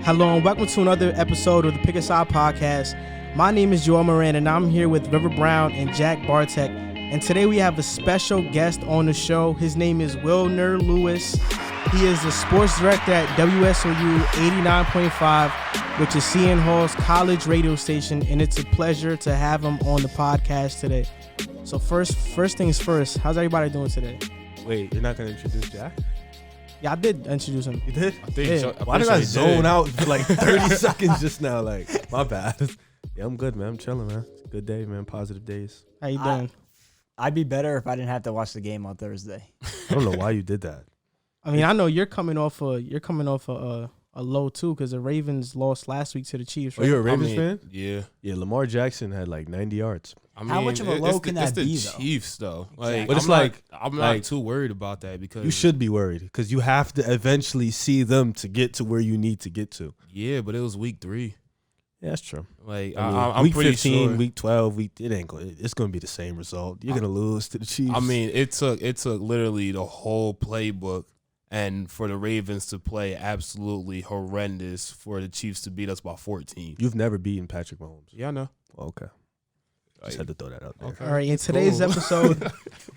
Hello and welcome to another episode of the Pick a Side podcast. My name is Moran and I'm here with River Brown and Jack Barteck. And today we have a special guest on the show. His name is Wilnir Louis. He is the sports director at WSOU 89.5, which is CN Hall's college radio station. And it's a pleasure to have him on the podcast today. So first things first, how's everybody doing today? Wait, you're not going to introduce Jack? Yeah, I did introduce him. You did? I think Yeah. so, Why did I zone out for like 30 seconds just now? Like, my bad. Yeah, I'm good, man. I'm chilling, man. It's a good day, man. Positive days. How you doing? I'd be better if I didn't have to watch the game on Thursday. I don't know why you did that. I mean, I know you're coming off a low too because the Ravens lost last week to the Chiefs. Oh, Right? you're a Ravens fan? Yeah. Yeah, Lamar Jackson had like 90 yards. I mean, How much of a low can that be, It's though? the Chiefs, though. Exactly. But it's I'm not like- too worried about that because You should be worried because you have to eventually see them to get to where you need to get to. Yeah, but it was week 3. Yeah, that's true. Like I mean, I'm week pretty 15, sure. week 12, it's going to be the same result. You're going to lose to the Chiefs. I mean, it took literally the whole playbook, and for the Ravens to play absolutely horrendous for the Chiefs to beat us by 14. You've never beaten Patrick Mahomes. Yeah, I know. Oh, okay. Just had to throw that out there. Okay. All right, in today's episode,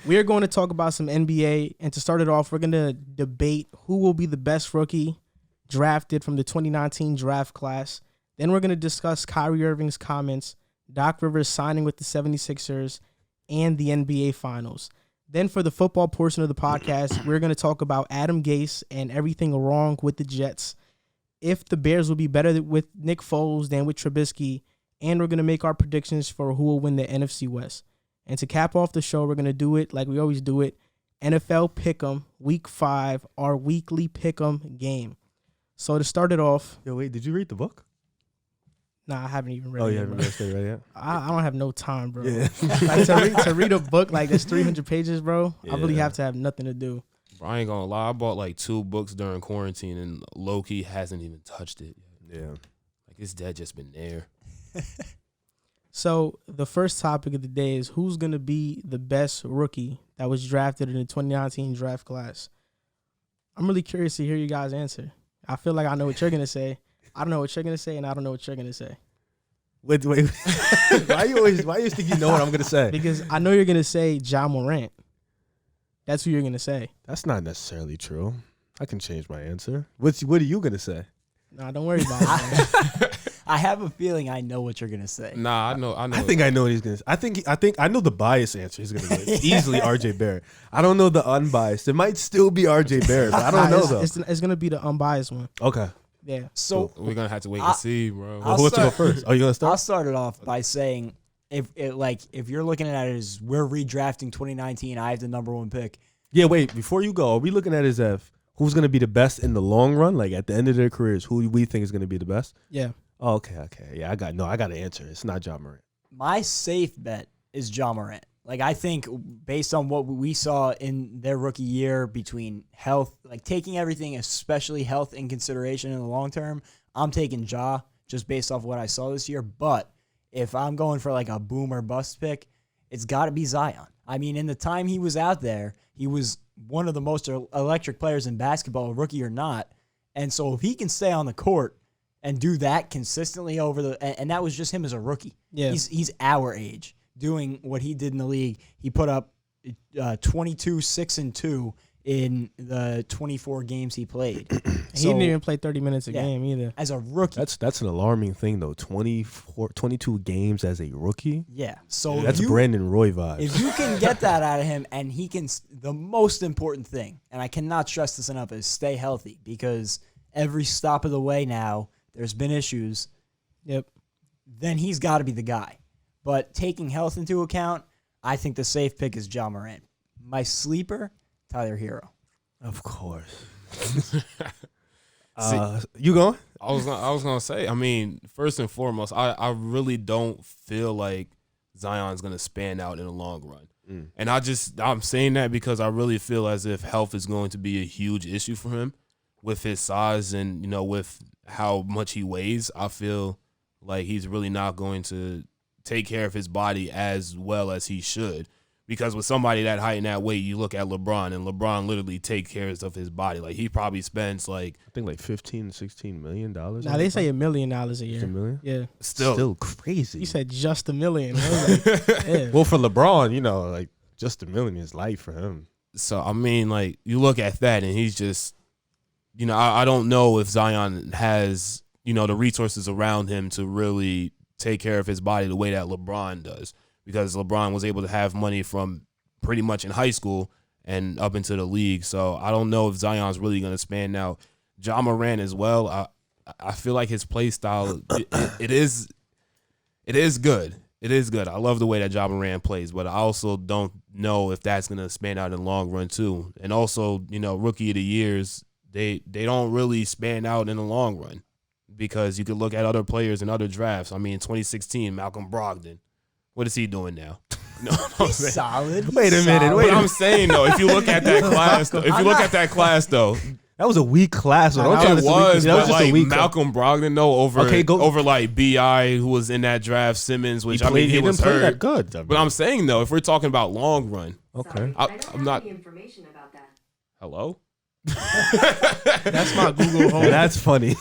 we are going to talk about some NBA. And to start it off, we're going to debate who will be the best rookie drafted from the 2019 draft class. Then we're going to discuss Kyrie Irving's comments, Doc Rivers signing with the 76ers, and the NBA Finals. Then for the football portion of the podcast, we're going to talk about Adam Gase and everything wrong with the Jets, if the Bears will be better with Nick Foles than with Trubisky, and we're going to make our predictions for who will win the NFC West. And to cap off the show, we're going to do it like we always do it, NFL Pick'em, Week 5, our weekly Pick'em game. So to start it off, Yo, wait, did you read the book? I haven't even read Oh, it you yet, haven't bro. read it right yet? I don't have no time, bro. Yeah. Like to read a book like that's 300 pages, bro, I really Yeah. have to have nothing to do. Bro, I ain't gonna lie. I bought like 2 books during quarantine, and Loki hasn't even touched it yet. Yeah. Like his dad just been there. So the first topic of the day is who's going to be the best rookie that was drafted in the 2019 draft class. I'm really curious to hear you guys answer. I feel like I know what you're going to say. I don't know what you're going to say, and I don't know what you're going to say. Wait. why you think you know what I'm going to say? Because I know you're going to say Ja Morant. That's who you're going to say. That's not necessarily true. I can change my answer. What are you going to say? Nah, don't worry about it, man. I have a feeling I know what you're gonna say. Nah, I know. I think I know what he's going to say. I think I know the biased answer he's going to get. It's easily RJ Barrett. I don't know the unbiased. It might still be RJ Barrett, but I don't know though. It's going to be the unbiased one. Okay. Yeah. So we're gonna have to wait and see, bro. I'll Who wants to go start- first? Oh, you going to I'll start? start it off by saying if you're looking at it as we're redrafting 2019, I have the number 1 pick. Yeah, wait. Before you go, are we looking at it as who's going to be the best in the long run? Like at the end of their careers, who we think is going to be the best? Yeah. Oh, okay. Yeah, I got an answer. It's not Ja Morant. My safe bet is Ja Morant. Like, I think based on what we saw in their rookie year between health, like taking everything, especially health in consideration in the long term, I'm taking Ja just based off what I saw this year. But if I'm going for like a boom or bust pick, it's got to be Zion. I mean, in the time he was out there, he was one of the most electric players in basketball, rookie or not. And so if he can stay on the court and do that consistently and that was just him as a rookie. Yeah. He's our age doing what he did in the league. He put up 22, 6-2 in the 24 games he played. He didn't even play 30 minutes a Yeah. game either. As a rookie. That's an alarming thing though. 22 games as a rookie. Yeah. So That's Brandon Roy vibes. if you can get that out of him and he can, the most important thing, and I cannot stress this enough, is stay healthy because every stop of the way now, there's been issues. Yep. Then he's got to be the guy. But taking health into account, I think the safe pick is Ja Morant. My sleeper, Tyler Hero. Of course. You going? I was gonna say. I mean, first and foremost, I really don't feel like Zion's gonna span out in the long run. And I'm saying that because I really feel as if health is going to be a huge issue for him with his size and with how much he weighs. I feel like he's really not going to take care of his body as well as he should. Because with somebody that height and that weight, you look at LeBron, and LeBron literally takes care of his body. Like, he probably spends like, I think like $15-16 million. Now they say $1 million a year. $1 million? Yeah. still crazy. He said just $1 million. I was like, yeah. Well, for LeBron, like just $1 million is light for him. So, I mean, like, you look at that, and he's just, I don't know if Zion has, the resources around him to really take care of his body the way that LeBron does. Because LeBron was able to have money from pretty much in high school and up into the league. So I don't know if Zion's really going to span out. Ja Moran as well, I feel like his play style, it is good. It is good. I love the way that Ja Moran plays, but I also don't know if that's going to span out in the long run too. And also, rookie of the years, they don't really span out in the long run because you could look at other players in other drafts. I mean, 2016, Malcolm Brogdon. What is he doing now? He's solid. Wait a minute. But I'm saying though, if you look at that class, though, that was a weak class. it was just like a weak Malcolm Brogdon though over like Bi who was in that draft, Simmons, which he was hurt. That good. But I'm saying though, if we're talking about long run, okay, I'm not. Any information about that. Hello. That's my Google home. That's funny.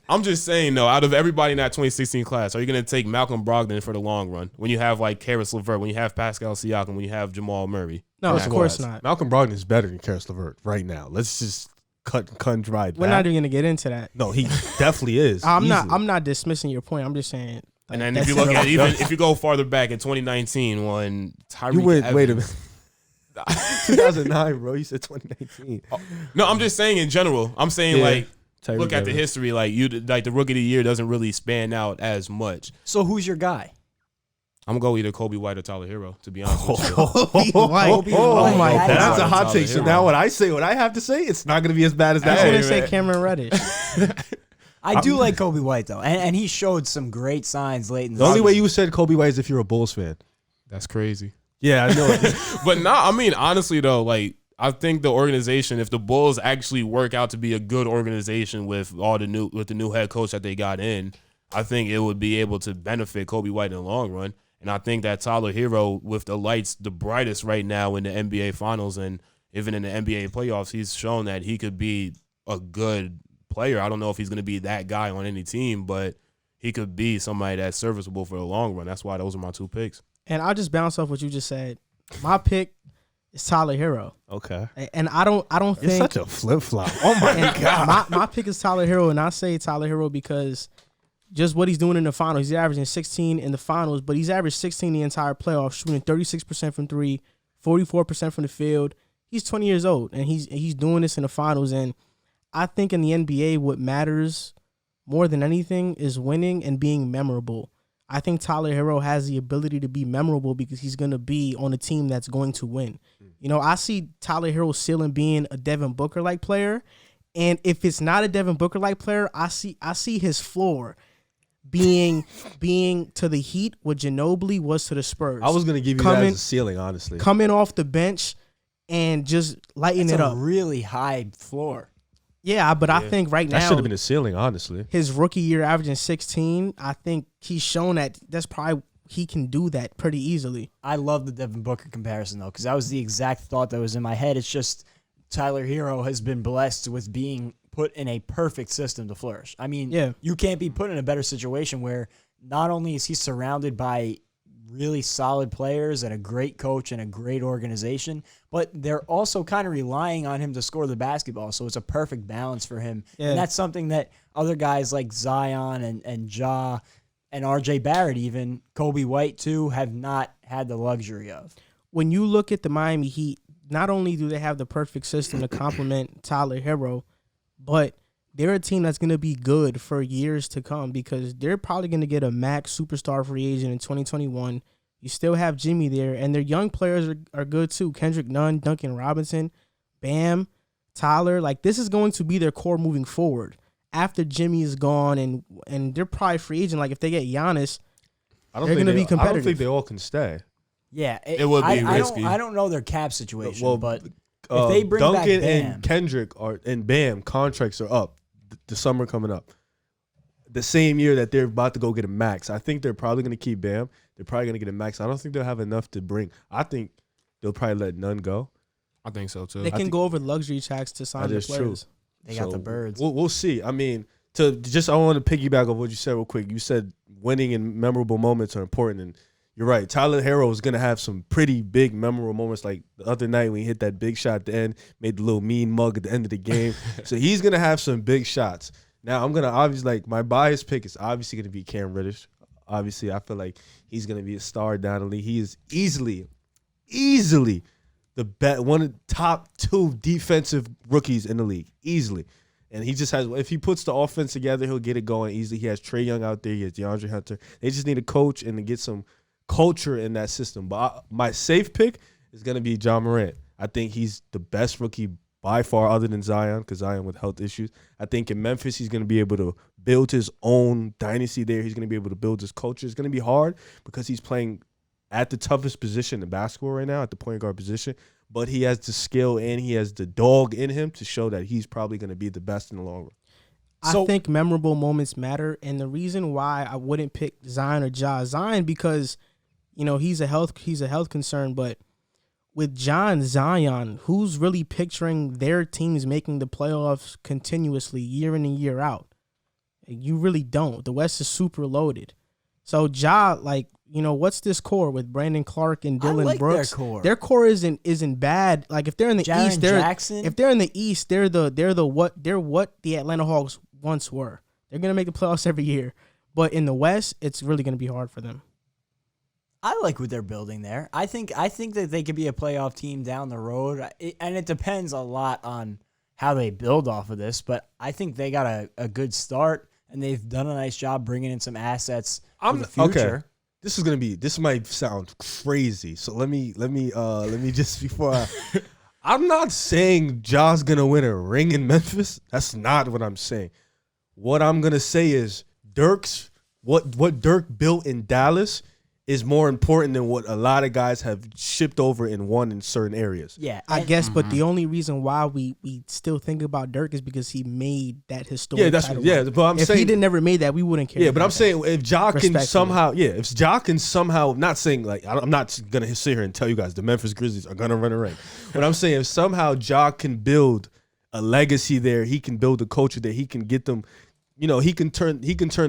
I'm just saying though, out of everybody in that 2016 class, are you going to take Malcolm Brogdon for the long run when you have like Karis LeVert, when you have Pascal Siakam, when you have Jamal Murray? No, of course not. Malcolm Brogdon is better than Karis LeVert right now. Let's just cut and dry. We're not even going to get into that. No, he definitely is. I'm not dismissing your point. I'm just saying. And then if you look at if you go farther back in 202019 when Tyreek Evans, wait a minute. 2009, bro. You said 2019. No, I'm just saying in general. I'm saying like Tyreek look at the Evans. history. Like the rookie of the year doesn't really span out as much. So who's your guy? I'm gonna go either Kobe White or Tyler Hero. To be honest with you. Oh my God. That's a Tyler hot take. So Hero. now when I say what I have to say, it's not going to be as bad as I was that. going to say Cameron Reddish. I do like Kobe White though, and he showed some great signs late in the The only season. way you said Kobe White is if you're a Bulls fan. That's crazy. Yeah, I know. But I mean, honestly though, like I think the organization, if the Bulls actually work out to be a good organization with the new head coach that they got in, I think it would be able to benefit Kobe White in the long run. And I think that Tyler Hero, with the lights the brightest right now in the NBA Finals and even in the NBA playoffs, he's shown that he could be a good player. I don't know if he's going to be that guy on any team, but he could be somebody that's serviceable for the long run. That's why those are my two picks. And I'll just bounce off what you just said. My pick is Tyler Hero. Okay. And I don't It's think such a flip flop. Oh my God. my pick is Tyler Hero, and I say Tyler Hero because just what he's doing in the finals. He's averaging 16 in the finals, but he's averaged 16 the entire playoffs, shooting 36% from three, 44% from the field. He's 20 years old, and he's doing this in the finals. And I think in the NBA, what matters more than anything is winning and being memorable. I think Tyler Hero has the ability to be memorable because he's going to be on a team that's going to win. I see Tyler Hero ceiling being a Devin Booker-like player, and if it's not a Devin Booker-like player, I see his floor being to the Heat what Ginobili was to the Spurs. I was going to give you that as a ceiling, honestly. Coming off the bench and just lighting it up. Really high floor. Yeah, but I think right That now should have been a ceiling, honestly. his rookie year averaging 16, I think he's shown that's probably he can do that pretty easily. I love the Devin Booker comparison though, because that was the exact thought that was in my head. It's just Tyler Hero has been blessed with being put in a perfect system to flourish. I mean, you can't be put in a better situation where not only is he surrounded by really solid players and a great coach and a great organization, but they're also kind of relying on him to score the basketball. So it's a perfect balance for him. Yeah. And that's something that other guys like Zion and Ja and RJ Barrett, even Kobe White too, have not had the luxury of. When you look at the Miami Heat, not only do they have the perfect system to complement Tyler Hero, but they're a team that's going to be good for years to come because they're probably going to get a max superstar free agent in 2021. You still have Jimmy there, and their young players are good too. Kendrick Nunn, Duncan Robinson, Bam, Tyler. Like, this is going to be their core moving forward. After Jimmy is gone and they're probably free agent, like if they get Giannis, they're going to be competitive. I don't think they all can stay. Yeah, it would be risky. I don't know their cap situation, Well, but if they bring Duncan back Bam, and Kendrick and Bam contracts are up. The summer coming up. The same year that they're about to go get a max. I think they're probably going to keep Bam. They're probably going to get a max. I don't think they'll have enough to bring. I think they'll probably let none go. I think so too. They can go over luxury tax to sign the players. True. They got the birds. We'll see. I mean, I want to piggyback on what you said real quick. You said winning and memorable moments are important, and you're right. Tyler Herro is going to have some pretty big memorable moments, like the other night when he hit that big shot at the end, made the little mean mug at the end of the game. So he's going to have some big shots. Now, I'm going to obviously, my bias pick is obviously going to be Cam Reddish. Obviously, I feel like he's going to be a star down the league. He is easily one of the top 2 defensive rookies in the league. Easily. And he just has, if he puts the offense together, he'll get it going easily. He has Trae Young out there. He has DeAndre Hunter. They just need a coach and to get some culture in that system. But my safe pick is going to be Ja Morant. I think he's the best rookie by far other than Zion, because Zion with health issues. I think in Memphis, he's going to be able to build his own dynasty there. He's going to be able to build his culture. It's going to be hard because he's playing at the toughest position in basketball right now, at the point guard position. But he has the skill and he has the dog in him to show that he's probably going to be the best in the long run. I think memorable moments matter, and the reason why I wouldn't pick Zion or Zion because, he's a health concern, but with Zion, who's really picturing their teams making the playoffs continuously year in and year out? You really don't. The West is super loaded. So what's this core with Brandon Clark and Dylan Brooks? Their core isn't bad. Like if they're in the East, if they're in the East, they're what the Atlanta Hawks once were. They're gonna make the playoffs every year. But in the West, it's really gonna be hard for them. I like what they're building there. I think that they could be a playoff team down the road, and it depends a lot on how they build off of this. But I think they got a good start, and they've done a nice job bringing in some assets for the future. Okay. This might sound crazy, so let me just I'm not saying Ja's gonna win a ring in Memphis. That's not what I'm saying. What I'm gonna say is what Dirk built in Dallas is more important than what a lot of guys have shipped over and won in certain areas. Yeah, I guess, but the only reason why we still think about Dirk is because he made that historic title. But I'm saying if he never made that, we wouldn't care. Yeah, but I'm saying if Ja can somehow, not saying like I'm not gonna sit here and tell you guys the Memphis Grizzlies are gonna run a ring, but I'm saying if somehow Ja can build a legacy there, he can build a culture there, he can get them. He can turn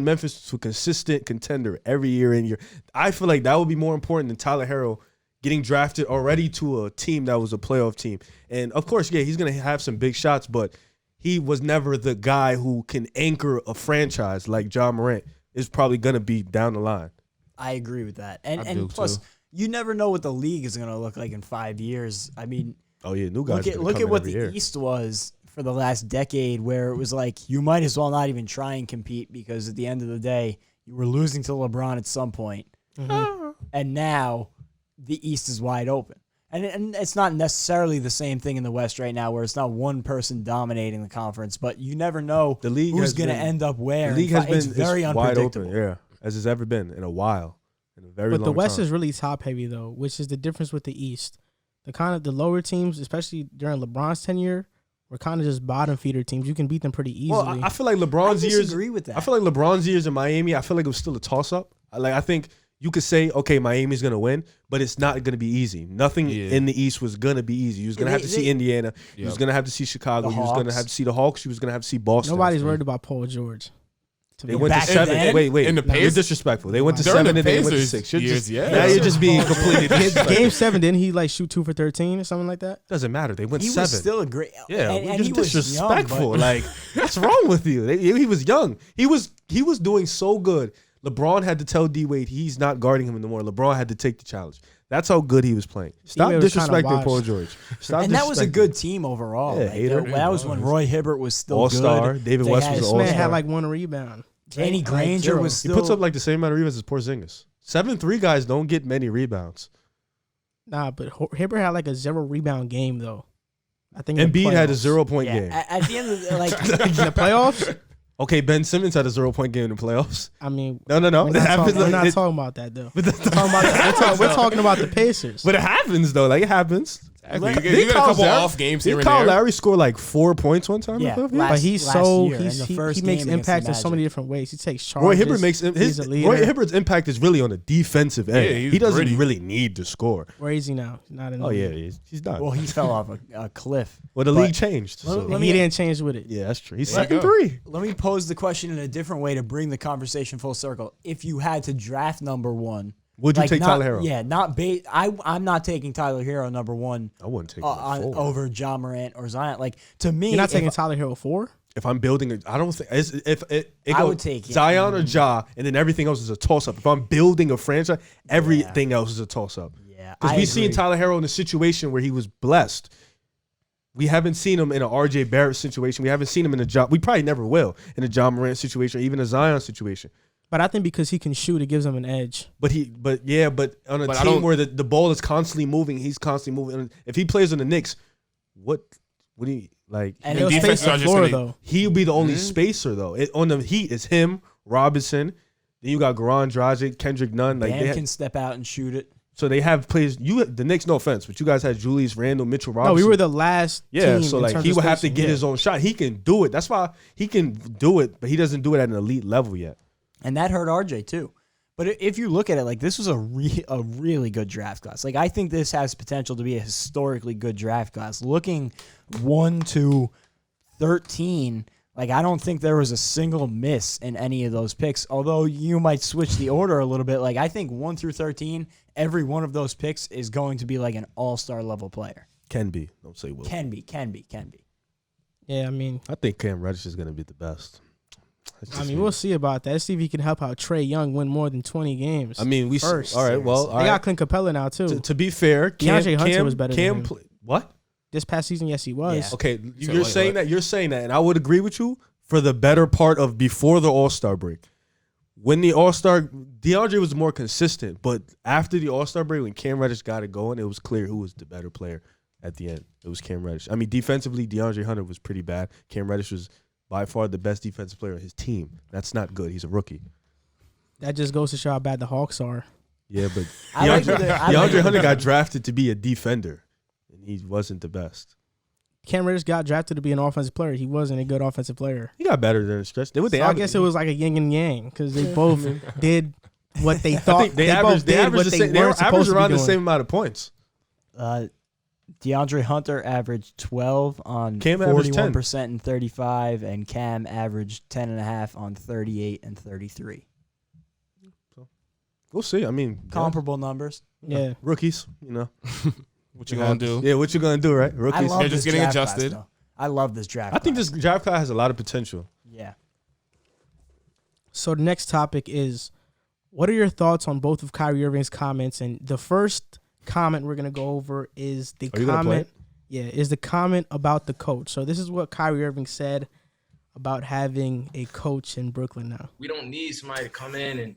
Memphis to a consistent contender every year in year. I feel like that would be more important than Tyler Herro getting drafted already to a team that was a playoff team. And of course, yeah, he's gonna have some big shots, but he was never the guy who can anchor a franchise like Ja Morant is probably gonna be down the line. I agree with that, and plus, you never know what the league is gonna look like in 5 years. I mean, new guys. Look at what the East was for the last decade, where it was like you might as well not even try and compete because at the end of the day you were losing to LeBron at some point, and now the East is wide open. And it's not necessarily the same thing in the West right now, where it's not one person dominating the conference, but you never know the league who's going to end up where. The league has been very unpredictable. Wide open, as it's ever been in a while, in a very long time. But the West is really top heavy though, which is the difference with the East. The lower teams, especially during LeBron's tenure, were kind of just bottom feeder teams. You can beat them pretty easily. Well, I feel like LeBron's years. I disagree with that. I feel like LeBron's years in Miami, I feel like it was still a toss up. I think you could say, okay, Miami's gonna win, but it's not gonna be easy. Nothing in the East was gonna be easy. You was gonna have to see Indiana. You was gonna have to see Chicago. You was gonna have to see the Hawks. You was gonna have to see Boston. Nobody's worried about Paul George. They went to 7. Wait. You're disrespectful. They went to 7 and they went to 6. Now you're just being completely disrespectful. Game 7, didn't he shoot 2 for 13 or something like that? Doesn't matter. They went 7. He was still a great. And he was disrespectful. Young, what's wrong with you? He was young. He was doing so good. LeBron had to tell D-Wade he's not guarding him anymore. LeBron had to take the challenge. That's how good he was playing. Stop disrespecting Paul George. That was a good team overall. Yeah, that was when Roy Hibbert was still all-star. good. David West was all-star. This man had 1 rebound. Danny Granger was still... He puts up the same amount of rebounds as Porzingis. 7-3 guys don't get many rebounds. Nah, but Hibbert had a 0 rebound game though. I think Embiid had a 0-point game. At the end of the, in the playoffs. Okay, Ben Simmons had a 0-point game in the playoffs. I mean, no. We're not talking about that though. We're talking about the Pacers. But it happens though. It happens. Exactly. You get a couple off games here and Kyle there. Lowry scored like 4 points one time. Yeah, But he's last so year in the first he makes game against impact the in so many Magic. different ways. He takes charges. Roy Hibbert makes he's a leader. Roy Hibbert's impact is really on the defensive end. Yeah, he's he doesn't gritty. really need to score. Where is he now? Not in. Oh the yeah, league. he's done. Well, he fell off a cliff. Well, the but- league changed. So. Let He me- didn't change with it. Yeah, that's true. He's There you 2-3. Let me pose the question in a different way to bring the conversation full circle. If you had to draft number one, Would you take not, Tyler Hero? Yeah, I'm not taking Tyler Hero number one I wouldn't take him at 4. over John Morant or Zion. Like to me, You're not taking if- Tyler Hero 4? If I'm building I don't think if it I goes would take it. Zion or Ja, and then everything else is a toss up. If I'm building a franchise, everything else is a toss up. Yeah, Because I we've seen agree. Tyler Hero in a situation where he was blessed. We haven't seen him in an RJ Barrett situation. We haven't seen him in a John. We probably never will in a John Morant situation, or even a Zion situation. But I think because he can shoot, it gives him an edge. But on a But I team don't- where the ball is constantly moving, he's constantly moving. And if he plays on the Knicks, what do you like? And He'll it- defense space the are just floor, gonna- though. He'll be the only spacer though. On the Heat, it's him, Robinson. Then you got Goran Dragic, Kendrick Nunn. Like Bam can step out and shoot it. so they have players. The Knicks, no offense, but you guys had Julius Randle, Mitchell No, Robinson. we were the last Yeah, team so in like terms he of would have to spacing. get Yeah. his own shot. He can do it. That's why he can do it, but he doesn't do it at an elite level yet. And that hurt RJ too. But if you look at it, like this was a really good draft class. Like I think this has potential to be a historically good draft class. Looking 1 to 13, like I don't think there was a single miss in any of those picks. Although you might switch the order a little bit. Like I think 1 through 13, every one of those picks is going to be like an all-star level player. Can be. Don't say will. Can be. Yeah, I mean, I think Cam Reddish is going to be the best. That's just me. we'll see about that. Let's see if he can help out Trey Young win more than 20 games. I mean, we First. all right. Well, all they right. got Clint Capella now too. To be fair, DeAndre Hunter was better than him. What? This past season, yes, he was. Yeah. Okay, So you're like saying what? that. You're saying that, and I would agree with you for the better part of before the All-Star break. When the All-Star, DeAndre was more consistent, but after the All-Star break, when Cam Reddish got it going, it was clear who was the better player at the end. It was Cam Reddish. I mean, defensively, DeAndre Hunter was pretty bad. Cam Reddish was by far the best defensive player on his team. That's not good. He's a rookie. That just goes to show how bad the Hawks are. Yeah, but I like DeAndre, the- I like DeAndre the- Hunter got drafted to be a defender, and he wasn't the best. Cam Reddish got drafted to be an offensive player. He wasn't a good offensive player. He got better than a stretch. I guess it was like a yin and yang because they both did what they thought. I think they both averaged. They did averaged what the they same. They weren't averaged supposed to be around the doing. same amount of points. DeAndre Hunter averaged 12 on Cam averaged 10. 41% and 35, and Cam averaged 10.5 on 38 and 33. We'll see. I mean, Comparable numbers. Yeah. rookies. You know What you gonna do? Yeah, what you gonna do, right? I Rookies. love They're this just getting draft class, adjusted. though. I love this draft. I think class. this draft class has a lot of potential. Yeah. So the next topic is, what are your thoughts on both of Kyrie Irving's comments? And the first comment we're gonna go over is the Are you gonna play comment. Yeah, is the comment about the coach. So this is what Kyrie Irving said about having a coach in Brooklyn now. We don't need somebody to come in and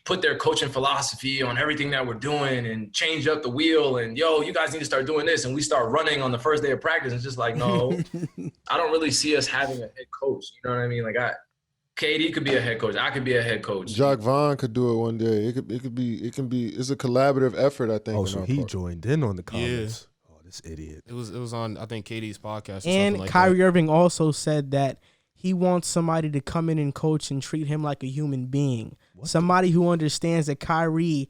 put their coaching philosophy on everything that we're doing and change up the wheel and, yo, you guys need to start doing this. And we start running on the first day of practice. It's just like, no, I don't really see us having a head coach. You know what I mean? Like, KD could be a head coach. I could be a head coach. Jacques Vaughn could do it one day. It can be. It's a collaborative effort, I think. Oh, on so our he part. joined in on the comments. Oh, this idiot. It was on I think KD's podcast or And something like Kyrie that. Irving also said that he wants somebody to come in and coach and treat him like a human being. Somebody who understands that Kyrie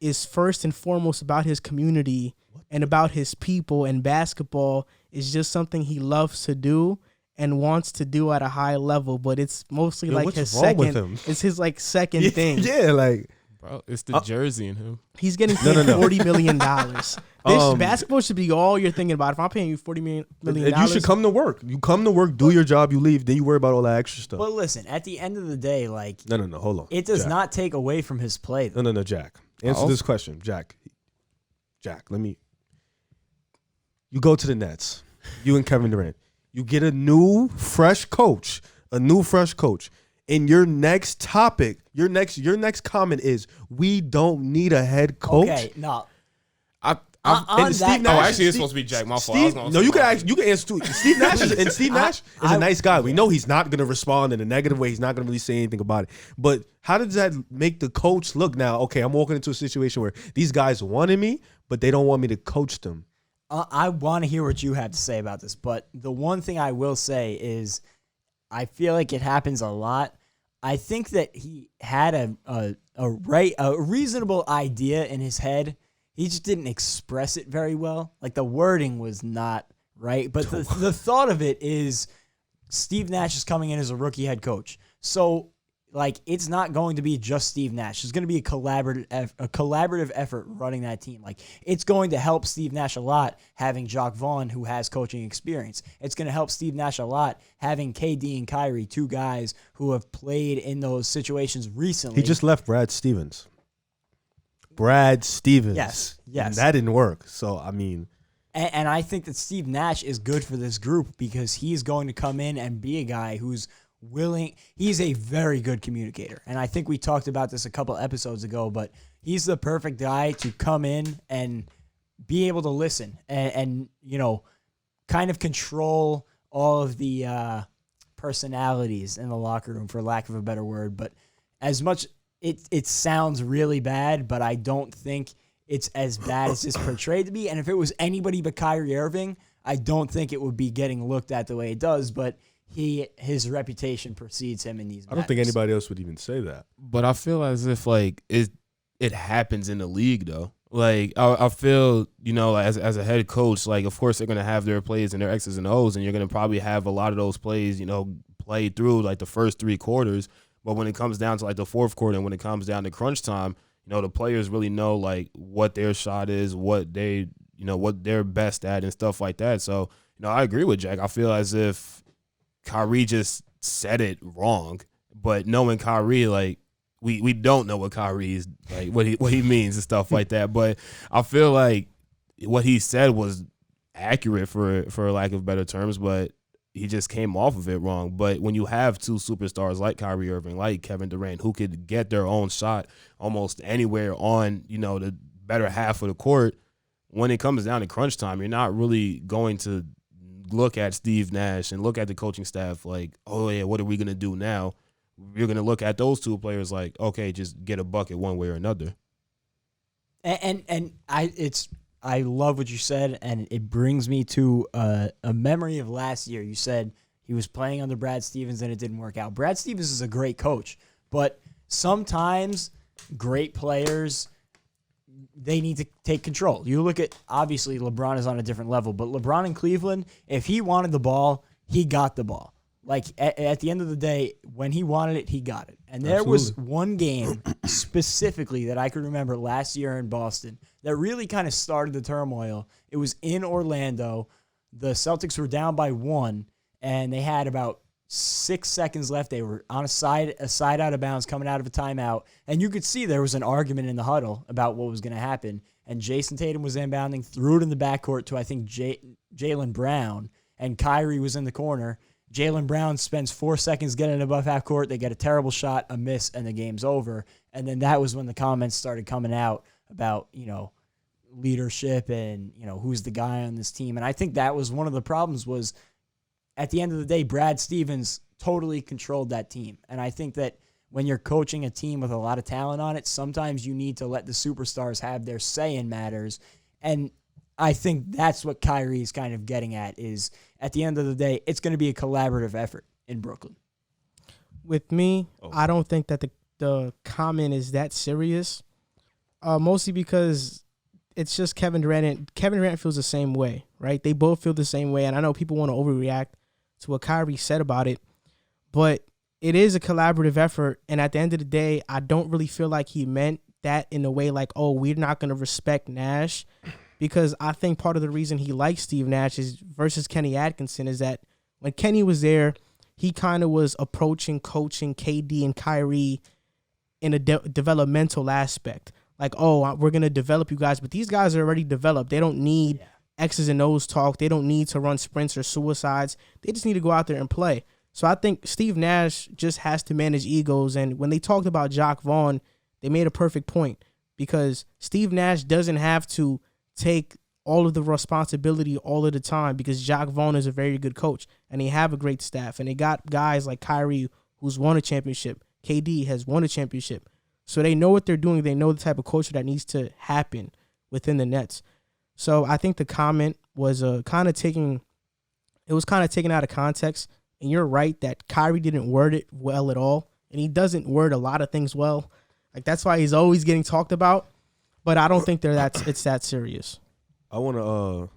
is first and foremost about his community and about his people, and basketball is just something he loves to do and wants to do at a high level, but it's mostly Yo, like what's his wrong with second. him? It's his like second Yeah, thing. yeah, like Bro, it's the jersey in him. He's getting paid No. $40 million. This basketball should be all you're thinking about. If I'm paying you $40 million, you should come to work. You come to work, do your job, you leave. Then you worry about all that extra stuff. But listen, at the end of the day, like No, hold on. it does Jack. not take away from his play. Though. No, Jack. Answer Oh. this question, Jack. Let me. You go to the Nets. You and Kevin Durant. You get a new, fresh coach. And your next topic, your next comment is, we don't need a head coach. Okay, no. On And Steve that, Nash- actually, it's supposed to be Jack. My fault. I was gonna No, say you can my ask. You can answer too. Steve Nash is a nice guy. We know he's not going to respond in a negative way. He's not going to really say anything about it. But how does that make the coach look now? Okay, I'm walking into a situation where these guys wanted me, but they don't want me to coach them. I want to hear what you have to say about this, but the one thing I will say is I feel like it happens a lot. I think that he had a reasonable idea in his head. He just didn't express it very well. Like the wording was not right, but the thought of it is Steve Nash is coming in as a rookie head coach. So like it's not going to be just Steve Nash. It's going to be a collaborative effort running that team. Like it's going to help Steve Nash a lot having Jacques Vaughn, who has coaching experience. It's going to help Steve Nash a lot having KD and Kyrie, two guys who have played in those situations recently. He just left Brad Stevens. Yes. And that didn't work. So I mean, and I think that Steve Nash is good for this group because he's going to come in and be a guy who's willing. He's a very good communicator. And I think we talked about this a couple episodes ago, but he's the perfect guy to come in and be able to listen and you know, kind of control all of the personalities in the locker room, for lack of a better word. But as much, it sounds really bad, but I don't think it's as bad as it's portrayed to be. And if it was anybody but Kyrie Irving, I don't think it would be getting looked at the way it does, but his reputation precedes him in these matters. I don't think anybody else would even say that. But I feel as if like it happens in the league though. Like I feel, you know, as a head coach, like of course they're gonna have their plays and their X's and O's, and you're gonna probably have a lot of those plays, you know, played through like the first 3 quarters. But when it comes down to like the fourth quarter and when it comes down to crunch time, you know, the players really know like what their shot is, what they, you know, what they're best at and stuff like that. So, you know, I agree with Jack. I feel as if Kyrie just said it wrong, but knowing Kyrie, like we don't know what Kyrie is like, what he means and stuff like that. But I feel like what he said was accurate for lack of better terms, but he just came off of it wrong. But when you have 2 superstars like Kyrie Irving, like Kevin Durant, who could get their own shot almost anywhere on, you know, the better half of the court, when it comes down to crunch time, you're not really going to look at Steve Nash and look at the coaching staff like, oh yeah, what are we gonna do now? You're gonna look at those 2 players like, okay, just get a bucket one way or another. And I love what you said, and it brings me to a memory of last year. You said he was playing under Brad Stevens and it didn't work out. Brad Stevens is a great coach, but sometimes great players, they need to take control. You look at, obviously, LeBron is on a different level, but LeBron in Cleveland, if he wanted the ball, he got the ball. Like, at the end of the day, when he wanted it, he got it. And there was one game specifically that I could remember last year in Boston that really kind of started the turmoil. It was in Orlando. The Celtics were down by 1, and they had about 6 seconds left. They were on a side out of bounds coming out of a timeout. And you could see there was an argument in the huddle about what was going to happen. And Jason Tatum was inbounding, threw it in the backcourt to, I think, Jaylen Brown. And Kyrie was in the corner. Jaylen Brown spends 4 seconds getting above half court. They get a terrible shot, a miss, and the game's over. And then that was when the comments started coming out about, you know, leadership and, you know, who's the guy on this team. And I think that was one of the problems was, at the end of the day, Brad Stevens totally controlled that team. And I think that when you're coaching a team with a lot of talent on it, sometimes you need to let the superstars have their say in matters. And I think that's what Kyrie's kind of getting at is, at the end of the day, it's going to be a collaborative effort in Brooklyn. With me, I don't think that the comment is that serious, mostly because it's just Kevin Durant. And Kevin Durant feels the same way, right? They both feel the same way, and I know people want to overreact to what Kyrie said about it, but it is a collaborative effort, and at the end of the day, I don't really feel like he meant that in a way like, oh, we're not going to respect Nash, because I think part of the reason he likes Steve Nash is versus Kenny Atkinson is that when Kenny was there, he kind of was approaching coaching KD and Kyrie in a developmental aspect. Like, oh, we're going to develop you guys, but these guys are already developed. They don't need X's and O's talk. They don't need to run sprints or suicides. They just need to go out there and play. So I think Steve Nash just has to manage egos. And when they talked about Jacques Vaughn, they made a perfect point because Steve Nash doesn't have to take all of the responsibility all of the time because Jacques Vaughn is a very good coach and they have a great staff. And they got guys like Kyrie who's won a championship. KD has won a championship. So they know what they're doing. They know the type of culture that needs to happen within the Nets. So I think the comment was kind of taken out of context. And you're right that Kyrie didn't word it well at all. And he doesn't word a lot of things well. Like, that's why he's always getting talked about. But I don't think it's that serious. I want to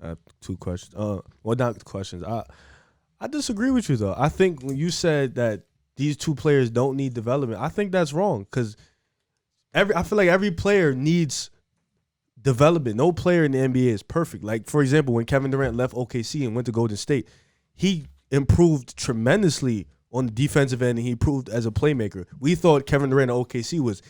have two questions. Well, not questions. I disagree with you, though. I think when you said that these two players don't need development, I think that's wrong because I feel like every player needs development. No player in the NBA is perfect. Like, for example, when Kevin Durant left OKC and went to Golden State, he improved tremendously on the defensive end, and he improved as a playmaker. We thought Kevin Durant at OKC was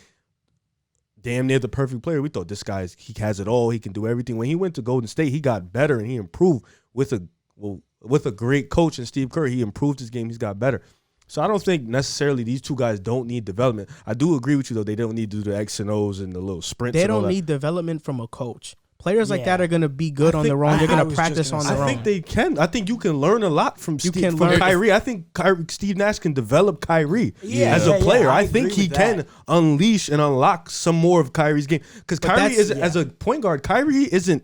damn near the perfect player. We thought he has it all. He can do everything. When he went to Golden State, he got better and he improved with a great coach in Steve Kerr. He improved his game. He's got better. So I don't think necessarily these two guys don't need development. I do agree with you, though. They don't need to do the X and O's and the little sprints. They don't need development from a coach. Players like that are going to be good on their own. They're going to practice on their own. I think they can. I think you can learn a lot from Kyrie. I think Steve Nash can develop Kyrie as a player. I think he can unleash and unlock some more of Kyrie's game. Because Kyrie isn't, as a point guard, Kyrie isn't,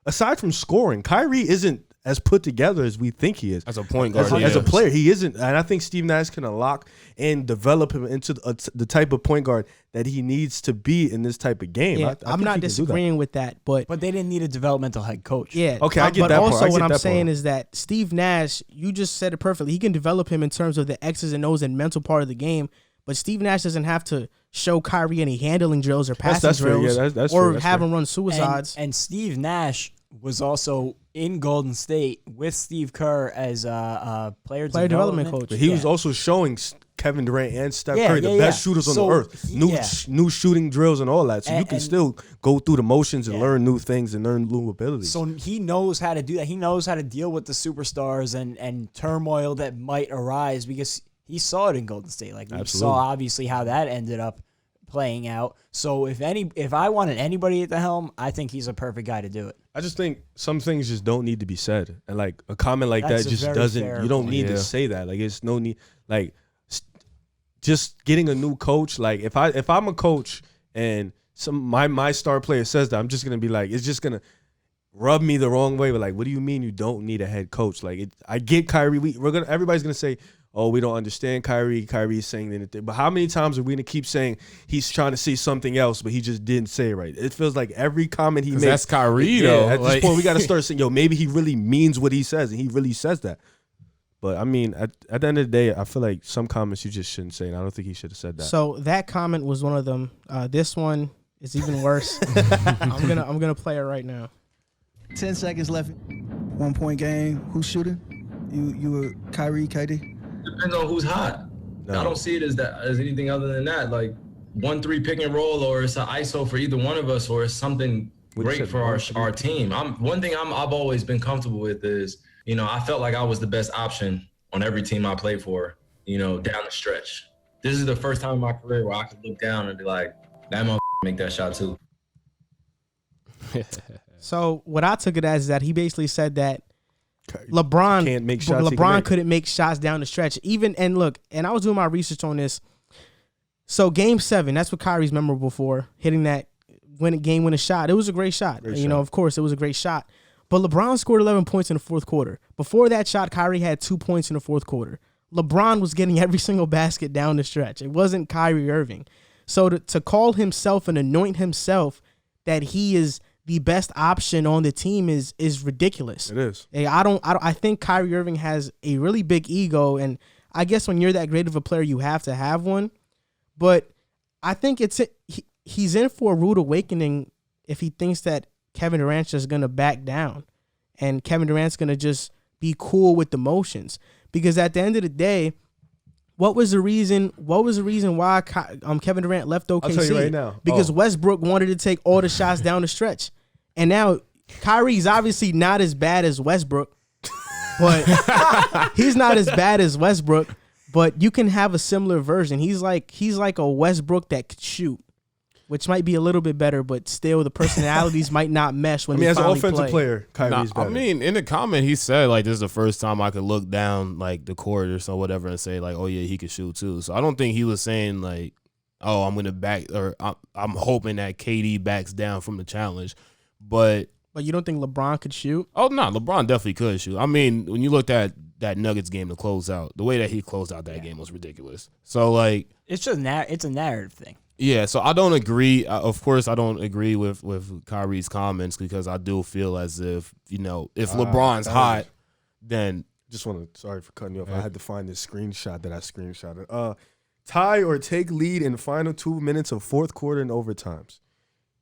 aside from scoring, Kyrie isn't as put together as we think he is. As a point guard, as a player, he isn't. And I think Steve Nash can unlock and develop him into the type of point guard that he needs to be in this type of game. Yeah, I'm not disagreeing with that, but they didn't need a developmental head coach. Yeah, okay, I get that part. But also, what I'm saying is that Steve Nash, you just said it perfectly. He can develop him in terms of the X's and O's and mental part of the game. But Steve Nash doesn't have to show Kyrie any handling drills or passing drills or have him run suicides. And Steve Nash was also in Golden State with Steve Kerr as a player development coach. But he was also showing Kevin Durant and Steph Curry the best shooters on the earth. New shooting drills and all that. So you can still go through the motions and learn new things and learn new abilities. So he knows how to do that. He knows how to deal with the superstars and turmoil that might arise because he saw it in Golden State. Like we saw obviously how that ended up playing out. So if I wanted anybody at the helm, I think he's a perfect guy to do it. I just think some things just don't need to be said. And like a comment like that just doesn't, you don't need to say that. Like it's no need, like just getting a new coach. Like if I'm a coach and my star player says that, I'm just going to be like, it's just going to rub me the wrong way. But like, what do you mean you don't need a head coach? Like I get Kyrie. Everybody's going to say, oh, we don't understand Kyrie. Kyrie's saying anything. But how many times are we going to keep saying he's trying to say something else, but he just didn't say it right? It feels like every comment he makes. That's Kyrie, though. At this point, we got to start saying, yo, maybe he really means what he says, and he really says that. But, I mean, at the end of the day, I feel like some comments you just shouldn't say, and I don't think he should have said that. So that comment was one of them. This one is even worse. I'm gonna play it right now. 10 seconds left. 1 point game. Who's shooting? You Kyrie, KD? Depends on who's hot. No. I don't see it as anything other than that. Like 1-3 pick and roll, or it's an ISO for either one of us, or it's something great for our team. One thing I've always been comfortable with is, I felt like I was the best option on every team I played for, down the stretch. This is the first time in my career where I could look down and be like, that motherfucker make that shot too. So what I took it as is that he basically said that LeBron can't make shots. LeBron couldn't make shots down the stretch. And I was doing my research on this. So Game 7, that's what Kyrie's memorable for, hitting that game-winning shot. It was a great shot. Of course, it was a great shot. But LeBron scored 11 points in the fourth quarter. Before that shot, Kyrie had 2 points in the fourth quarter. LeBron was getting every single basket down the stretch. It wasn't Kyrie Irving. So to call himself and anoint himself that he is the best option on the team is ridiculous. It is. I think Kyrie Irving has a really big ego, and I guess when you're that great of a player, you have to have one. But I think he's in for a rude awakening if he thinks that Kevin Durant's just gonna back down, and Kevin Durant's gonna just be cool with the motions. Because at the end of the day, what was the reason why Kevin Durant left OKC? I'll tell you right now. Because Westbrook wanted to take all the shots down the stretch. And now Kyrie's obviously not as bad as Westbrook, but he's not as bad as Westbrook, but you can have a similar version. He's like a Westbrook that could shoot, which might be a little bit better, but still the personalities might not mesh when as an finally offensive play. player, Kyrie's better. I mean, in the comment, he said, like, this is the first time I could look down, like, the court or so whatever and say, like, oh, yeah, he could shoot, too. So I don't think he was saying, like, oh, I'm going to back – or I'm hoping that KD backs down from the challenge. But But you don't think LeBron could shoot? Oh no, LeBron definitely could shoot. I mean, when you looked at that Nuggets game to close out, the way that he closed out that game was ridiculous. So like, it's just it's a narrative thing. Yeah, so I don't agree. Of course, I don't agree with Kyrie's comments because I do feel as if, if LeBron's hot, then. Just want to, sorry for cutting you off. I had to find this screenshot that I screenshotted. Tie or take lead in final 2 minutes of fourth quarter and overtimes.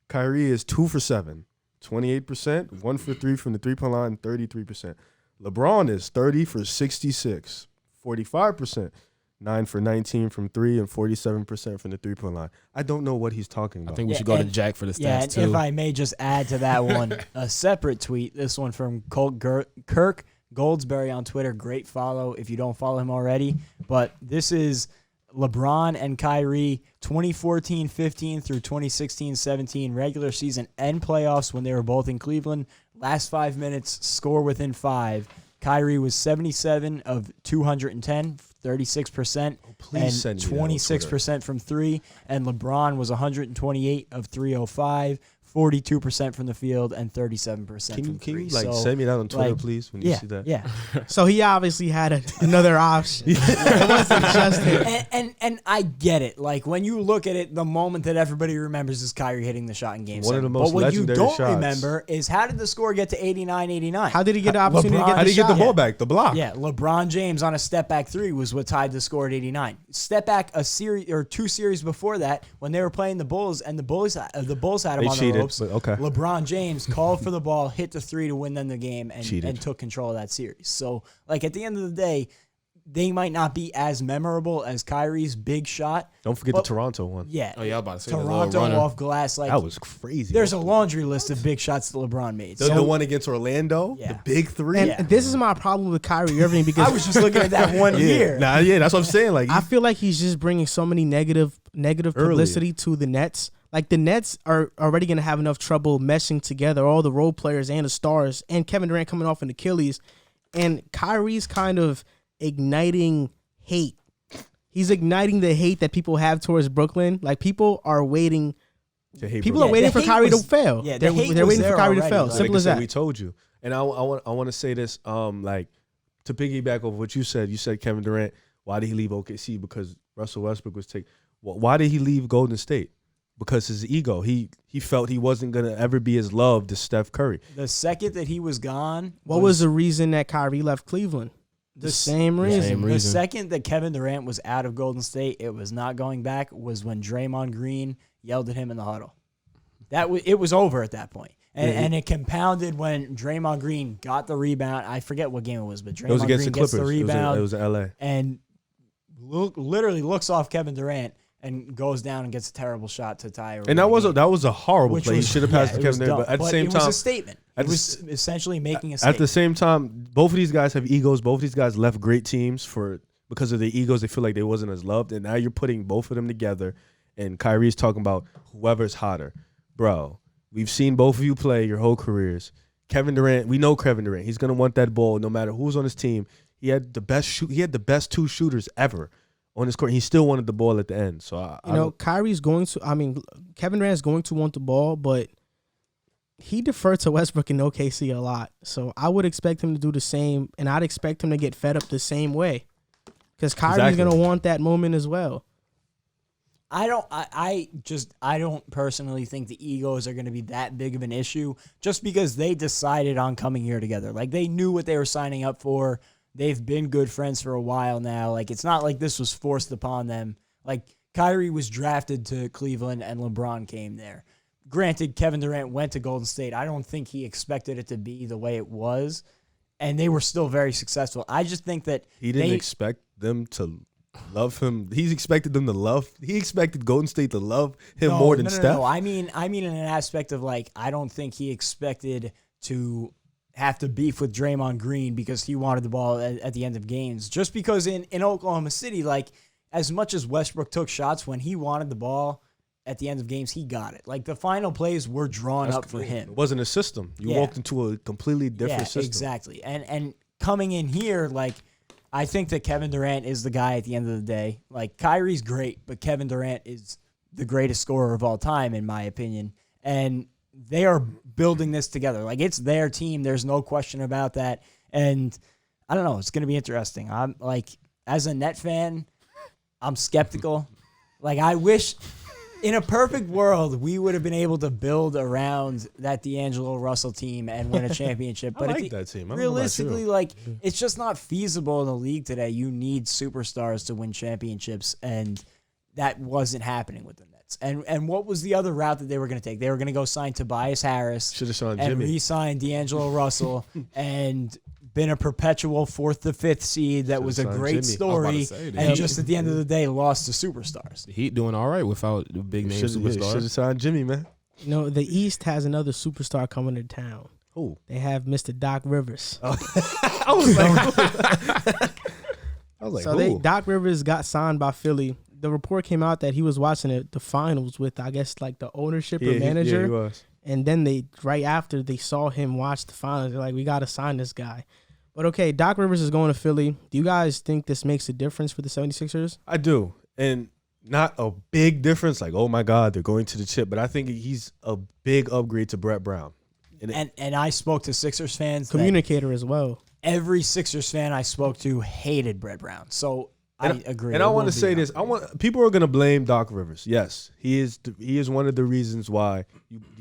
Kyrie is 2 for 7, 28%, 1 for 3 from the three-point line, 33%. LeBron is 30 for 66, 45%. 9 for 19 from 3 and 47% from the three-point line. I don't know what he's talking about. I think we should go to Jack for the stats, too. If I may just add to that one, a separate tweet, this one from Kirk Goldsberry on Twitter. Great follow if you don't follow him already. But this is LeBron and Kyrie 2014-15 through 2016-17 regular season and playoffs when they were both in Cleveland. Last 5 minutes, score within 5. Kyrie was 77 of 210, 36%, and 26% from 3. And LeBron was 128 of 305, 42% from the field, and 37% from 3. Can you send me that on Twitter, please, when you see that? Yeah. So he obviously had another option. It wasn't just him. And I get it. Like, when you look at it, the moment that everybody remembers is Kyrie hitting the shot in Game 7. One of the most but what you legendary don't shots. remember is how did the score get to 89-89? How did he get the opportunity to get the How did he get the shot? ball back? The block. Yeah, LeBron James on a step back 3 was what tied the score at 89. Step back a series or 2 series before that when they were playing the Bulls and the Bulls had him They on cheated, the ropes. but okay. LeBron James called for the ball, hit the 3 to win them the game, and took control of that series. So, like, at the end of the day, they might not be as memorable as Kyrie's big shot. Don't forget the Toronto one. Yeah. Oh, yeah, I was about to say Toronto off glass. Like, that was crazy. There's a laundry list of big shots that LeBron made. The one against Orlando, the big 3. And this is my problem with Kyrie Irving because I was just looking at that one year. That's what I'm saying. Like, I feel like he's just bringing so many negative publicity to the Nets. Like, the Nets are already going to have enough trouble meshing together all the role players and the stars, and Kevin Durant coming off an Achilles, and Kyrie's kind of igniting hate. He's igniting the hate that people have towards Brooklyn. Like, people are waiting. People are waiting for Kyrie to fail. Yeah, they're waiting for Kyrie to fail. Like Simple as that. We told you. And I want to say this. Like, to piggyback over what you said. You said Kevin Durant. Why did he leave OKC? Because Russell Westbrook was taken. Why did he leave Golden State? Because his ego. He felt he wasn't gonna ever be as loved as Steph Curry. The second that he was gone, what was the reason that Kyrie left Cleveland? The same reason. The second that Kevin Durant was out of Golden State, it was not going back, was when Draymond Green yelled at him in the huddle. It was over at that point. And it compounded when Draymond Green got the rebound. I forget what game it was, but Draymond Green gets the rebound. It was in LA. And literally looks off Kevin Durant and goes down and gets a terrible shot to tie. And that was a horrible play. He should have passed to Kevin Durant. But at the same time, it was a statement. It was essentially making a statement. At the same time, both of these guys have egos. Both of these guys left great teams because of their egos. They feel like they wasn't as loved. And now you're putting both of them together. And Kyrie's talking about whoever's hotter. Bro, we've seen both of you play your whole careers. Kevin Durant, we know Kevin Durant. He's going to want that ball no matter who's on his team. He had the best 2 shooters ever on his court. He still wanted the ball at the end. So Kevin Durant is going to want the ball, but he deferred to Westbrook in OKC a lot. So I would expect him to do the same, and I'd expect him to get fed up the same way because Kyrie's going to want that moment as well. I don't personally think the egos are going to be that big of an issue just because they decided on coming here together. Like, they knew what they were signing up for. They've been good friends for a while now. Like, it's not like this was forced upon them. Like, Kyrie was drafted to Cleveland and LeBron came there. Granted, Kevin Durant went to Golden State. I don't think he expected it to be the way it was, and they were still very successful. I just think that he didn't expect them to love him. He expected Golden State to love him more than Steph. No. I mean in an aspect of, like, I don't think he expected to have to beef with Draymond Green because he wanted the ball at the end of games. Just because in Oklahoma City, like, as much as Westbrook took shots, when he wanted the ball at the end of games, he got it. Like, the final plays were drawn up for him. It wasn't a system. You walked into a completely different system. Exactly. And coming in here, like, I think that Kevin Durant is the guy at the end of the day. Like, Kyrie's great, but Kevin Durant is the greatest scorer of all time, in my opinion. And they are building this together. Like, it's their team. There's no question about that. And I don't know. It's going to be interesting. I'm like, as a Net fan, I'm skeptical. Like, I wish in a perfect world we would have been able to build around that D'Angelo Russell team and win a championship. But I like that team. I don't know about realistically, you. like, it's just not feasible in the league today. You need superstars to win championships, and that wasn't happening with the Nets. And what was the other route that they were going to take? They were going to go sign Tobias Harris Should have signed and Jimmy. re-sign D'Angelo Russell and been a perpetual 4th to 5th seed. That was a signed great Jimmy. story. say, the And Heat- just at the end of the day, lost to superstars. The Heat doing all right without the big name Should superstar. have signed Jimmy, man. You know, the East has another superstar coming to town. Who? They have Mr. Doc Rivers. I was like, So who? Doc Rivers got signed by Philly. The report came out that he was watching the finals with, I guess, like the ownership or manager. he was. And then right after they saw him watch the finals, they're like, we got to sign this guy. But okay, Doc Rivers is going to Philly. Do you guys think this makes a difference for the 76ers? I do. And not a big difference, like, oh my God, they're going to the chip. But I think he's a big upgrade to Brett Brown. And I spoke to Sixers fans. Communicator as well. Every Sixers fan I spoke to hated Brett Brown. So I agree. And I want to say this: people are going to blame Doc Rivers. Yes, he is one of the reasons why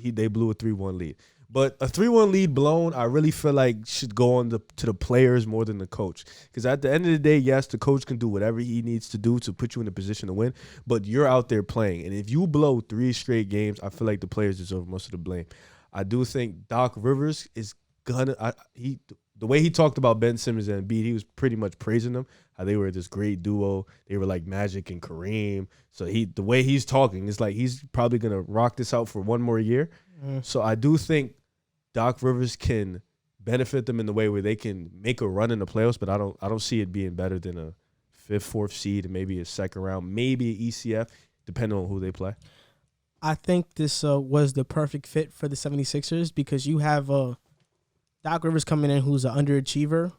they blew a 3-1 lead. But a 3-1 lead blown, I really feel like should go on to the players more than the coach. Because at the end of the day, yes, the coach can do whatever he needs to do to put you in a position to win. But you're out there playing, and if you blow 3 straight games, I feel like the players deserve most of the blame. I do think Doc Rivers is gonna. The way he talked about Ben Simmons and Embiid, he was pretty much praising them, how they were this great duo. They were like Magic and Kareem. So the way he's talking, it's like he's probably going to rock this out for one more year. So I do think Doc Rivers can benefit them in the way where they can make a run in the playoffs, but I don't see it being better than a 5th, 4th seed and maybe a second round, maybe an ECF, depending on who they play. I think this was the perfect fit for the 76ers because you have Doc Rivers coming in who's an underachiever,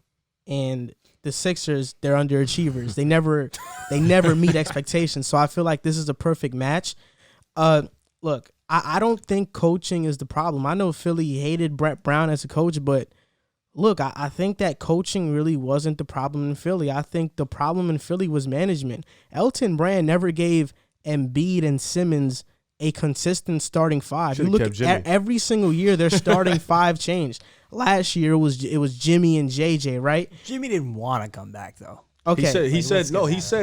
and the Sixers, they're underachievers. They never meet expectations. So I feel like this is a perfect match. Look, I don't think coaching is the problem. I know Philly hated Brett Brown as a coach, but look, I think that coaching really wasn't the problem in Philly. I think the problem in Philly was management. Elton Brand never gave Embiid and Simmons a consistent starting 5. Should've You look kept Jimmy. at every single year, their starting 5 changed. Last year it was Jimmy and JJ, right? Jimmy didn't want to come back though. Okay. He said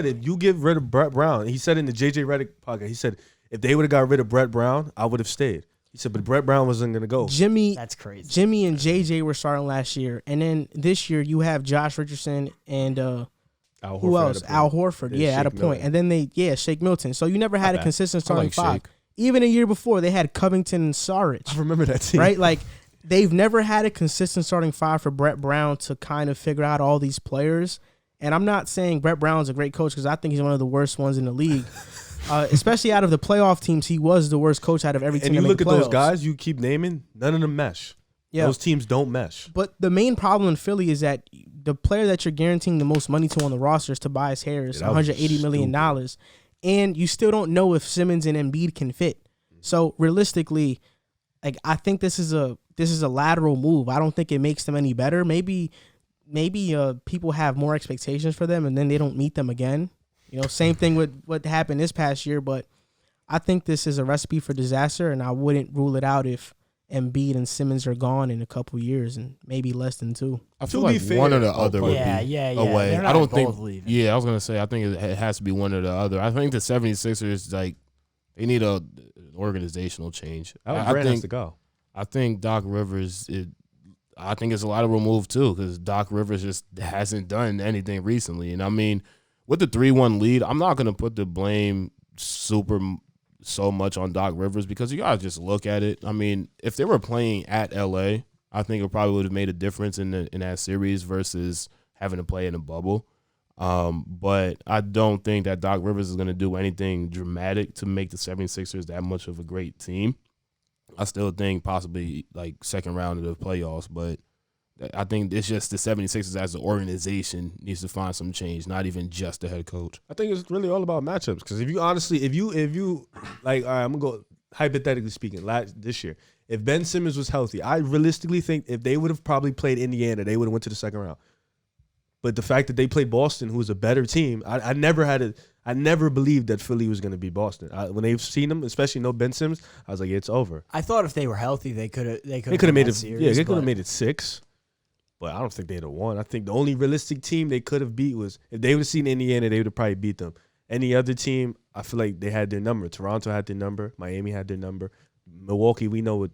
if you get rid of Brett Brown, he said in the JJ Redick podcast, he said if they would have got rid of Brett Brown, I would have stayed. He said, but Brett Brown wasn't going to go. That's crazy. Jimmy and JJ were starting last year, and then this year you have Josh Richardson and who else? Al Horford, at a point, and then Shake Milton. So you never had a consistent starting 5. Shake. Even a year before, they had Covington and Saric. I remember that team. Right? Like, they've never had a consistent starting 5 for Brett Brown to kind of figure out all these players. And I'm not saying Brett Brown's a great coach because I think he's one of the worst ones in the league. Especially out of the playoff teams, he was the worst coach out of every team. And you look at those playoffs. guys you keep naming, none of them mesh. Yeah. Those teams don't mesh. But the main problem in Philly is that the player that you're guaranteeing the most money to on the roster is Tobias Harris, $180 million. And you still don't know if Simmons and Embiid can fit. So realistically, like, I think this is a lateral move. I don't think it makes them any better. Maybe people have more expectations for them and then they don't meet them again. You know, same thing with what happened this past year, but I think this is a recipe for disaster, and I wouldn't rule it out if Embiid and Simmons are gone in a couple years and maybe less than 2. I feel like one or the other would be away. They're not I don't think. both leaving. Yeah, I was gonna say I think it has to be one or the other. I think the 76ers like they need an organizational change. Brand has to go. I think Doc Rivers. I think it's a lot of remove too because Doc Rivers just hasn't done anything recently. And I mean, with the 3-1 lead, I'm not gonna put the blame so much on Doc Rivers because you gotta just look at it. I mean, if they were playing at LA, I think it probably would have made a difference in that series versus having to play in a bubble. But I don't think that Doc Rivers is going to do anything dramatic to make the 76ers that much of a great team. I still think possibly like second round of the playoffs, but I think it's just the 76ers as an organization needs to find some change, not even just the head coach. I think it's really all about matchups because if you like, all right, I'm going to go hypothetically speaking, this year, If Ben Simmons was healthy, I realistically think if they would have probably played Indiana, they would have went to the second round. But the fact that they played Boston, who was a better team, I never believed that Philly was going to beat Boston. When they've seen them, especially no Ben Simmons, I was like, it's over. I thought if they were healthy, they could have made it. Series, Yeah, they could have made it 6. But I don't think they'd have won. I think the only realistic team they could have beat was if they would have seen Indiana, they would have probably beat them. Any other team, I feel like they had their number. Toronto had their number. Miami had their number. Milwaukee, we know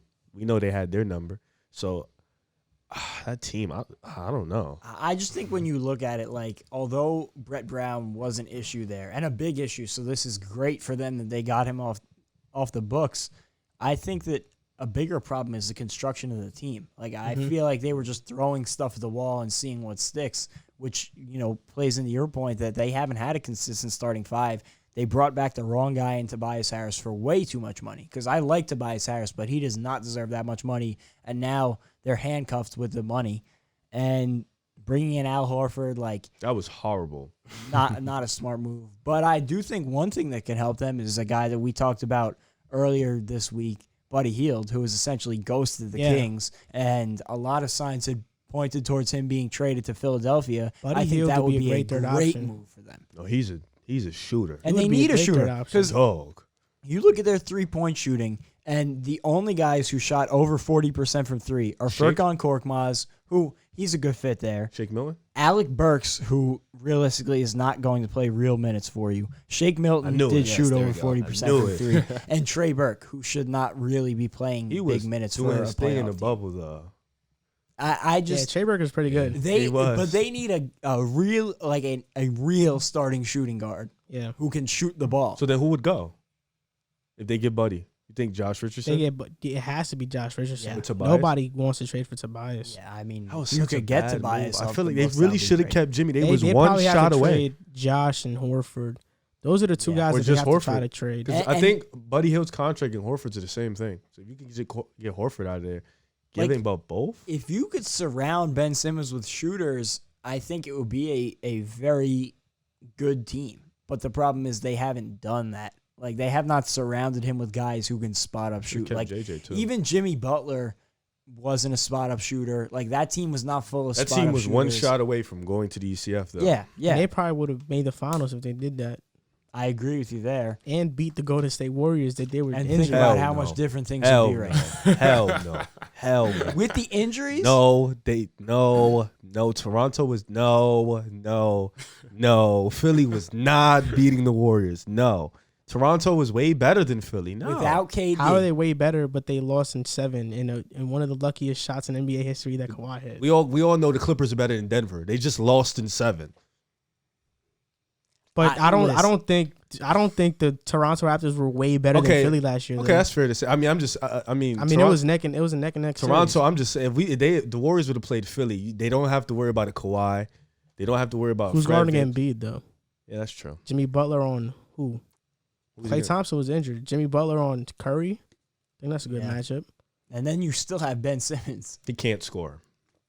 they had their number. So that team, I don't know. I just think when you look at it, like, although Brett Brown was an issue there and a big issue, so this is great for them that they got him off the books. I think that a bigger problem is the construction of the team. Like, I feel like they were just throwing stuff at the wall and seeing what sticks, which, plays into your point that they haven't had a consistent starting 5. They brought back the wrong guy in Tobias Harris for way too much money, because I like Tobias Harris, but he does not deserve that much money, and now they're handcuffed with the money. And bringing in Al Horford, like, that was horrible. Not a smart move. But I do think one thing that can help them is a guy that we talked about earlier this week, Buddy Hield, who has essentially ghosted the Kings, and a lot of signs had pointed towards him being traded to Philadelphia. Buddy I think Hield that would would be a be a great great option. move for them. No, he's a shooter. And He they would be a need a great shooter, third option. because Dog. you look at their 3-point shooting, and the only guys who shot over 40% from 3 are Shake? Furkan Korkmaz, who he's a good fit there. Shake Milton? Alec Burks, who realistically is not going to play real minutes for you. Shake Milton knew it. did Yes, shoot there over you go. 40% I knew from it. 3. And Trey Burke, who should not really be playing He was big minutes doing for a his thing in the playoff team. bubble, though. I just Trey Burker's pretty good. He was. but they need a real, like, a real starting shooting guard Yeah. who can shoot the ball. So then who would go if they get Buddy? You think Josh Richardson? But it has to be Josh Richardson. Yeah. With Tobias? Nobody wants to trade for Tobias. Yeah, I mean, That was you such a could get bad Tobias. move. I off feel the like they books, that really would be should have great. kept Jimmy. They was they one probably have shot to away. trade Josh and Horford. Those are the two Yeah. guys Or that they just have to try Horford. to trade. Because And- I think Buddy Hield's contract and Horford's are the same thing. So if you can get Horford out of there, Like, giving about both. If you could surround Ben Simmons with shooters, I think it would be a very good team. But the problem is they haven't done that. Like, they have not surrounded him with guys who can spot up shoot. kept Like, JJ too. even Jimmy Butler wasn't a spot up shooter. Like, that team was not full of That spot up team was shooters. one shot away from going to the ECF, though. Yeah, yeah. They probably would have made the finals if they did that I agree with you there. and beat the Golden State Warriors that they were And injured. think about Hell how no. much different things Hell would be right no. now. Hell no. Hell no. With the injuries? No. Toronto was no. Philly was not beating the Warriors. No. Toronto was way better than Philly. No. Without KD. How are they way better, but they lost in 7 in one of the luckiest shots in NBA history that Kawhi hit? We all know the Clippers are better than Denver. They just lost in 7. But I don't think the Toronto Raptors were way better than Philly last year. Okay, though. that's fair to say. I mean, it was neck and neck. Toronto. series. I'm just saying, if the Warriors would have played Philly, they don't have to worry about a Kawhi. They don't have to worry about Who's Fred guarding Van- Embiid though? Yeah, that's true. Jimmy Butler on who? Who's Klay he Thompson was injured. Jimmy Butler on Curry. I think that's a good Yeah. matchup. And then you still have Ben Simmons. He can't score.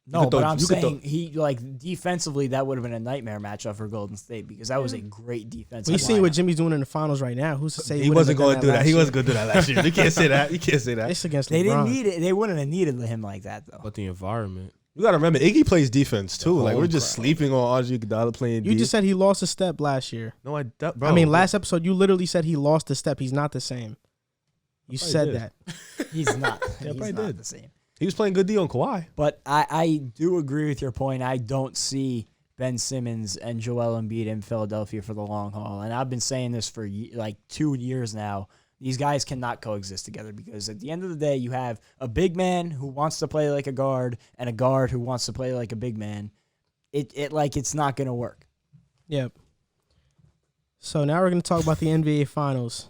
No, could but throw- I'm you could saying he, like, defensively, that would have been a nightmare matchup for Golden State because that was a great defense. We see what Jimmy's doing in the finals right now. Who's to say He wasn't going to do that. He wasn't good. going to do that last year. You can't say that. You can't say that. It's against They LeBron. didn't need it. They wouldn't have needed him like that, though. But the environment. You got to remember, Iggy plays defense too. Like, whole we're just crowd. sleeping on Andre Iguodala playing You D. just said he lost a step last year. No, bro. I mean, last episode you literally said he lost a step. He's not the same. You probably said did. that. He's not. Yeah, He's probably not did. the same. He was playing good D on Kawhi. But I do agree with your point. I don't see Ben Simmons and Joel Embiid in Philadelphia for the long haul. And I've been saying this for like 2 years now. These guys cannot coexist together because at the end of the day, you have a big man who wants to play like a guard and a guard who wants to play like a big man. It's not going to work. Yep. So now we're going to talk about the NBA Finals.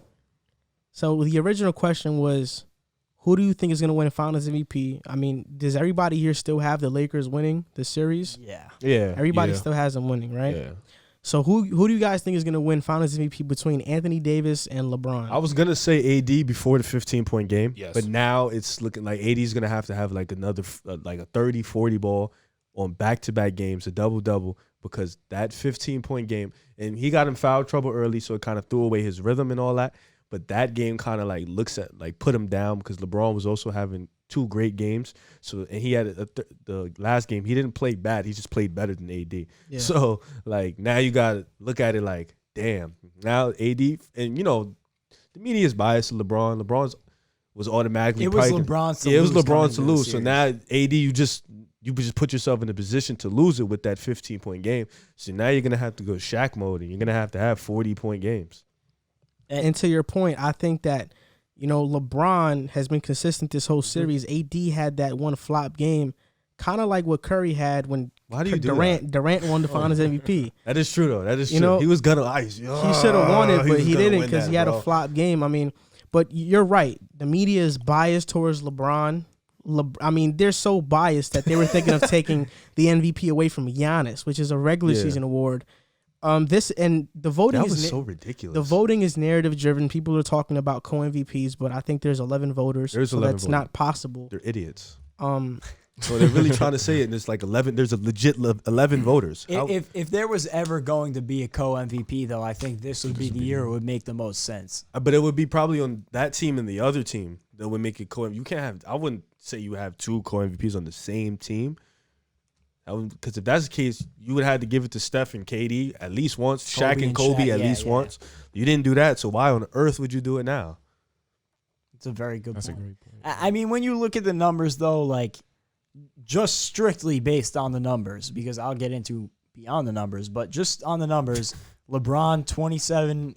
So the original question was, who do you think is going to win Finals MVP? I mean, does everybody here still have the Lakers winning the series? Yeah. Yeah. Everybody Yeah. still has them winning, right? Yeah. So who do you guys think is going to win Finals MVP between Anthony Davis and LeBron? I was gonna say AD before the 15-point game, Yes. but now it's looking like AD's gonna have to have like another like a 30-40 ball on back-to-back games, a double-double, because that 15-point game, and he got in foul trouble early, so it kind of threw away his rhythm and all that. But that game kind of like put him down because LeBron was also having 2 great games. So and he had the last game he didn't play bad. He just played better than AD. Yeah. So like now you got to look at it like, damn. Now AD and the media is biased to LeBron. LeBron's was automatically. It was LeBron's to lose. It was LeBron's to lose. So now AD, you just put yourself in a position to lose it with that 15-point game. So now you're gonna have to go Shaq mode, and you're gonna have 40-point games. And to your point, I think that LeBron has been consistent this whole series. AD had that one flop game, kind of like what Curry had when Durant won the Finals MVP. That is true though. That is true. He was gonna ice. He should have won it, but he didn't because he had a flop game. I mean. But you're right. The media is biased towards LeBron. I mean, they're so biased that they were thinking of taking the MVP away from Giannis, which is a regular season award. The voting is so ridiculous. The voting is narrative driven. People are talking about co-MVPs, but I think there's 11 voters. There's 11 that's not possible. They're idiots. So they're really trying to say it, and it's like 11. There's a legit 11 voters. If there was ever going to be a co-MVP, though, I think this would be the year it would make the most sense. But it would be probably on that team and the other team that would make it co-MVP. You can't have. I wouldn't say you have 2 co-MVPs on the same team. Because if that's the case, you would have to give it to Steph and KD at least once, Shaq and Kobe at least once. You didn't do that, so why on earth would you do it now? It's a very good point. That's a great point. I mean, when you look at the numbers, though, like, just strictly based on the numbers, because I'll get into beyond the numbers, but just on the numbers, LeBron 27.7,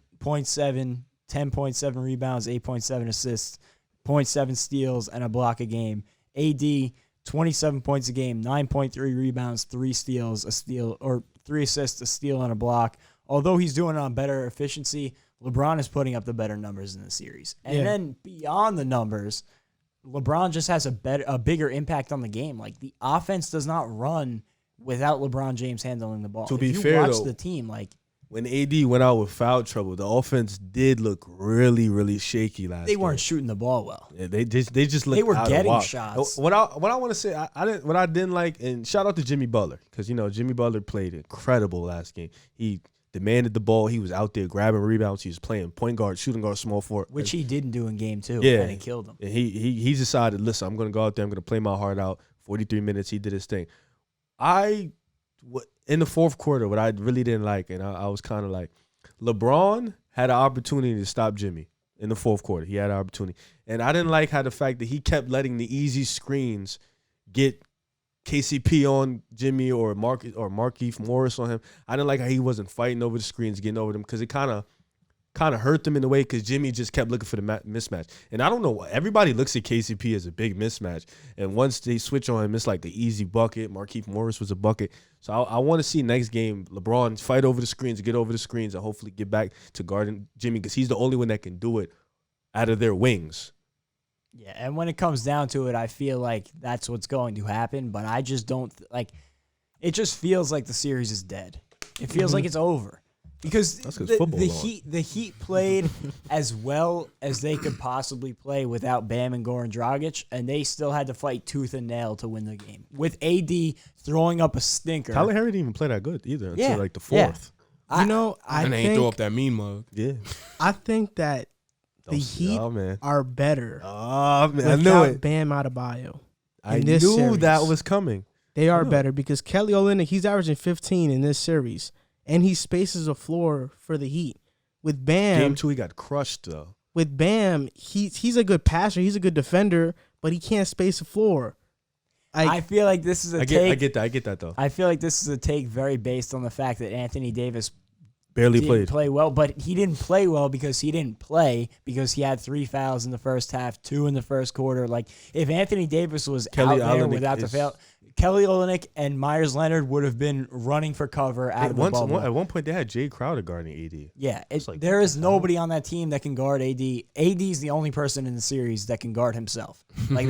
10.7 rebounds, 8.7 assists, 0.7 steals, and a block a game. AD 27 points a game, 9.3 rebounds, 3 steals, a steal, or 3 assists, a steal, and a block. Although he's doing it on better efficiency, LeBron is putting up the better numbers in the series. And then beyond the numbers, LeBron just has a bigger impact on the game. Like, the offense does not run without LeBron James handling the ball. To be fair, watch though, the team, like, when AD went out with foul trouble, the offense did look really, really shaky last. They weren't shooting the ball well. Yeah, they just looked. They were out getting of shots. What I want to say, what I didn't like, and shout out to Jimmy Butler, because Jimmy Butler played incredible last game. He demanded the ball. He was out there grabbing rebounds. He was playing point guard, shooting guard, small forward, which he didn't do in game 2. Yeah, and it killed him. And he decided, listen, I'm going to go out there. I'm going to play my heart out. 43 minutes, he did his thing. In the fourth quarter, what I really didn't like, and I was kind of like, LeBron had an opportunity to stop Jimmy in the fourth quarter. He had an opportunity. And I didn't like how the fact that he kept letting the easy screens get KCP on Jimmy or Markieff Morris on him. I didn't like how he wasn't fighting over the screens, getting over them, because it kind of hurt them in a way, because Jimmy just kept looking for the mismatch. And I don't know, everybody looks at KCP as a big mismatch. And once they switch on him, it's like the easy bucket. Markieff Morris was a bucket. So I want to see next game LeBron fight over the screens, get over the screens, and hopefully get back to guarding Jimmy, because he's the only one that can do it out of their wings. Yeah, and when it comes down to it, I feel like that's what's going to happen, but I just don't it just feels like the series is dead. It feels like it's over. Because the Heat played as well as they could possibly play without Bam and Goran Dragic, and they still had to fight tooth and nail to win the game. With AD throwing up a stinker. Tyler Herro didn't even play that good either until like the fourth. Yeah. I and think, ain't throw up that mean mug. Yeah. I think that the Heat are better I knew it. Bam Adebayo. I knew that was coming. They are better because Kelly Olynyk, he's averaging 15 in this series. And he spaces a floor for the Heat. With Bam, Game 2, he got crushed though. With Bam, he's a good passer, he's a good defender, but he can't space a floor. I feel like this is a take. I get that though. I feel like this is a take very based on the fact that Anthony Davis barely didn't play well, but he didn't play well because he didn't play because he had 3 fouls in the first half, 2 in the first quarter. Like, if Anthony Davis was out there without the foul, Kelly Olynyk and Myers Leonard would have been running for cover out of the bubble. At one point, they had Jay Crowder guarding AD. Yeah, there is nobody on that team that can guard AD. AD is the only person in the series that can guard himself. Like,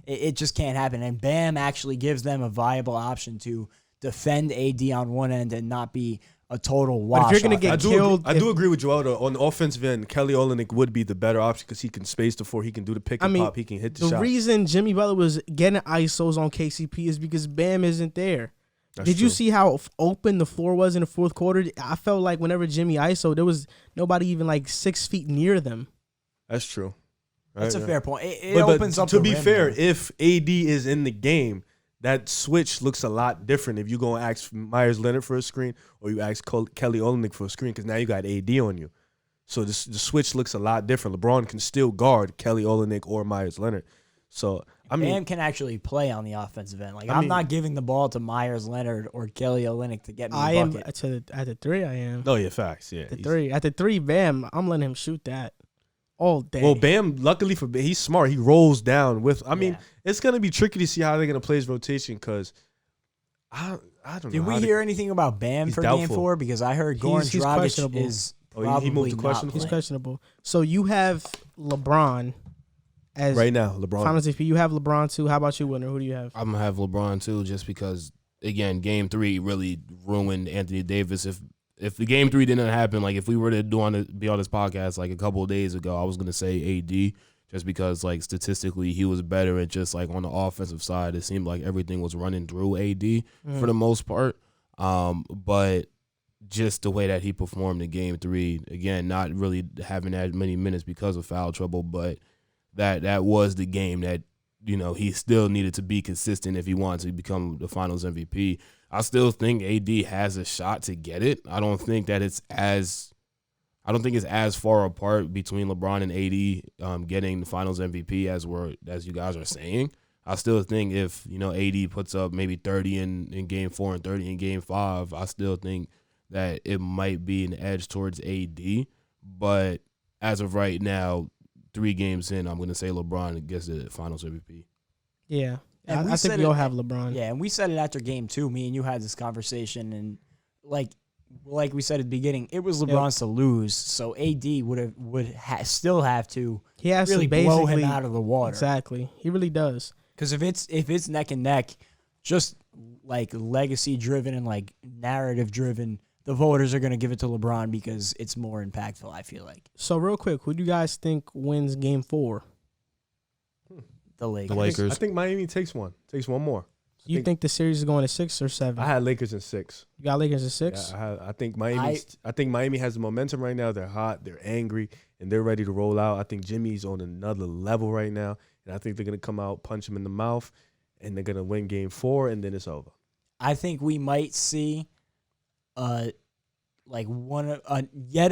it just can't happen. And Bam actually gives them a viable option to defend AD on one end and not be a total wash. But if you're going to get killed... I do agree with Joel. On the offensive end, Kelly Olynyk would be the better option because he can space the floor, he can do the pick and pop, he can hit the shot. The reason Jimmy Butler was getting ISOs on KCP is because Bam isn't there. Did you see how open the floor was in the fourth quarter? I felt like whenever Jimmy ISO, there was nobody even like 6 feet near them. That's true. That's a fair point. It But opens up to the be rim fair, more. if AD is in the game, that switch looks a lot different if you go and ask Myers Leonard for a screen or you ask Kelly Olynyk for a screen because now you got AD on you. So the switch looks a lot different. LeBron can still guard Kelly Olynyk or Myers Leonard. So, I mean, Bam can actually play on the offensive end. Like, I'm not giving the ball to Myers Leonard or Kelly Olynyk to get me I a am bucket. at the 3. I am. no, yeah, facts. Yeah. At the 3, Bam. I'm letting him shoot that all day. Well, Bam, luckily for Bam, he's smart. He rolls down with. I mean, Yeah. it's gonna be tricky to see how they're gonna play his rotation because I don't know. Did we hear anything about Bam He's for Game doubtful. 4? Because I heard Goran He's Dragic questionable. is Oh, he probably moved to not questionable? He's playing. questionable. So you have LeBron as right now, LeBron. Finals MVP. You have LeBron too. How about you, Wilnir? Who do you have? I'm gonna have LeBron too, just because again, Game 3 really ruined Anthony Davis. If the Game 3 didn't happen, like if we were to be on this podcast like a couple of days ago, I was gonna say AD, just because like statistically he was better and just like on the offensive side, it seemed like everything was running through AD for the most part. But just the way that he performed in Game 3, again, not really having that many minutes because of foul trouble, but that was the game that, you know, he still needed to be consistent if he wanted to become the Finals MVP. I still think AD has a shot to get it. I don't think it's as far apart between LeBron and AD getting the Finals MVP as you guys are saying. I still think if, you know, AD puts up maybe 30 in Game 4 and 30 in Game 5, I still think that it might be an edge towards AD. But as of right now, 3 games in, I'm going to say LeBron gets the Finals MVP. Yeah. And I think we all have LeBron. Yeah, and we said it after Game 2. Me and you had this conversation, and like we said at the beginning, it was LeBron's to lose, so AD would still have to He has really to blow basically him out of the water. Exactly. He really does. Because if it's neck and neck, just like legacy driven and like narrative driven, the voters are going to give it to LeBron because it's more impactful, I feel like. So real quick, who do you guys think wins Game 4? The Lakers. The Lakers. I think Miami takes one more. You think the series is going to 6 or 7? I had Lakers in 6. You got Lakers at 6? Yeah, I think Miami has the momentum right now. They're hot, they're angry, and they're ready to roll out. I think Jimmy's on another level right now, and I think they're gonna come out, punch him in the mouth, and they're gonna win Game 4, and then it's over. I think we might see yet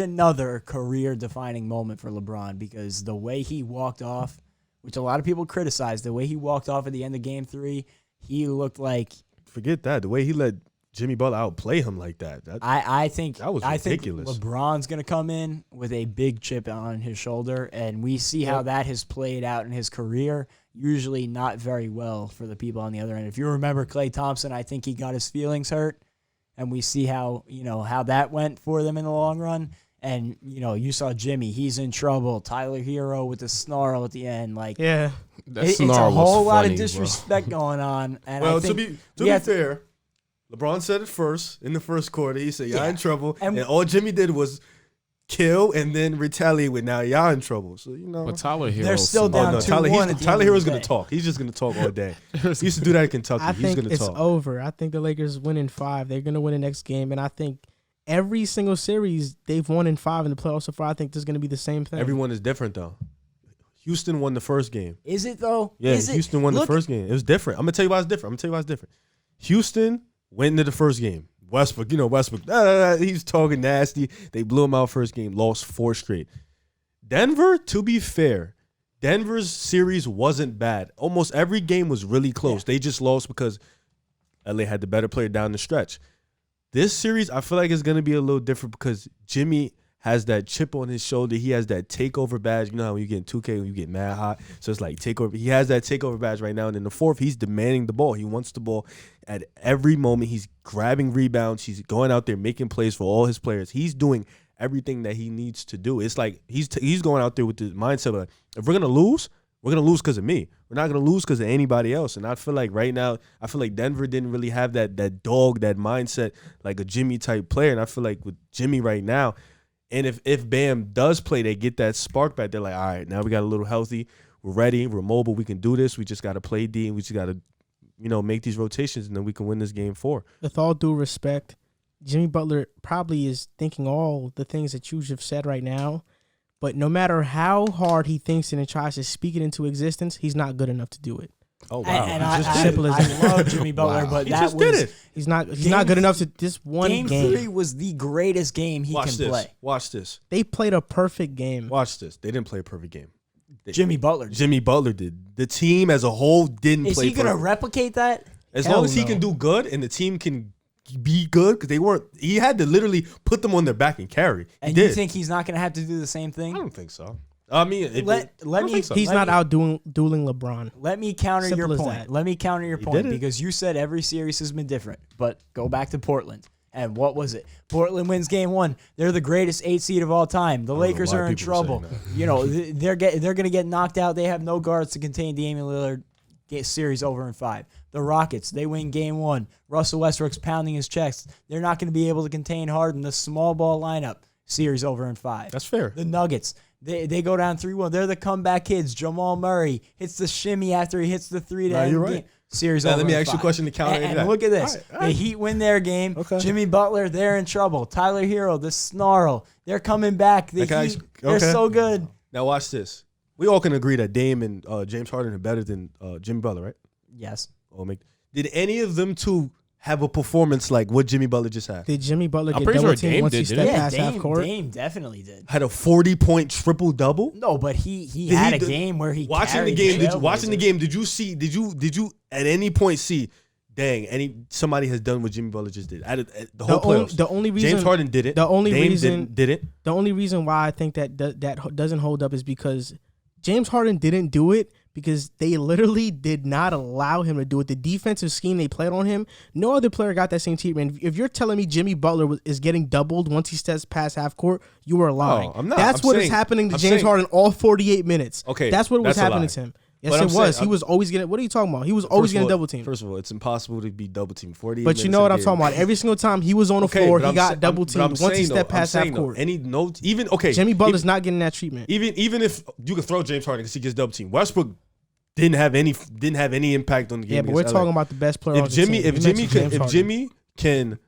another career-defining moment for LeBron, because the way he walked off, which a lot of people criticized, the way he walked off at the end of Game 3, he looked like... Forget that. The way he let Jimmy Butler outplay him like that. I think that was ridiculous. I think LeBron's going to come in with a big chip on his shoulder, and we see how that has played out in his career. Usually not very well for the people on the other end. If you remember Klay Thompson, I think he got his feelings hurt, and we see how that went for them in the long run. And, you saw Jimmy. He's in trouble. Tyler Hero with the snarl at the end. Like, Yeah. it's a whole lot of disrespect going on. And well, I think to be fair, LeBron said it first in the first quarter. He said, y'all in trouble. And all Jimmy did was kill and then retaliate with, now y'all in trouble. So, But Tyler Hero, They're still down 2-1 Tyler Hero's going to talk. He's just going to talk all day. He used to do that in Kentucky. I He's think going to it's talk. over. I think the Lakers win in 5. They're going to win the next game, and I think every single series they've won in 5 in the playoffs so far, I think there's going to be the same thing. Everyone is different, though. Houston won the first game. Is it, though? Yeah, Houston won the first game. It was different. I'm going to tell you why it's different. Houston went into the first game. Westbrook, he's talking nasty. They blew him out first game, lost 4 straight. Denver, to be fair, Denver's series wasn't bad. Almost every game was really close. Yeah. They just lost because LA had the better player down the stretch. This series, I feel like it's going to be a little different because Jimmy has that chip on his shoulder. He has that takeover badge. You know how when you get in 2K, when you get mad hot. So it's like takeover. He has that takeover badge right now. And in the fourth, he's demanding the ball. He wants the ball at every moment. He's grabbing rebounds. He's going out there making plays for all his players. He's doing everything that he needs to do. It's like he's going out there with the mindset of, like, if we're going to lose, we're going to lose because of me. We're not going to lose because of anybody else. And I feel like right now, Denver didn't really have that dog, that mindset, like a Jimmy-type player. And I feel like with Jimmy right now, and if Bam does play, they get that spark back. They're like, all right, now we got a little healthy. We're ready. We're mobile. We can do this. We just got to play D, and we just got to, make these rotations, and then we can win this Game 4. With all due respect, Jimmy Butler probably is thinking all the things that you have said right now, But no matter how hard he thinks it and tries to speak it into existence, he's not good enough to do it. Oh wow! And simple as I love Jimmy Butler, but He that just was did it. He's not good enough to this one game game. 3 was the greatest game he Watch can this. play. Watch this. They played a perfect game. Watch this. They didn't play a perfect game. Jimmy Butler. Jimmy Butler did. The team as a whole didn't Is play. he going to perfect. replicate that? As Hell long as he no. can do good and the team can be good, because they weren't. He had to literally put them on their back and carry. He And did. you think he's not going to have to do the same I thing? don't think so. I mean, I don't think so. He's not out dueling LeBron. Let me counter your Simple as point. that. Let me counter your He point did it. because you said every series has been different. But go back to Portland. And what was it? Portland wins game 1. They're the greatest 8 seed of all time. The know Lakers why are in people are trouble. saying You know, they're going to get knocked out. They have no guards to contain Damian Lillard. Get series over in 5. The Rockets, they win game 1. Russell Westbrook's pounding his chest. They're not going to be able to contain Harden. The small ball lineup, series over in 5. That's fair. The Nuggets, they go down 3-1. They're the comeback kids. Jamal Murray hits the shimmy after he hits the 3 to Nah, end you're the right. game. Series Now, over let me in ask you a 5. question to counter And that. look at this. All right. The Heat win their game. Okay. Jimmy Butler, they're in trouble. Tyler Hero, the Snarl, they're coming back. The Okay. Heat, they're Okay. so good. Now watch this. We all can agree that Dame and James Harden are better than Jimmy Butler, right? Yes. Did any of them two have a performance like what Jimmy Butler just had? Did Jimmy Butler I'm get pretty double sure teamed Dame once he did, stepped didn't he? past half court? Dame definitely did. Had a 40-point triple double. No, but he Did had he a do- game where he Watching the carried game, Trailblazers. did you at any point see, dang, somebody has done what Jimmy Butler just did? The whole playoffs. The only reason James Harden did it. the only Dame reason- did it. The only reason why I think that doesn't hold up is because James Harden didn't do it because they literally did not allow him to do it. The defensive scheme they played on him, no other player got that same treatment. If you're telling me Jimmy Butler is getting doubled once he steps past half court, you are lying. I'm not. That's I'm what is saying- happening to I'm James saying- Harden all 48 minutes. Okay, that's what was that's a happening lie. to him. Yes, But it I'm was. saying- He was always getting. What are you talking about? He was always getting double teamed. First of all, it's impossible to be double teamed. 48 But you minutes know what of I'm the talking game. about. Every single time he was on the Okay, floor, but he I'm got sa- double but I'm teamed once he saying, stepped though, I'm past half saying, though, court. Any notes, even okay. Jimmy Butler's not getting that treatment. Even if you could throw James Harden because he gets double teamed, Westbrook didn't have any impact on the game. Yeah, but we're against LA. talking about the best player on If the Jimmy team. if You Jimmy mentioned can James if Harden. Jimmy can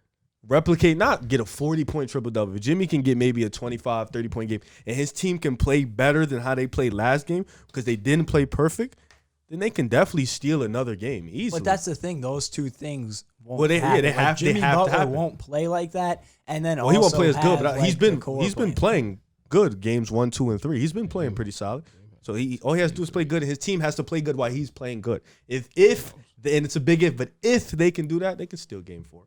replicate, not get a 40-point triple double, if Jimmy can get maybe a 25, 30-point game, and his team can play better than how they played last game because they didn't play perfect, then they can definitely steal another game easily. But that's the thing; those two things won't Well, they happen. have to Jimmy Butler happen. won't play like that, and then well, he won't also play as good, have, but like, he's the been core playing good games 1, 2, and 3. He's been playing pretty solid. So all he has to do is play good, and his team has to play good while he's playing good. If and it's a big if, but if they can do that, they can steal game 4.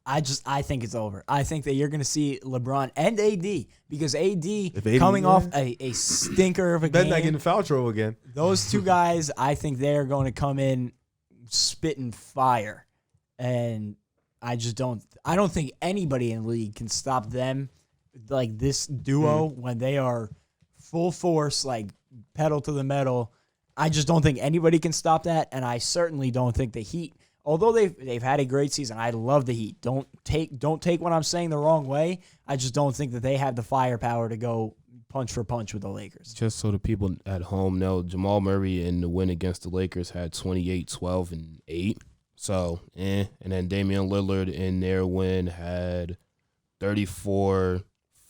I think it's over. I think that you're going to see LeBron and AD because AD AD, coming yeah. off a stinker of a Better not get game. in foul trouble again. Those two guys, I think they're going to come in spitting fire, and I don't think anybody in the league can stop them like this duo when they are full force, like pedal to the metal. I just don't think anybody can stop that, and I certainly don't think the Heat. Although they've had a great season, I love the Heat. Don't take what I'm saying the wrong way. I just don't think that they have the firepower to go punch for punch with the Lakers. Just so the people at home know, Jamal Murray in the win against the Lakers had 28, 12, and 8. So, And then Damian Lillard in their win had 34,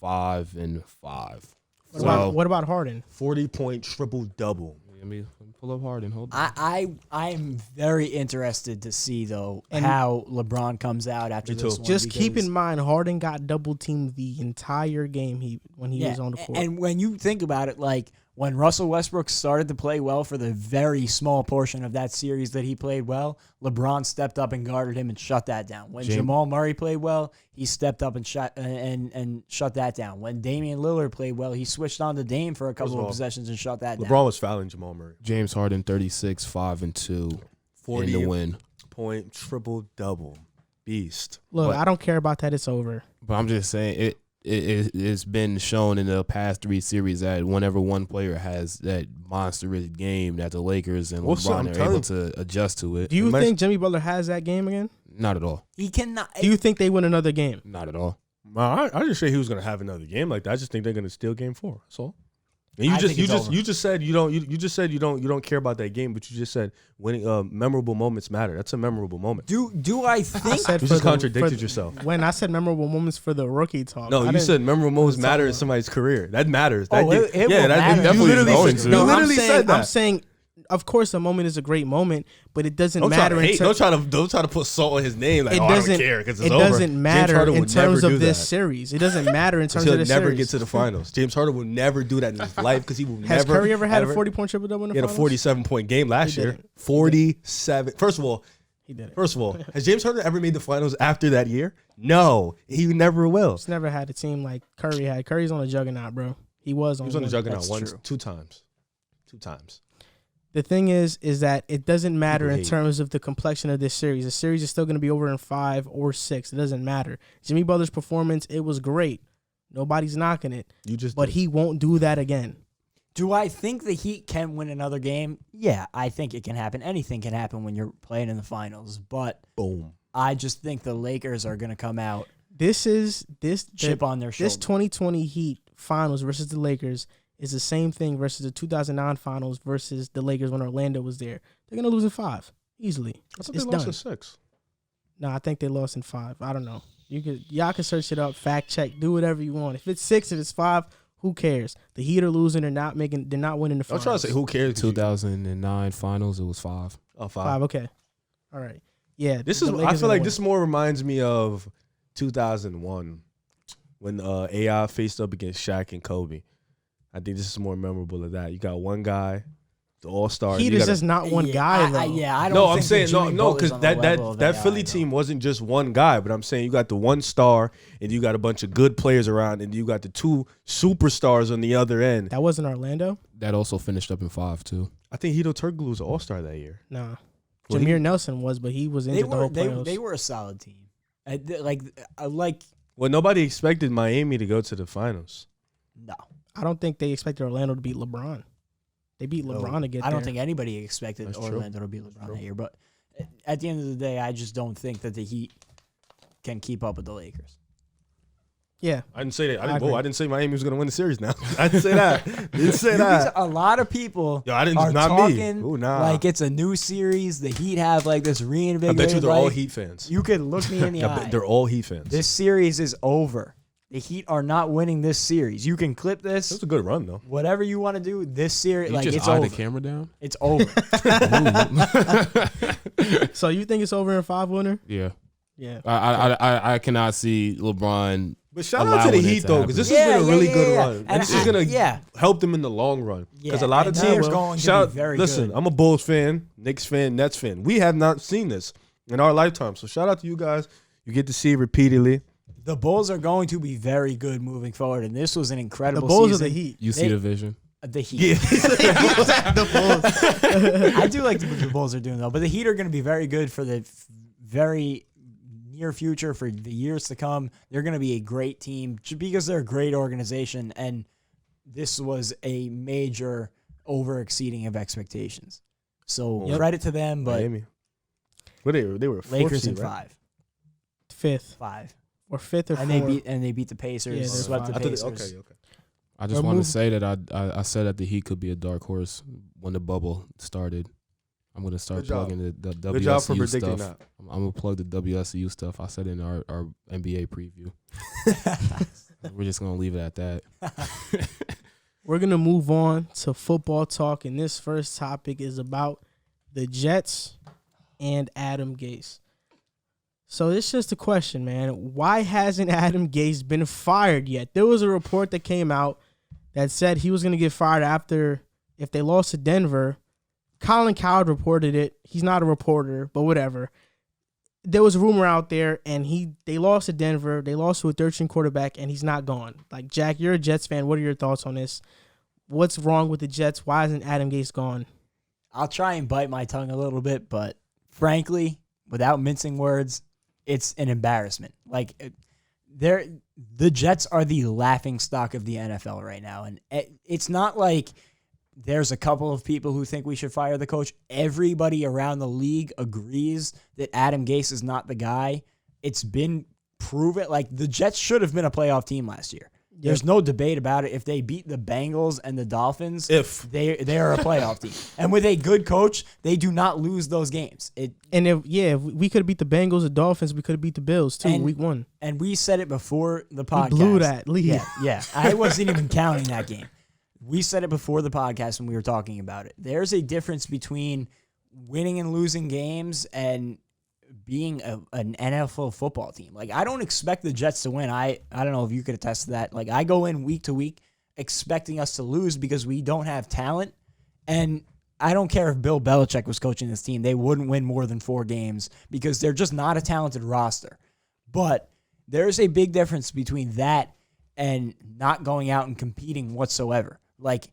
5, and 5. What about Harden? 40-point triple double. Let me pull up Harden. Hold on. I'm very interested to see though And- how LeBron comes out after Me this too. one. Just keep because- in mind, Harden got double teamed the entire game when he was on the court. And when you think about it, like when Russell Westbrook started to play well for the very small portion of that series that he played well, LeBron stepped up and guarded him and shut that down. When Jamal Murray played well, he stepped up and shut that down. When Damian Lillard played well, he switched on to Dame for a couple of possessions and shut that down. LeBron was fouling Jamal Murray. James Harden 36, 5, and 2 in the win. 40-point triple double. Beast. Look, But- I don't care about that. It's over. But I'm just saying it's been shown in the past 3 series that whenever one player has that monstrous game, that the Lakers and Well, so I'm LeBron are telling able to adjust to it. Do you think Jimmy Butler has that game again? Not at all. He cannot. Do you think they win another game? Not at all. I just say he was going to have another game like that. I just think they're going to steal game 4. That's all. And you just said you don't care about that game, but you just said winning memorable moments matter. That's a memorable moment. Do I think You just contradicted yourself. When I said memorable moments for the rookie talk. No, you said memorable moments matter in somebody's career. That matters. It will matter. Definitely you literally, going to. you literally said that. I'm saying, of course, a moment is a great moment, but it doesn't Don't matter. don't try to put salt on his name. Like, It I doesn't. don't care because it's It over. doesn't matter Harden in would never terms do of this that. series. It doesn't matter in terms He'll of the never series. get to the finals. James Harden will never do that in his life because he will Has never. Curry ever had a 40-point triple-double in the He had a finals? 47-point game last He year. didn't. 47. First of all, He did it. has James Harden ever made the finals after that year? No, he never will. He's never had a team like Curry had. Curry's on a juggernaut, bro. He was on He was on the one. juggernaut two times. The thing is that it doesn't matter People in hate. terms of the complexion of this series. The series is still going to be over in 5 or 6. It doesn't matter. Jimmy Butler's performance, it was great. Nobody's knocking it. But he won't do that again. Do I think the Heat can win another game? Yeah, I think it can happen. Anything can happen when you're playing in the finals. But boom. I just think the Lakers are going to come out Chip on their shoulder. This 2020 Heat finals versus the Lakers is the same thing versus the 2009 finals versus the Lakers when Orlando was there. They're going to lose in 5 easily. I thought It's they lost done. in 6. No, I think they lost in 5. I don't know. Y'all can search it up, fact check, do whatever you want. If it's 6, if it's 5, who cares? The Heat are losing. They're not winning the I'm finals. trying to say who cares. 2009 finals, it was 5. Oh, 5. Okay. All right. Yeah. This the is. I Lakers feel gonna like win. this more reminds me of 2001 when AI faced up against Shaq and Kobe. I think this is more memorable of that. You got one guy, the All-Star. Heat is just not one guy though. I don't. No, think I'm saying Jimmy no, Butler's because on the level of that AI, Philly though. team wasn't just one guy, but I'm saying you got the one star and you got a bunch of good players around, and you got the 2 superstars on the other end. That wasn't Orlando? That also finished up in 5 too. I think Hito Turkoglu was an All-Star that year. Nah. Well, Jameer Nelson was, but he was injured the whole playoffs. They were a solid team. Well, nobody expected Miami to go to the finals. No. I don't think they expected Orlando to beat LeBron. They beat LeBron to get there. I don't think anybody expected That's Orlando true. to beat LeBron that year. But at the end of the day, I just don't think that the Heat can keep up with the Lakers. Yeah. I didn't say that. I agree. I didn't say Miami was going to win the series now. I didn't say that. Didn't say that. A lot of people Yo, I didn't. are Not talking me. Ooh, nah. like it's a new series. The Heat have like this I reinvigorated. bet you they're all life. Heat fans. You could look me in the I eye. bet they're all Heat fans. This series is over. The Heat are not winning this series. You can clip It this. was a good run though. Whatever you want to do, this series, You like just it's eyed over. the camera down? It's over. So you think it's over in 5, Wilnir? Yeah. Yeah. I cannot see LeBron. But shout out to the allowing it Heat to though, happen. because this has been a really good run, And and this is gonna yeah. help them in the long run. Because Yeah, a lot of and teams they're going to be very listen, good. I'm a Bulls fan, Knicks fan, Nets fan. We have not seen this in our lifetime. So shout out to you guys. You get to see it repeatedly. The Bulls are going to be very good moving forward, and this was an The incredible Bulls season. or the Heat? You see the vision? The Heat. Yeah. The Bulls. I do like what the Bulls are doing, though. But the Heat are going to be very good for the very near future, for the years to come. They're going to be a great team just because they're a great organization, and this was a major over-exceeding of expectations. So credit to them, but Miami. Well, they were Lakers seed, in right? 5th. 5. Or 5th or 4th. And they beat the Pacers. Yeah, they're Swept the five. Pacers. Okay. I just Or want move- to say that I said that the Heat could be a dark horse when the bubble started. I'm going to start Good job. plugging the Good job for WSU predicting stuff. that. I'm going to plug the WSU stuff. I said in our NBA preview. We're just going to leave it at that. We're going to move on to football talk, and this first topic is about the Jets and Adam Gase. So it's just a question, man. Why hasn't Adam Gase been fired yet? There was a report that came out that said he was going to get fired after if they lost to Denver. Colin Cowherd reported it. He's not a reporter, but whatever. There was a rumor out there, and they lost to Denver. They lost to a 13 quarterback, and he's not gone. Like, Jack, you're a Jets fan. What are your thoughts on this? What's wrong with the Jets? Why isn't Adam Gase gone? I'll try and bite my tongue a little bit, but frankly, without mincing words, it's an embarrassment. Like, the Jets are the laughing stock of the NFL right now, and it's not like there's a couple of people who think we should fire the coach. Everybody around the league agrees that Adam Gase is not the guy. It's been proven. Like, the Jets should have been a playoff team last year. There's no debate about it. If they beat the Bengals and the Dolphins, they are a playoff team. And with a good coach, they do not lose those games. If we could have beat the Bengals, the Dolphins, we could have beat the Bills too in week 1. And we said it before the podcast. We blew that lead. Yeah. I wasn't even counting that game. We said it before the podcast when we were talking about it. There's a difference between winning and losing games and being an NFL football team. Like, I don't expect the Jets to win. I don't know if you could attest to that. Like, I go in week to week expecting us to lose because we don't have talent. And I don't care if Bill Belichick was coaching this team. They wouldn't win more than 4 games because they're just not a talented roster. But there's a big difference between that and not going out and competing whatsoever. Like,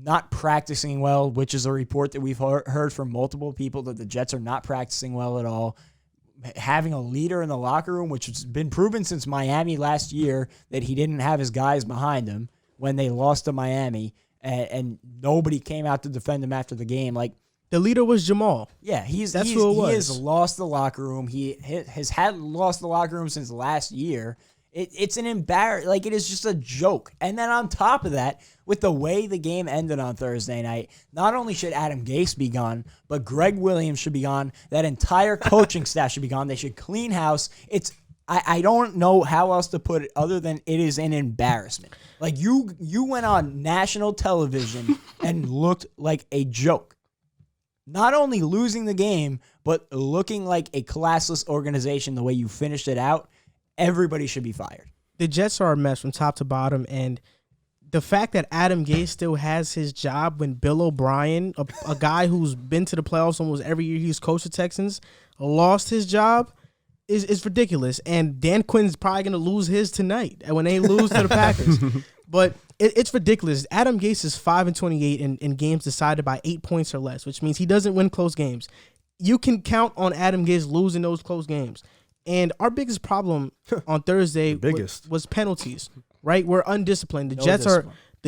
not practicing well, which is a report that we've heard from multiple people that the Jets are not practicing well at all. Having a leader in the locker room, which has been proven since Miami last year that he didn't have his guys behind him when they lost to Miami, and nobody came out to defend him after the game. Like, the leader was Jamal. Yeah, he has lost the locker room. He has had lost the locker room since last year. It's an embarrassment. Like, it is just a joke. And then on top of that, with the way the game ended on Thursday night, not only should Adam Gase be gone, but Greg Williams should be gone. That entire coaching staff should be gone. They should clean house. I don't know how else to put it other than it is an embarrassment. Like, you went on national television and looked like a joke. Not only losing the game, but looking like a classless organization the way you finished it out. Everybody should be fired. The Jets are a mess from top to bottom, and the fact that Adam Gase still has his job when Bill O'Brien, a guy who's been to the playoffs almost every year he's coached the Texans, lost his job is ridiculous. And Dan Quinn's probably going to lose his tonight when they lose to the Packers. But it's ridiculous. Adam Gase is 5-28 in games decided by 8 points or less, which means he doesn't win close games. You can count on Adam Gase losing those close games. And our biggest problem on Thursday was penalties, right? We're undisciplined. The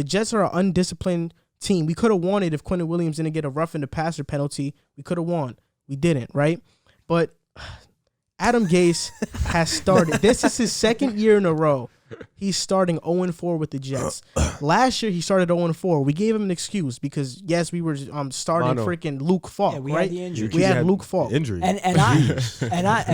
Jets are an undisciplined team. We could have won it if Quentin Williams didn't get a roughing the passer penalty. We could have won. We didn't, right? But Adam Gase has started. This is his second year in a row. He's starting 0-4 with the Jets. Last year, he started 0-4. We gave him an excuse because, yes, we were starting freaking Luke Falk, we right? had the injury. We had Luke Falk. Injury. And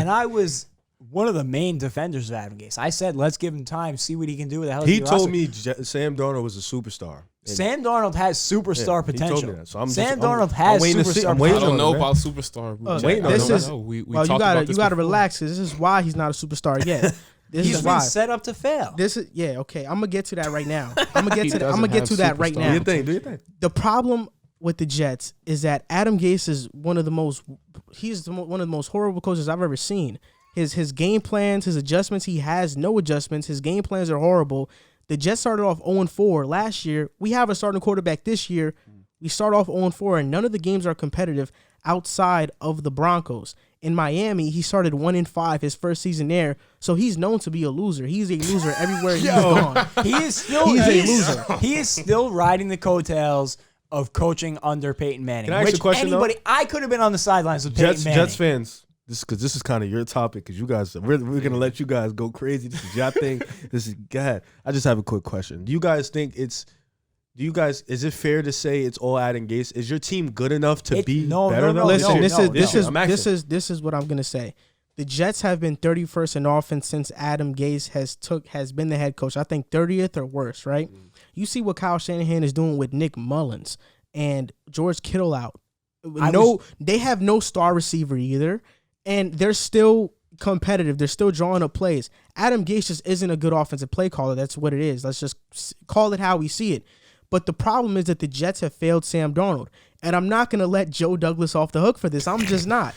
I was one of the main defenders of Adam Gase. I said, let's give him time, see what he can do with the hell. He told me Sam Darnold was a superstar. Sam Darnold has superstar potential. He told me that. So Sam Darnold has superstar potential. I don't know about superstar. You gotta relax because this is why he's not a superstar yet. He's been set up to fail. Okay. I'm gonna get to that right now. I'm gonna get to that right now. Do you think? The problem with the Jets is that Adam Gase is one of the most horrible coaches I've ever seen. His game plans, his adjustments, he has no adjustments. His game plans are horrible. The Jets started off 0-4 last year. We have a starting quarterback this year. We start off 0-4, and none of the games are competitive outside of the Broncos. In Miami, he started 1-5 his first season there, so he's known to be a loser. He's a loser everywhere he's gone. He's a loser. He is still riding the coattails of coaching under Peyton Manning. Can I ask you a question, though? I could have been on the sidelines with Peyton Manning. Jets fans, this is kind of your topic because you guys, we're going to let you guys go crazy. This is your thing. Go ahead. I just have a quick question. Do you guys think is it fair to say it's all Adam Gase? Is your team good enough to be better? No. Listen, this is what I'm gonna say. The Jets have been 31st in offense since Adam Gase has been the head coach. I think 30th or worse, right? You see what Kyle Shanahan is doing with Nick Mullins and George Kittle out. They have no star receiver either, and they're still competitive. They're still drawing up plays. Adam Gase just isn't a good offensive play caller. That's what it is. Let's just call it how we see it. But the problem is that the Jets have failed Sam Darnold. And I'm not going to let Joe Douglas off the hook for this. I'm just not.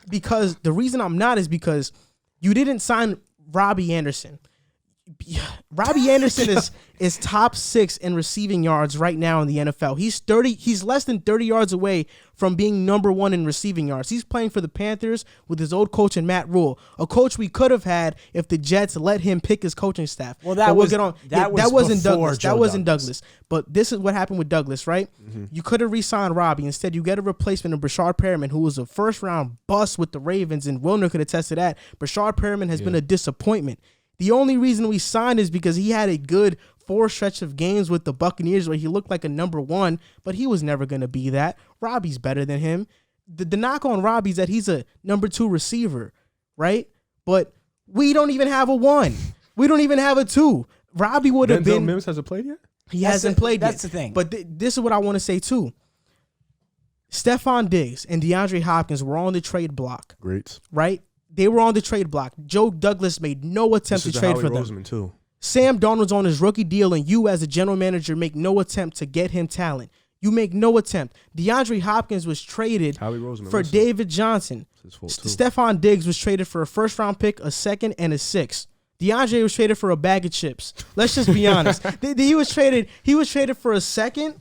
Because the reason I'm not is because you didn't sign Robbie Anderson. Robbie Anderson is top 6 in receiving yards right now in the NFL. He's less than 30 yards away from being number 1 in receiving yards. He's playing for the Panthers with his old coach and Matt Rule, a coach we could have had if the Jets let him pick his coaching staff. Well, that wasn't Douglas. That wasn't Douglas. But this is what happened with Douglas, right? Mm-hmm. You could have re-signed Robbie. Instead, you get a replacement of Brashard Perriman, who was a first-round bust with the Ravens, and Wilnir could attest to that. Brashard Perriman has been a disappointment. The only reason we signed is because he had a good 4 stretch of games with the Buccaneers where he looked like a number 1, but he was never going to be that. Robbie's better than him. The knock on Robbie is that he's a number 2 receiver, right? But we don't even have a 1. We don't even have a 2. Robbie would have been. Denzel Mims hasn't played yet? He hasn't played yet. That's the thing. But this is what I want to say, too. Stephon Diggs and DeAndre Hopkins were on the trade block. Great. Right? They were on the trade block. Joe Douglas made no attempt to trade for them. Roseman too. Sam Darnold's on his rookie deal, and you as a general manager make no attempt to get him talent. You make no attempt. DeAndre Hopkins was traded for David Johnson. Stephon Diggs was traded for a first-round pick, a second, and a 6th. DeAndre was traded for a bag of chips. Let's just be honest. He was traded for a second.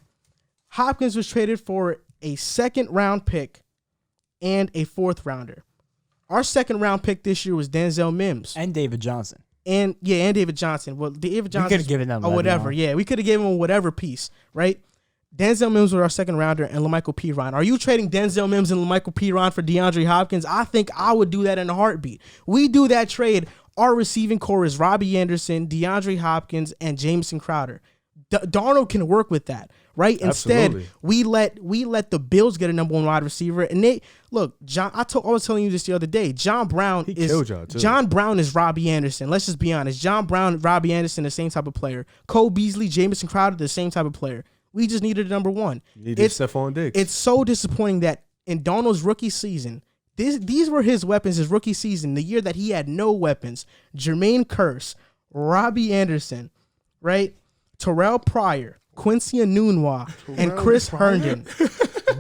Hopkins was traded for a second-round pick and a 4th rounder. Our second-round pick this year was Denzel Mims. And David Johnson. And David Johnson. Well, David Johnson. We could have given them or whatever. Yeah, we could have given him whatever piece, right? Denzel Mims was our second rounder and LaMichael Pirine. Are you trading Denzel Mims and LaMichael Pirine for DeAndre Hopkins? I think I would do that in a heartbeat. We do that trade. Our receiving core is Robbie Anderson, DeAndre Hopkins, and Jamison Crowder. Darnold can work with that, right? Instead, we let the Bills get a number 1 wide receiver, and they look. John, I was telling you this the other day. John Brown is Robbie Anderson. Let's just be honest. John Brown, Robbie Anderson, the same type of player. Cole Beasley, Jamison Crowder, the same type of player. We just needed a number 1. It's Stephon Diggs. It's so disappointing that in Darnold's rookie season, these were his weapons. His rookie season, the year that he had no weapons. Jermaine Kearse, Robbie Anderson, right? Terrell Pryor, Quincy Enunwa, and Chris Herndon.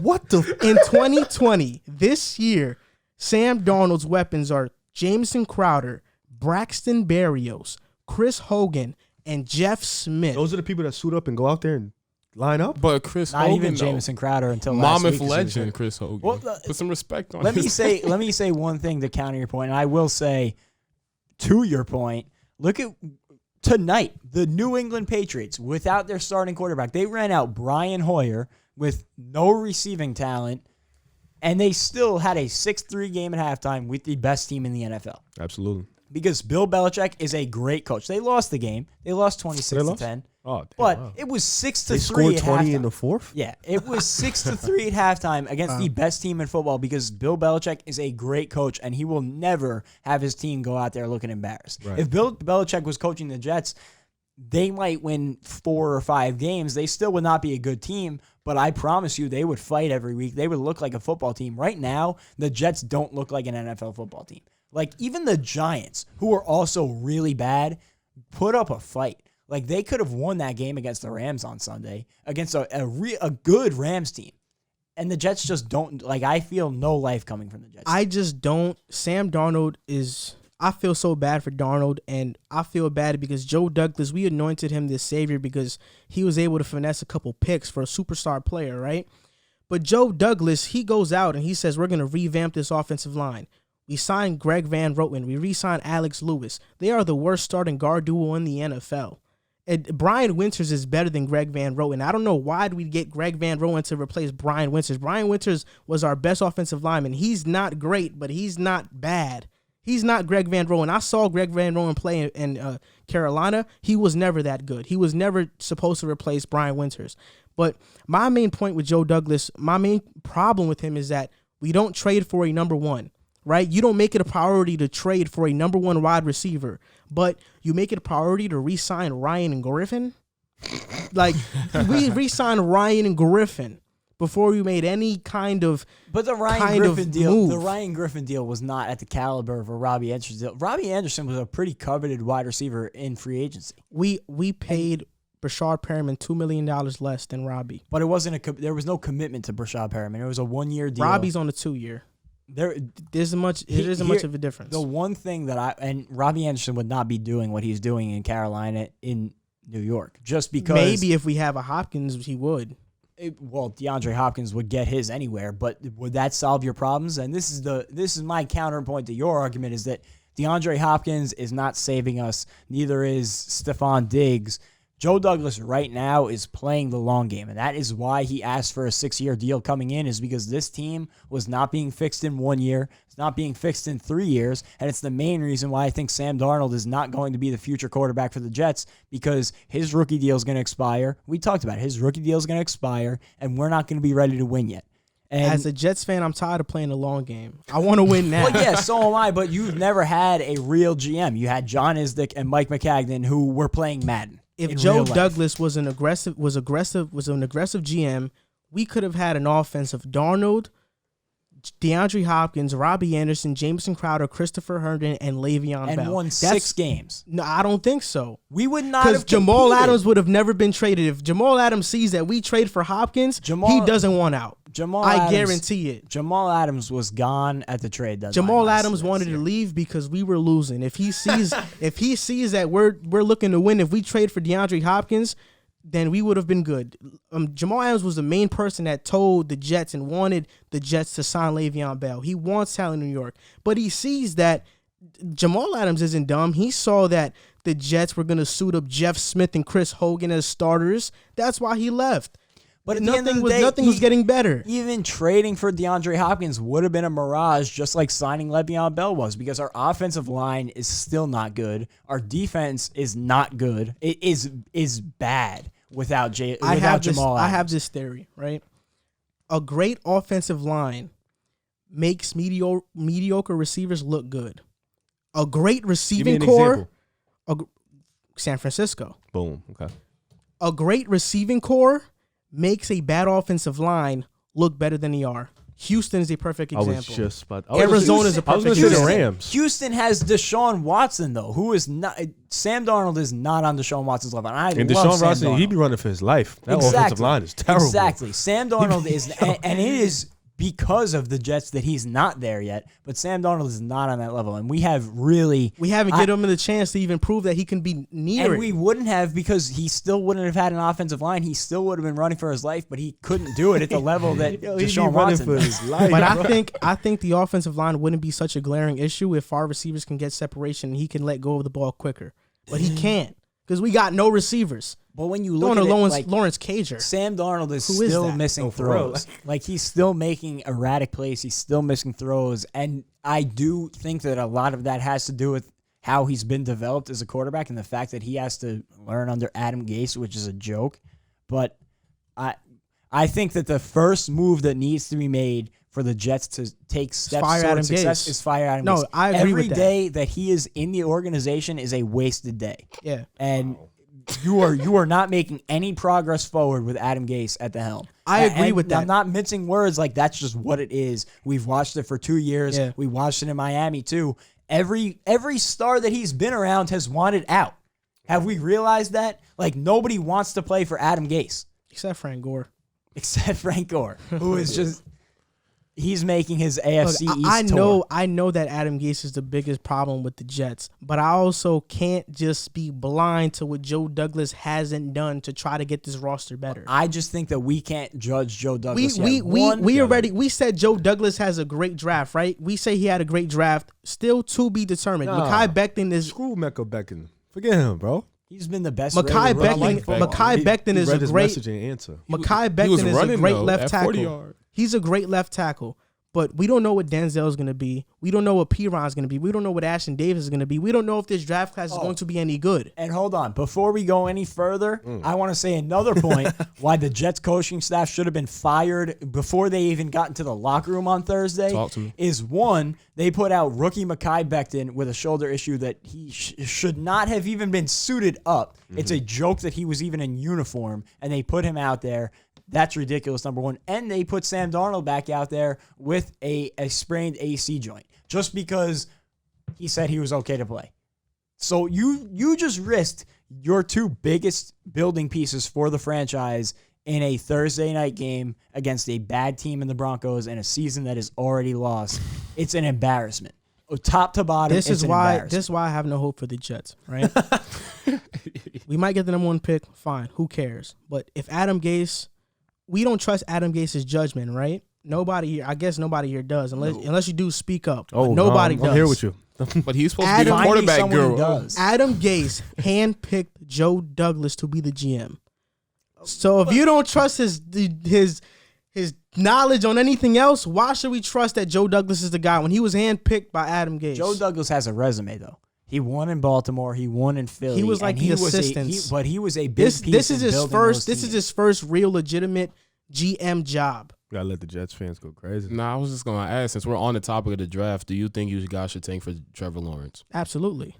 What the? In 2020, this year, Sam Darnold's weapons are Jamison Crowder, Braxton Berrios, Chris Hogan, and Jeff Smith. Those are the people that suit up and go out there and line up. But Chris Not Hogan, even Jamison Crowder until last week. Mammoth legend Chris Hogan. Well, put some respect on. Let me say one thing to counter your point, and I will say to your point. Look at tonight, the New England Patriots without their starting quarterback. They ran out Brian Hoyer with no receiving talent, and they still had a 6-3 game at halftime with the best team in the NFL. Absolutely. Because Bill Belichick is a great coach. They lost the game. They lost 26-10. Oh, damn, but wow. It was 6-3 They scored at 20 halftime. in the 4th? Yeah, it was 6-3 at halftime against the best team in football because Bill Belichick is a great coach and he will never have his team go out there looking embarrassed. Right. If Bill Belichick was coaching the Jets, they might win 4 or 5 games. They still would not be a good team, but I promise you they would fight every week. They would look like a football team. Right now, the Jets don't look like an NFL football team. Like, even the Giants, who are also really bad, put up a fight. Like, they could have won that game against the Rams on Sunday, against a good Rams team. And the Jets just don't, like, I feel no life coming from the Jets. I just don't. Sam Darnold is, I feel so bad for Darnold, and I feel bad because Joe Douglas, we anointed him this savior because he was able to finesse a couple picks for a superstar player, right? But Joe Douglas, he goes out and he says, we're going to revamp this offensive line. We signed Greg Van Roten. We re-signed Alex Lewis. They are the worst starting guard duo in the NFL. And Brian Winters is better than Greg Van Roten. I don't know why we get Greg Van Roten to replace Brian Winters. Brian Winters was our best offensive lineman. He's not great, but he's not bad. He's not Greg Van Roten. I saw Greg Van Roten play in Carolina. He was never that good. He was never supposed to replace Brian Winters. But my main point with Joe Douglas, my main problem with him is that we don't trade for a number 1. Right? You don't make it a priority to trade for a number 1 wide receiver, but you make it a priority to re-sign Ryan and Griffin. Like, we re-signed Ryan and Griffin before we made any kind of But the Ryan Griffin deal was not at the caliber of a Robbie Anderson deal. Robbie Anderson was a pretty coveted wide receiver in free agency. We paid Brashard Perriman $2 million less than Robbie. But it wasn't there was no commitment to Brashard Perriman. It was a 1-year deal. Robbie's on a 2-year. There isn't much of a difference. The one thing that Robbie Anderson would not be doing what he's doing in Carolina in New York, just because maybe if we have a Hopkins, he would. DeAndre Hopkins would get his anywhere, but would that solve your problems? And this is my counterpoint to your argument is that DeAndre Hopkins is not saving us. Neither is Stephon Diggs. Joe Douglas right now is playing the long game, and that is why he asked for a 6-year deal coming in, is because this team was not being fixed in 1 year. It's not being fixed in 3 years, and it's the main reason why I think Sam Darnold is not going to be the future quarterback for the Jets, because his rookie deal is going to expire. We talked about it. His rookie deal is going to expire, and we're not going to be ready to win yet. And as a Jets fan, I'm tired of playing the long game. I want to win now. well, yeah, so am I, but you've never had a real GM. You had John Isdick and Mike McCagnon who were playing Madden. If Joe Douglas was an aggressive GM, we could have had an offense of Darnold, DeAndre Hopkins, Robbie Anderson, Jameson Crowder, Christopher Herndon, and Le'Veon Bell. And won 6 games. No, I don't think so. We would not Because have Jamal competed. Adams would have never been traded. If Jamal Adams sees that we trade for Hopkins, he doesn't want out. I guarantee it. Jamal Adams was gone at the trade deadline. Jamal Adams wanted to leave because we were losing. If he sees that we're looking to win, if we trade for DeAndre Hopkins, then we would have been good. Jamal Adams was the main person that told the Jets and wanted the Jets to sign Le'Veon Bell. He wants talent in New York, but he sees that Jamal Adams isn't dumb. He saw that the Jets were going to suit up Jeff Smith and Chris Hogan as starters. That's why he left. But nothing was getting better. Even trading for DeAndre Hopkins would have been a mirage, just like signing Le'Veon Bell was, because our offensive line is still not good. Our defense is not good. It is bad without Jamal Adams. I have this theory, right? A great offensive line makes mediocre receivers look good. A great receiving core, San Francisco. Boom. Okay. A great receiving core makes a bad offensive line look better than they are. Houston is a perfect example. Arizona is a perfect example. Rams. Houston has Deshaun Watson, though, who is not. Sam Darnold is not on Deshaun Watson's level. And Deshaun Watson, he be running for his life. That offensive line is terrible. Exactly. Sam Darnold is, and it is because of the Jets that he's not there yet. But Sam Darnold is not on that level, and we haven't given him the chance to even prove that he can be near. And we wouldn't have, because he still wouldn't have had an offensive line. He still would have been running for his life, but he couldn't do it at the level that Deshaun Watson for his life. But I think the offensive line wouldn't be such a glaring issue if our receivers can get separation and he can let go of the ball quicker. But he can't, because we got no receivers. But when you look at Lawrence Cager, Sam Darnold is still missing throws. Like, he's still making erratic plays. He's still missing throws. And I do think that a lot of that has to do with how he's been developed as a quarterback and the fact that he has to learn under Adam Gase, which is a joke. But I think that the first move that needs to be made for the Jets to take steps toward success is fire Adam Gase. No, I agree with that. Every day that he is in the organization is a wasted day. Yeah. And you are not making any progress forward with Adam Gase at the helm. I agree with that. I'm not mincing words. Like, that's just what it is. We've watched it for 2 years. Yeah. We watched it in Miami too. Every star that he's been around has wanted out. Have we realized that? Like, nobody wants to play for Adam Gase. Except Frank Gore, who is just... He's making his AFC East tour. I know that Adam Gase is the biggest problem with the Jets, but I also can't just be blind to what Joe Douglas hasn't done to try to get this roster better. I just think that we can't judge Joe Douglas. We said Joe Douglas has a great draft, right? We say he had a great draft. Still to be determined. Mekhi Becton is screw Mekhi Becton. Forget him, bro. He's been the best. Mekhi Becton is a great answer. Mekhi Becton is a great left tackle. He's a great left tackle, but we don't know what Denzel is going to be. We don't know what Piron is going to be. We don't know what Ashton Davis is going to be. We don't know if this draft class is going to be any good. And hold on, before we go any further, I want to say another point why the Jets coaching staff should have been fired before they even got into the locker room on Thursday. Talk to me. Is one, they put out rookie Mekhi Becton with a shoulder issue that he should not have even been suited up. It's a joke that he was even in uniform, and they put him out there. That's ridiculous, number one. And they put Sam Darnold back out there with a sprained AC joint just because he said he was okay to play. So you just risked your two biggest building pieces for the franchise in a Thursday night game against a bad team in the Broncos in a season that is already lost. It's an embarrassment. Top to bottom, this is why I have no hope for the Jets, right? We might get the number 1 pick, fine. Who cares? But if Adam Gase... We don't trust Adam Gase's judgment, right? nobody here. I guess nobody here does, unless you do speak up. Oh, But nobody I'm does. here with you. But he's supposed to Adam- be the Finding quarterback someone who guru. does. Adam Gase handpicked Joe Douglas to be the GM. So if you don't trust his knowledge on anything else, why should we trust that Joe Douglas is the guy when he was handpicked by Adam Gase? Joe Douglas has a resume though. He won in Baltimore. He won in Philly. He was like and the he was assistant. but he was a big this piece is in his building first. those This is teams. his first real legitimate GM job. Gotta let the Jets fans go crazy. Nah, I was just gonna ask, since we're on the topic of the draft, do you think you guys should tank for Trevor Lawrence? Absolutely.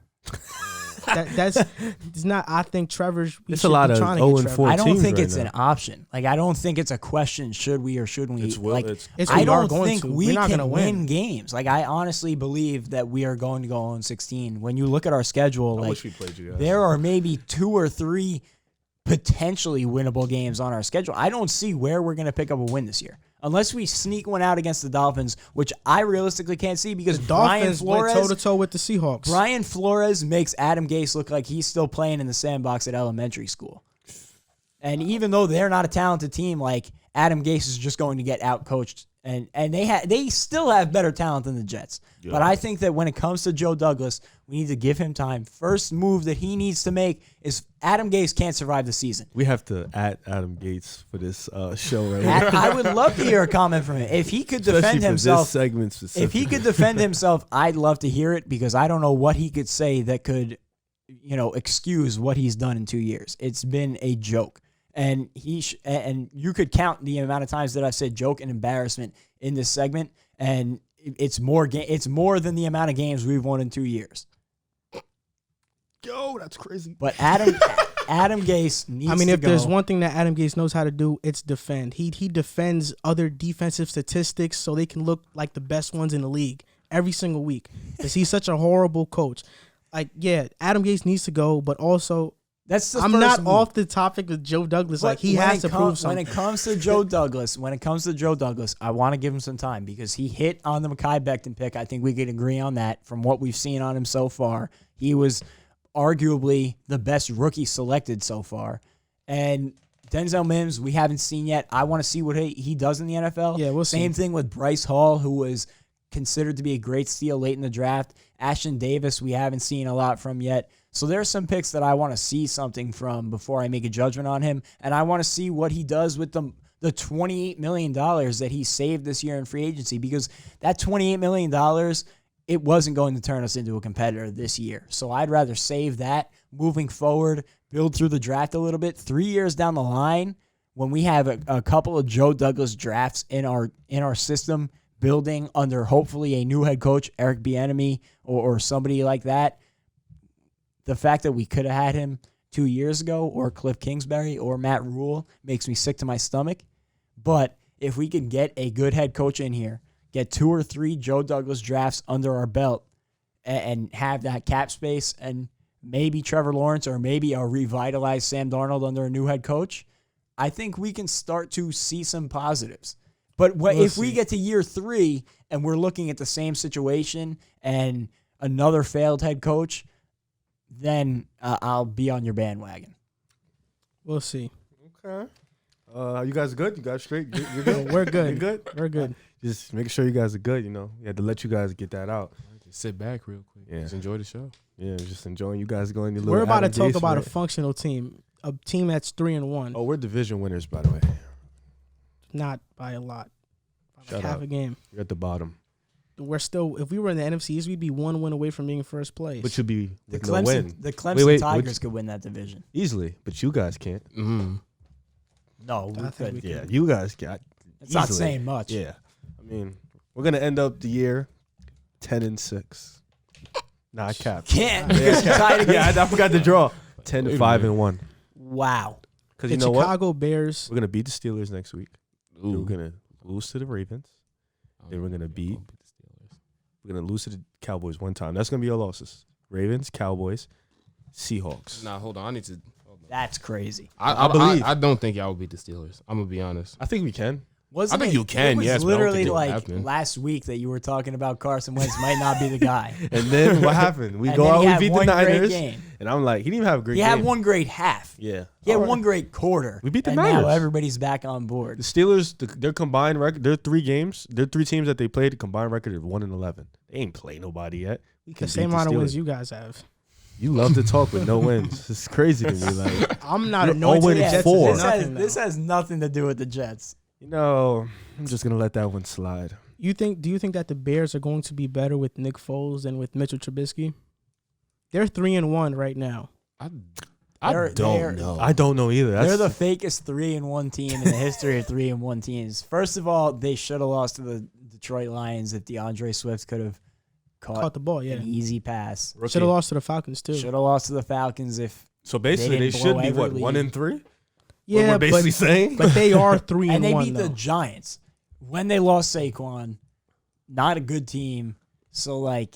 That's it's not. I think Trevor's. It's a lot of 0-4 I don't teams think right it's now. an option. Like I don't think it's a question. Should we or shouldn't we? It's It's I we are don't going think to. we We're not can gonna win win. games. Like I honestly believe that we are going to go on 16. When you look at our schedule, I like wish we played you guys. there are maybe 2 or 3 potentially winnable games on our schedule. I don't see where we're going to pick up a win this year. Unless we sneak one out against the Dolphins, which I realistically can't see because Brian Dolphins went Flores, toe to toe with the Seahawks. Brian Flores makes Adam Gase look like he's still playing in the sandbox at elementary school. And even though they're not a talented team, like Adam Gase is just going to get outcoached, and they still have better talent than the Jets. Yeah. But I think that when it comes to Joe Douglas, we need to give him time. First move that he needs to make is Adam Gase can't survive the season. We have to at Adam Gates for this show right And here. I would love to hear a comment from him. If he could Especially defend for himself, this segment specifically. if he could defend himself, I'd love to hear it because I don't know what he could say that could, excuse what he's done in 2 years. It's been a joke. And and you could count the amount of times that I've said joke and embarrassment in this segment, and it's more than the amount of games we've won in 2 years. Yo, that's crazy. But Adam Gase needs to go. I mean, if there's one thing that Adam Gase knows how to do, it's defend. He defends other defensive statistics so they can look like the best ones in the league every single week because he's such a horrible coach. Like, yeah, Adam Gase needs to go, but also That's the I'm first not move. off the topic of Joe Douglas. But Like, he when has it to prove something. When it comes to Joe Douglas, I want to give him some time because he hit on the Mekhi Becton pick. I think we could agree on that from what we've seen on him so far. He was arguably the best rookie selected so far. And Denzel Mims, we haven't seen yet. I want to see what he does in the NFL. Yeah, we'll see. Same thing with Bryce Hall, who was considered to be a great steal late in the draft. Ashton Davis, we haven't seen a lot from yet. So there's some picks that I want to see something from before I make a judgment on him. And I want to see what he does with the $28 million that he saved this year in free agency, because that $28 million, it wasn't going to turn us into a competitor this year. So I'd rather save that moving forward, build through the draft a little bit. 3 years down the line, when we have a couple of Joe Douglas drafts in our system, building under hopefully a new head coach, Eric Bieniemy or somebody like that, the fact that we could have had him 2 years ago, or Cliff Kingsbury or Matt Rule, makes me sick to my stomach. But if we can get a good head coach in here, get 2 or 3 Joe Douglas drafts under our belt, and have that cap space, and maybe Trevor Lawrence or maybe a revitalized Sam Darnold under a new head coach, I think we can start to see some positives. But if we get to year 3 and we're looking at the same situation and another failed head coach, then I'll be on your bandwagon. We'll see. Okay. You guys good? You guys straight? You're good? We're good. You good? We're good. Just make sure you guys are good, We had to let you guys get that out. Just sit back real quick. Yeah. Just enjoy the show. Yeah, just enjoying you guys going your little We're about to Adam talk Gase about a rant. functional team, a team that's 3-1, Oh, we're division winners, by the way. not by a lot, by like Shut half up. a game. You're at the bottom. We're still, if we were in the NFC East, we'd be 1 win away from being in first place. But you'll be The with no win. Clemson Wait, Tigers could win that division. Easily, but you guys can't. Mm-hmm. No, we I think could. we Yeah, could. you guys got. It's not easily. saying much. Yeah, I mean, we're gonna end up the year 10-6. Nah, I capped. Can't because you tied again. Yeah, I forgot to draw. 10-5-1. Wow. Because The you know what? Chicago Bears. We're gonna beat the Steelers next week. Then Ooh. we're gonna lose to the Ravens. Then we're gonna beat. We're gonna lose to the Cowboys one time. That's gonna be our losses. Ravens, Cowboys, Seahawks. Nah, hold on. I need to. That's crazy. I believe. I don't think y'all will beat the Steelers. I'm gonna be honest. I think we can. Wasn't I think it, you can, it was yes, but I don't literally think it will like happen. last week that you were talking about Carson Wentz might not be the guy. And then what happened? We And go then out, he we had beat the one great Niners, game. and I'm like, he didn't even have a great He game. had one great half. Yeah. He had All right. one great quarter. We beat the and Niners. now everybody's back on board. The Steelers, their combined record, their 3 games, their 3 teams that they played, the combined record is 1-11. They ain't play nobody yet. We can The same beat amount of Steelers. wins you guys have. You love to talk with no wins. It's crazy to me. Like, I'm not You're annoyed to the 0-4. Jets. Four. This This has nothing to do with the Jets. you know, I'm just gonna let that one slide. Do you think that the Bears are going to be better with Nick Foles than with Mitchell Trubisky? They're 3-1 right now. I They're- don't know. I don't know either. They're the fakest 3-1 team in the history of 3-1 teams. First of all, they should have lost to the Detroit Lions if DeAndre Swift could have Caught the ball, yeah. an easy pass. Rookie. Should have lost to the Falcons too. Should have lost to the Falcons if So basically, They they, didn't should blow be what every 1-3. Yeah, we're basically saying. but they are 3-1. and they beat though. the Giants when they lost Saquon. Not a good team. So like,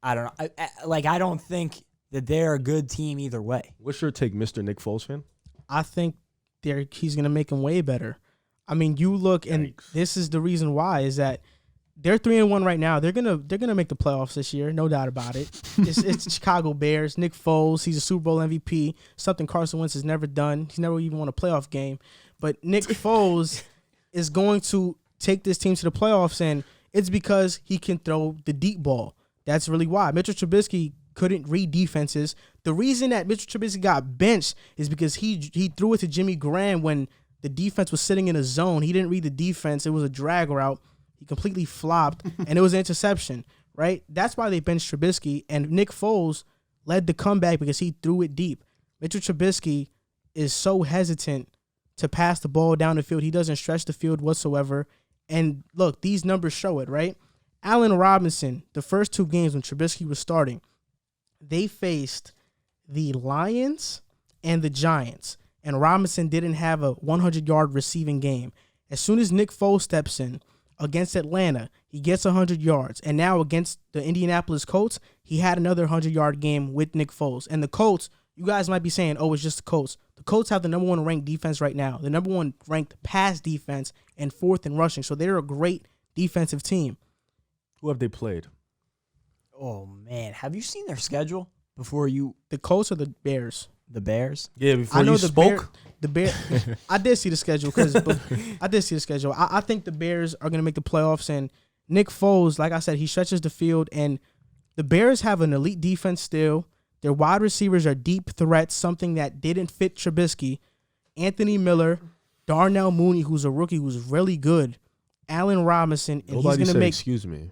I don't know. I don't think that they're a good team either way. What's your take, Mr. Nick Foles fan? I think he's gonna make them way better. I mean, you look, and this is the reason why is that they're 3-1 right now. They're gonna make the playoffs this year, no doubt about it. It's the Chicago Bears. Nick Foles, he's a Super Bowl MVP, something Carson Wentz has never done. He's never even won a playoff game. But Nick Foles is going to take this team to the playoffs, and it's because he can throw the deep ball. That's really why. Mitchell Trubisky couldn't read defenses. The reason that Mitchell Trubisky got benched is because he threw it to Jimmy Graham when the defense was sitting in a zone. He didn't read the defense. It was a drag route. He completely flopped, and it was an interception, right? That's why they benched Trubisky, and Nick Foles led the comeback because he threw it deep. Mitchell Trubisky is so hesitant to pass the ball down the field. He doesn't stretch the field whatsoever. And look, these numbers show it, right? Allen Robinson, the first 2 games when Trubisky was starting, they faced the Lions and the Giants, and Robinson didn't have a 100-yard receiving game. As soon as Nick Foles steps in against Atlanta, he gets 100 yards. And now against the Indianapolis Colts, he had another 100-yard game with Nick Foles. And the Colts, you guys might be saying, oh, it's just the Colts. The Colts have the number 1 ranked defense right now, the number 1 ranked pass defense, and 4th in rushing. So they're a great defensive team. Who have they played? Oh man, have you seen their schedule before you? The Colts or the Bears? The Bears. Yeah, before I know you the spoke. Bear. I did see the schedule I did see the schedule. I think the Bears are going to make the playoffs, and Nick Foles, like I said, he stretches the field, and the Bears have an elite defense still. Their wide receivers are deep threats, something that didn't fit Trubisky. Anthony Miller, Darnell Mooney, who's a rookie, who's really good. Allen Robinson, and Nobody he's said going to make. excuse me.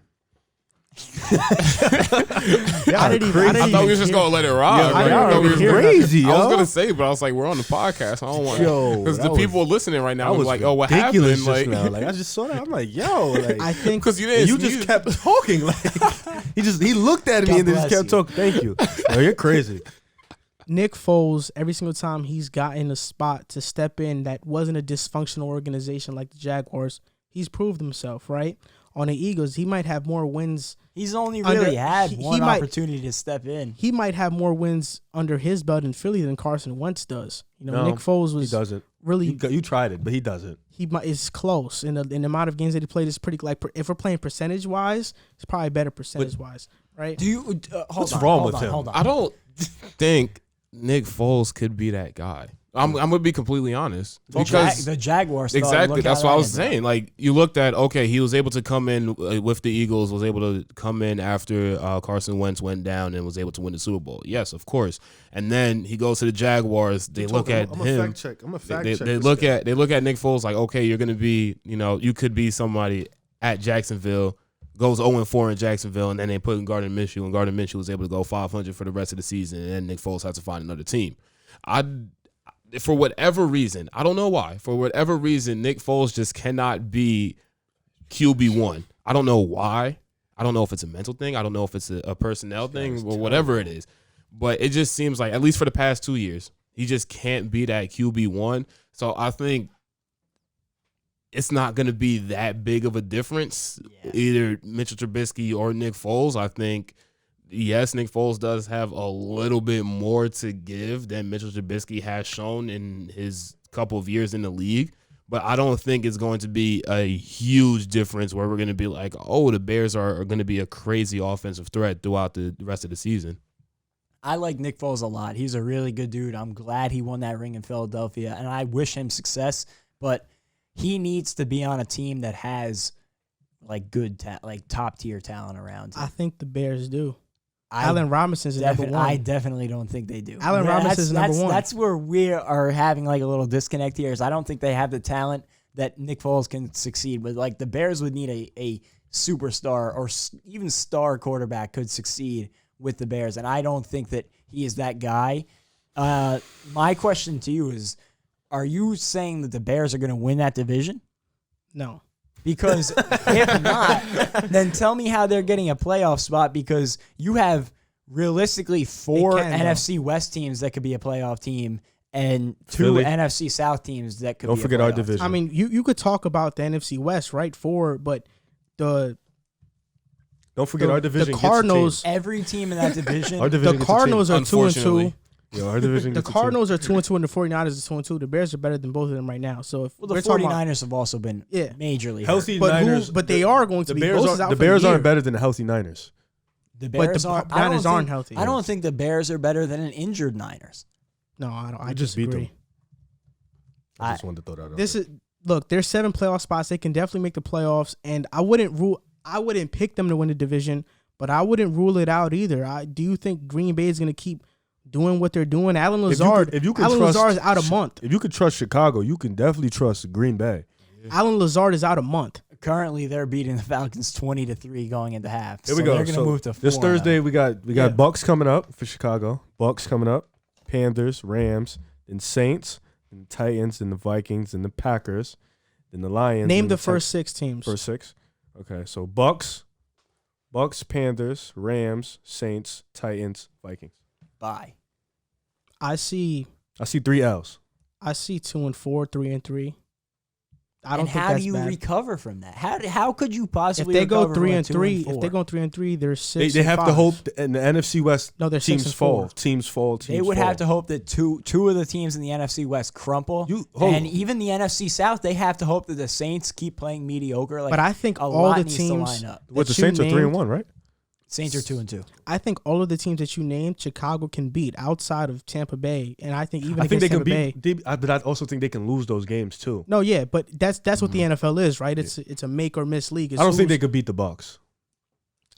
I didn't I thought we was just gonna let it ride. I Like, know, I thought we was gonna- crazy, I was yo. gonna say, but I was like, we're on the podcast. I don't want Yo, because that the was- people listening right now That are was like, oh, what ridiculous happened? just now. Like I just saw that. I'm like, yo, like I think because you didn't. you just kept talking. Like he looked at me God and then just bless kept you. talking. Thank you. Oh, you're crazy. Nick Foles, every single time he's gotten a spot to step in that wasn't a dysfunctional organization like the Jaguars, he's proved himself, right? On the Eagles, he might have more wins. He's only Under- really had he one might- opportunity to step in. He might have more wins under his belt in Philly than Carson Wentz does. You know, No, Nick Foles He was doesn't. really You tried it, but he doesn't. is close in the amount of games that he played is pretty like if we're playing percentage wise, it's probably better percentage wise, right? Do you? What's wrong with him? Hold on. I don't think Nick Foles could be that guy. I'm gonna be completely honest because the Jaguars. exactly that's what I was saying. Like you looked at, okay, he was able to come in with the Eagles, was able to come in after Carson Wentz went down and was able to win the Super Bowl. Yes, of course. And then he goes to the Jaguars. They look at I'm him. a fact check. I'm a fact check. They look at Nick Foles like, okay, you're gonna be, you could be somebody at Jacksonville. Goes 0-4 in Jacksonville, and then they put in Gardner Minshew, and Gardner Minshew was able to go 500 for the rest of the season, and then Nick Foles had to find another team. For whatever reason, I don't know why, for whatever reason, Nick Foles just cannot be QB1. I don't know why. I don't know if it's a mental thing. I don't know if it's a personnel thing or whatever it is. But it just seems like, at least for the past 2 years, he just can't be that QB1. So I think it's not going to be that big of a difference, either Mitchell Trubisky or Nick Foles. I think, yes, Nick Foles does have a little bit more to give than Mitchell Trubisky has shown in his couple of years in the league. but I don't think it's going to be a huge difference where we're going to be like, oh, the Bears are going to be a crazy offensive threat throughout the rest of the season. I like Nick Foles a lot. He's a really good dude. I'm glad he won that ring in Philadelphia, and I wish him success. But he needs to be on a team that has like good, like top tier talent around him. I think the Bears do. Allen Robinson's number one. I definitely don't think they do. Allen Robinson's number one. That's where we are having like a little disconnect here. Is I don't think they have the talent that Nick Foles can succeed with. Like the Bears would need a superstar or even star quarterback could succeed with the Bears, and I don't think that he is that guy. My question to you is, are you saying that the Bears are going to win that division? No. Because if not, then tell me how they're getting a playoff spot, because you have realistically 4 NFC West teams that could be a playoff team and 2 Philly. NFC South teams that could Don't be forget a our playoff division. team. I mean, you could talk about the NFC West, right? But the Don't forget our division. The gets a Cardinals. Every team in that division. Our division The gets a team. Cardinals are 2-2. Unfortunately. Yo, our division The gets a team. Cardinals are 2-2, and the 49ers are 2-2. The Bears are better than both of them right now. So if Well, the we're talking about 49ers have also been majorly Healthy But Niners. but they are going to the be. Bears. Bosa's out The for Bears the year. aren't better than the healthy Niners. The But Bears the are. Niners aren't healthy. I don't think the Bears are better than an injured Niners. No, I don't. I You just beat disagree. them. I just wanted to throw that out. This is look. There's 7 playoff spots. They can definitely make the playoffs, and I wouldn't pick them to win the division, but I wouldn't rule it out either. Do you think Green Bay is going to keep doing what they're doing? Alan Lazard. If you can Alan trust, Lazard is out a month. If you could trust Chicago, you can definitely trust Green Bay. Alan Lazard is out a month. Currently, they're beating the Falcons 20-3 going into half. Here we So go. They're going to move to 4 this Thursday, now. we got Bucks coming up for Chicago. Bucks coming up. Panthers, Rams, then Saints, then Titans, then the Vikings, then the Packers, then the Lions. Name then the first 6 teams. First 6. Okay, so Bucks, Panthers, Rams, Saints, Titans, Vikings. Bye. I see 3 L's. I see 2-4, 3-3. I don't And think how that's do you bad. recover from that? How could you If possibly they go recover from a 3-3, 2-4? if they go 3-3, they're 6. They have to 5. hope, and the NFC West No, they're 6 teams and fall. 4. Teams fall. Teams They would fall. have to hope that two of the teams in the NFC West crumple, hold and on. even the NFC South, they have to hope that the Saints keep playing mediocre. Like, But I think a all lot the needs teams to line up. What, the that you Saints are named- 3-1, right? Saints are 2-2. I think all of the teams that you named, Chicago can beat outside of Tampa Bay, and I think even I think they against can Tampa Bay. beat, but I also think they can lose those games too. No, yeah, but that's what the NFL is, right? It's a make or miss league. It's I don't think who's- they could beat the Bucks.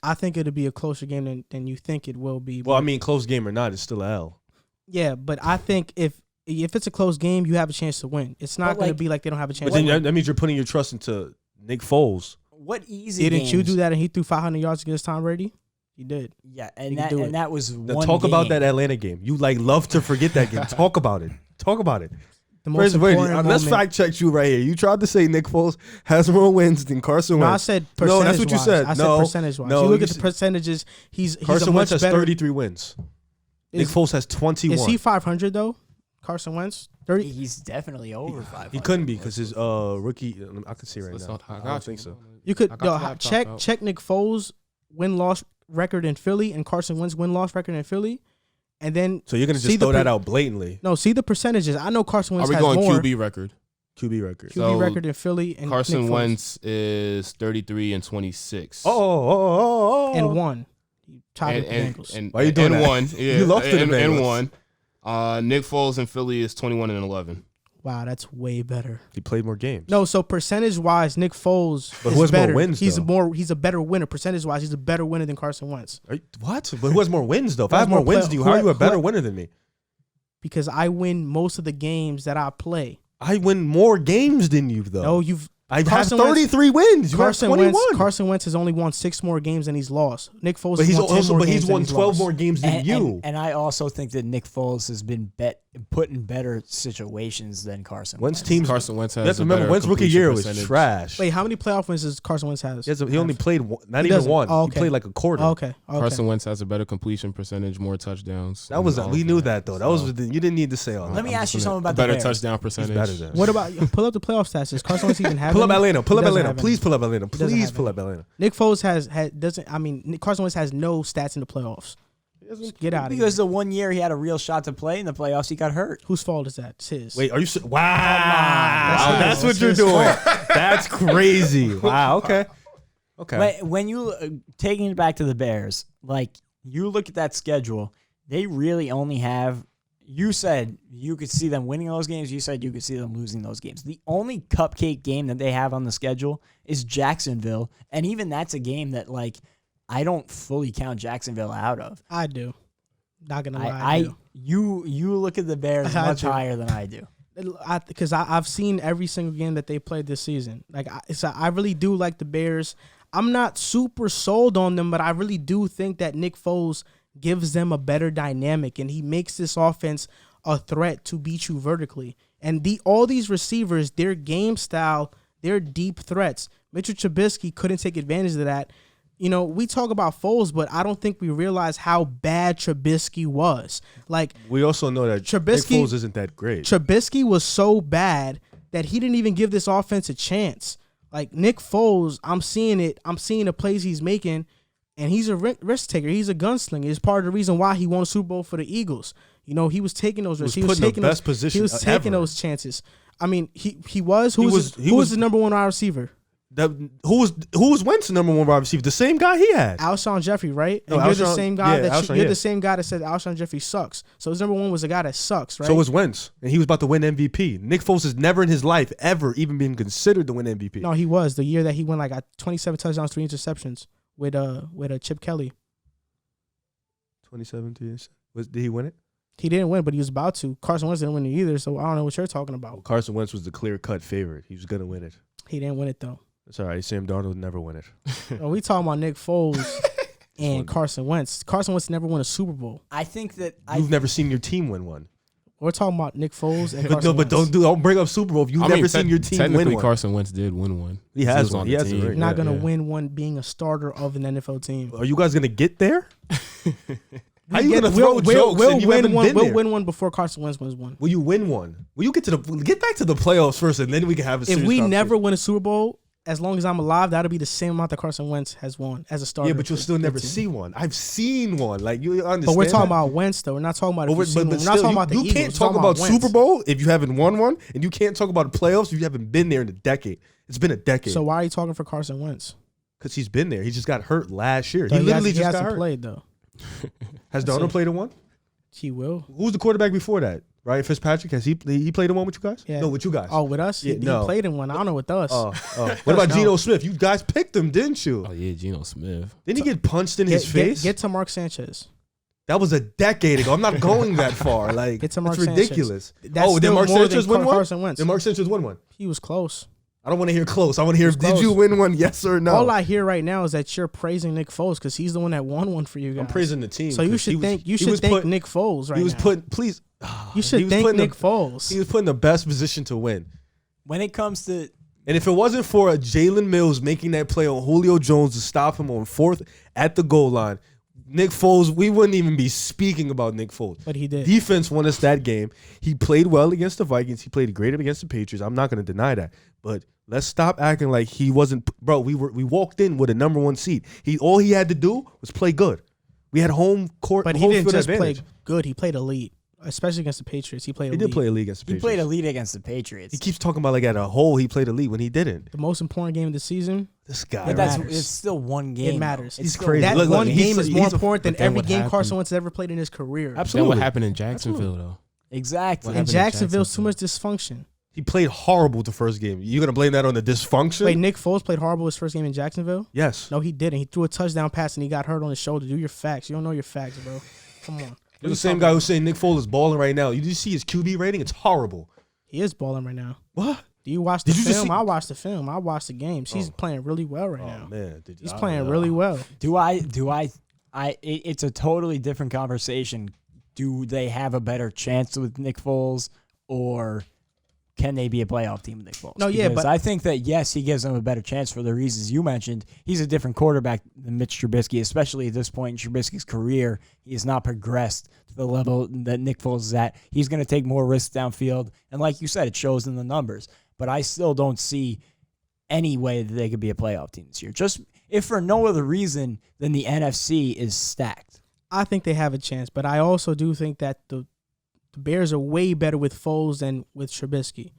I think it'll be a closer game than you think it will be. Well, I but- mean, close game or not, it's still a L. yeah, but I think if it's a close game, you have a chance to win. It's not But, going to like- be like they don't have a chance. But then to win. that means you're putting your trust into Nick Foles. What easy Didn't games? you do that and he threw 500 yards against Tom Brady? He did. Yeah, You and can do it. that was Now one talk about game. that Atlanta game. You love to forget that game. Talk about it. Talk about it. The most Wait, important let's moment. fact check you right here. You tried to say Nick Foles has more wins than Carson No, I Wentz. said No, percentage. that's what you said. I No, said percentage wise. no, you look you at the said- percentages. He's a Carson much Wentz has better. 33 wins. Nick Is- Foles has 21. Is he 500 though? Carson Wentz 30. He's definitely over 500. He couldn't be because his rookie. I can see right Let's now. not- I got don't think so. You could I got the laptop check out. check Nick Foles win-loss record in Philly and Carson Wentz win-loss record in Philly, and then So you're gonna See just the throw that per- out blatantly. no, see the percentages. I know Carson Are Wentz we has going more QB record? QB record. QB So, record in Philly and Carson Nick Foles. Wentz is 33 and 26. Oh. and one. He tied with the and, Bengals. and, Why you doing and that? one. Yeah, You lost to the and Bengals. one. Nick Foles in Philly is 21 and 11. Wow, that's way better. He played more games. No, so percentage wise, Nick Foles But is who has more better. wins, He's though? he's a better winner. Percentage wise, he's a better winner than Carson Wentz What? But who has more wins though? If Who I has have more more wins play- than you, who- how are you a better who- winner than me? because I win most of the games that I play. I win more games than you though. No, you've I have Carson Wentz- 33 wins. You have Carson 21. Wentz. Carson Wentz has only won 6 more games than he's lost. Nick Foles, But has he's won 10 also more but games he's than won 12 lost. more games than you. And I also think that Nick Foles has been put in better situations than Carson Wentz Wentz. teams. Carson Wentz You has have to a remember, better Wentz rookie completion year was percentage. trash. Wait, how many playoff wins does Carson Wentz has? He only played not He even doesn't. one. Oh, He okay. played like a quarter. Okay. Carson Wentz has a better completion percentage, more touchdowns. That was and all we of knew that though. That was So, you didn't need to say all that. Let me I'm ask just you gonna- something about a the better Bears. touchdown He's percentage. better than. What about pull up the playoff stats? Does Carson Wentz even have Pull up any? Atlanta. Pull up He doesn't Atlanta. have Please any. pull up Atlanta. doesn't Please have pull any. up Atlanta. Nick Foles has doesn't. I mean, Carson Wentz has no stats in the playoffs. Get out of here. Because the 1 year he had a real shot to play in the playoffs, he got hurt. Whose fault is that? It's his. Wait, are you? Wow, that's what you're doing. That's crazy. Wow. Okay. Okay. But when you taking it back to the Bears, like you look at that schedule, they really only have. You said you could see them winning those games. You said you could see them losing those games. The only cupcake game that they have on the schedule is Jacksonville, and even that's a game that like I don't fully count Jacksonville out of. I do. Not gonna lie. I do. You look at the Bears much higher than I do. Because I've seen every single game that they played this season. Like I really do like the Bears. I'm not super sold on them, but I really do think that Nick Foles gives them a better dynamic, and he makes this offense a threat to beat you vertically. And all these receivers, their game style, they're deep threats. Mitchell Trubisky couldn't take advantage of that. You know, we talk about Foles, but I don't think we realize how bad Trubisky was. Like, we also know that Nick Foles isn't that great. Trubisky was so bad that he didn't even give this offense a chance. Like, Nick Foles, I'm seeing it. I'm seeing the plays he's making, and he's a risk taker. He's a gunslinger. It's part of the reason why he won a Super Bowl for the Eagles. You know, he was taking those risks. He was taking those position. He was taking those chances. I mean, he was. Who was the number one wide receiver? Who was Wentz's number one wide receiver? The same guy he had. Alshon Jeffrey, right? And you're the same guy you're the same guy that said Alshon Jeffrey sucks. So his number one was a guy that sucks, right? So was Wentz, and he was about to win MVP. Nick Foles has never in his life ever even been considered to win MVP. No, he was the year that he won 27 touchdowns, 3 interceptions with Chip Kelly. 2017. Did he win it? He didn't win, but he was about to. Carson Wentz didn't win it either, so I don't know what you're talking about. Well, Carson Wentz was the clear-cut favorite. He was going to win it. He didn't win it, though. It's all right. Sam Darnold would never win it. We talking about Nick Foles and Carson Wentz. Carson Wentz never won a Super Bowl. I think that you've never seen your team win one. We're talking about Nick Foles and Carson Wentz. Don't bring up Super Bowl if you've never seen your team win one. Technically, Carson Wentz did win one. He has one. He has You're not going to win one being a starter of an NFL team. Are you guys going to get there? How are you going to throw jokes and you haven't been there? We'll win one before Carson Wentz wins one. Will you win one? Will you get back to the playoffs first, and then we can have a serious If we never win a Super Bowl, as long as I'm alive, that'll be the same amount that Carson Wentz has won as a starter. Yeah, but you'll still never see one. I've seen one. Like, you understand. But we're talking about Wentz, though. We're not talking about we're not talking about the Eagles. You can't talk about Super Bowl if you haven't won one, and you can't talk about the playoffs if you haven't been there in a decade. It's been a decade. So why are you talking for Carson Wentz? Because he's been there. He just got hurt last year. He literally just got hurt. Played, though. Has Darnold played in one? He will. Who's the quarterback before that? Ryan Fitzpatrick, has he played in one with you guys? Yeah. No, with you guys. Oh, with us? Yeah, he played in one. I don't know with us. What about Geno Smith? You guys picked him, didn't you? Oh, yeah, Geno Smith. Didn't he get punched in his face? Get to Mark Sanchez. That was a decade ago. I'm not going that far. Like, get to Mark it's ridiculous. That's did Mark Sanchez win one? Carson Wentz. Did Mark Sanchez win one? He was close. I don't want to hear close. I want to hear, did you win one, yes or no? All I hear right now is that you're praising Nick Foles because he's the one that won one for you guys. I'm praising the team. So you should thank Nick Foles right now. He was put, please. You should thank Nick Foles. He was put in the best position to win. When it comes to... And if it wasn't for a Jalen Mills making that play on Julio Jones to stop him on 4th at the goal line, Nick Foles, we wouldn't even be speaking about Nick Foles. But he did. Defense won us that game. He played well against the Vikings. He played great against the Patriots. I'm not going to deny that. But let's stop acting like he wasn't. Bro, we walked in with a number 1 seed. All he had to do was play good. We had home court. But he didn't just play good. He played elite, especially against the Patriots. He did play elite against the Patriots. He played elite against the Patriots. He keeps talking about like at a whole he played elite when he didn't. The most important game of the season. This guy. But it's still one game. It matters. He's crazy. That one game is more important than every game Carson Wentz has ever played in his career. Absolutely. Then what happened in Jacksonville, though? Exactly. In Jacksonville, too much dysfunction. He played horrible the first game. You gonna blame that on the dysfunction? Wait, Nick Foles played horrible his first game in Jacksonville? Yes. No, he didn't. He threw a touchdown pass and he got hurt on his shoulder. Do your facts. You don't know your facts, bro. Come on. You're the same guy who's saying Nick Foles is balling right now. You see his QB rating? It's horrible. He is balling right now. What? Do you watch the film? I watched the film. I watched the games. He's playing really well right now. Man, he's playing really well. It's a totally different conversation. Do they have a better chance with Nick Foles, or can they be a playoff team with Nick Foles? No, yeah, but I think that, yes, he gives them a better chance for the reasons you mentioned. He's a different quarterback than Mitch Trubisky, especially at this point in Trubisky's career. He has not progressed to the level that Nick Foles is at. He's going to take more risks downfield, and like you said, it shows in the numbers. But I still don't see any way that they could be a playoff team this year. Just if for no other reason than the NFC is stacked. I think they have a chance, but I also do think that the Bears are way better with Foles than with Trubisky.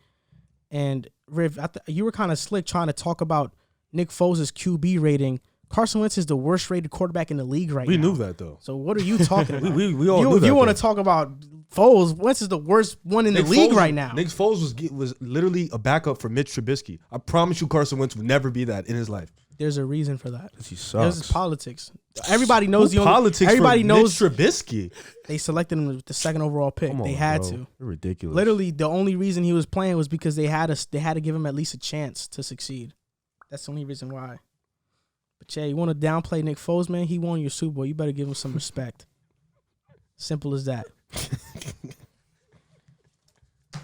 And Riv, you were kind of slick trying to talk about Nick Foles' QB rating. Carson Wentz is the worst rated quarterback in the league right now. We knew that, though. So what are you talking about? we all knew that. You want to talk about Foles? Wentz is the worst one in the league right now. Nick Foles was literally a backup for Mitch Trubisky. I promise you Carson Wentz would never be that in his life. There's a reason for that. He sucks. There's politics. Everybody knows politics. Everybody for knows Mitch Trubisky. They selected him with the second overall pick. Come on, they had bro. to. They're ridiculous. Literally, the only reason he was playing was because they had to give him at least a chance to succeed. That's the only reason why. But yeah, you want to downplay Nick Foles, man? He won your Super Bowl. You better give him some respect. Simple as that.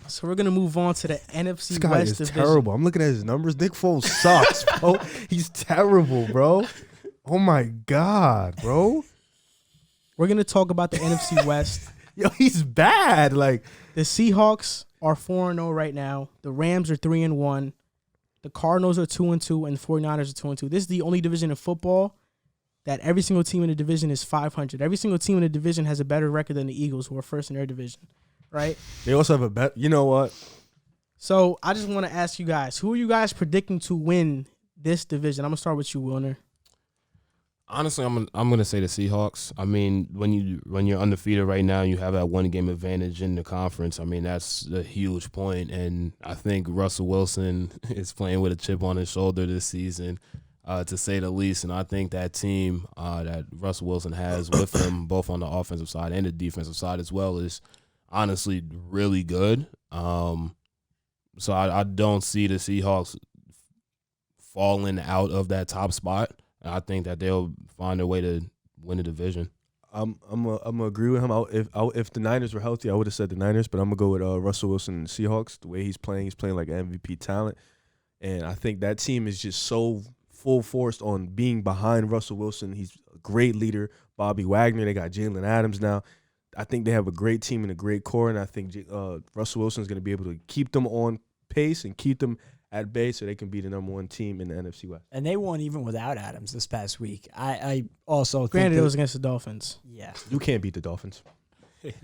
So we're gonna move on to the NFC This guy West is division. terrible. I'm looking at his numbers. Nick Foles sucks, bro. He's terrible, bro. Oh my god, bro. We're gonna talk about the NFC West. Yo, he's bad. Like The Seahawks are 4-0 right now. The Rams are 3-1. The Cardinals are 2-2, and the 49ers are 2-2. This is the only division in football that every single team in the division is 500. Every single team in the division has a better record than the Eagles, who are first in their division, right? they also have a bet. You know what? So I just want to ask you guys, who are you guys predicting to win this division? I'm gonna start with you, Wilnir. Honestly, I'm gonna say the Seahawks. I mean, when you're undefeated right now, you have that 1-game advantage in the conference. I mean, that's a huge point, and I think Russell Wilson is playing with a chip on his shoulder this season, to say the least. And I think that team that Russell Wilson has with him, both on the offensive side and the defensive side as well, is honestly really good. So I don't see the Seahawks falling out of that top spot. I think that they'll find a way to win the division. I'm gonna agree with him. If the Niners were healthy, I would have said the Niners, but I'm gonna go with Russell Wilson and the Seahawks. The way he's playing like an MVP talent, and I think that team is just so full force on being behind Russell Wilson. He's a great leader. Bobby Wagner. They got Jalen Adams now. I think they have a great team and a great core, and I think Russell Wilson is going to be able to keep them on pace and keep them at bay so they can be the number one team in the NFC West. And they won even without Adams this past week. I also Granted, think it was against the Dolphins. yeah. You can't beat the Dolphins,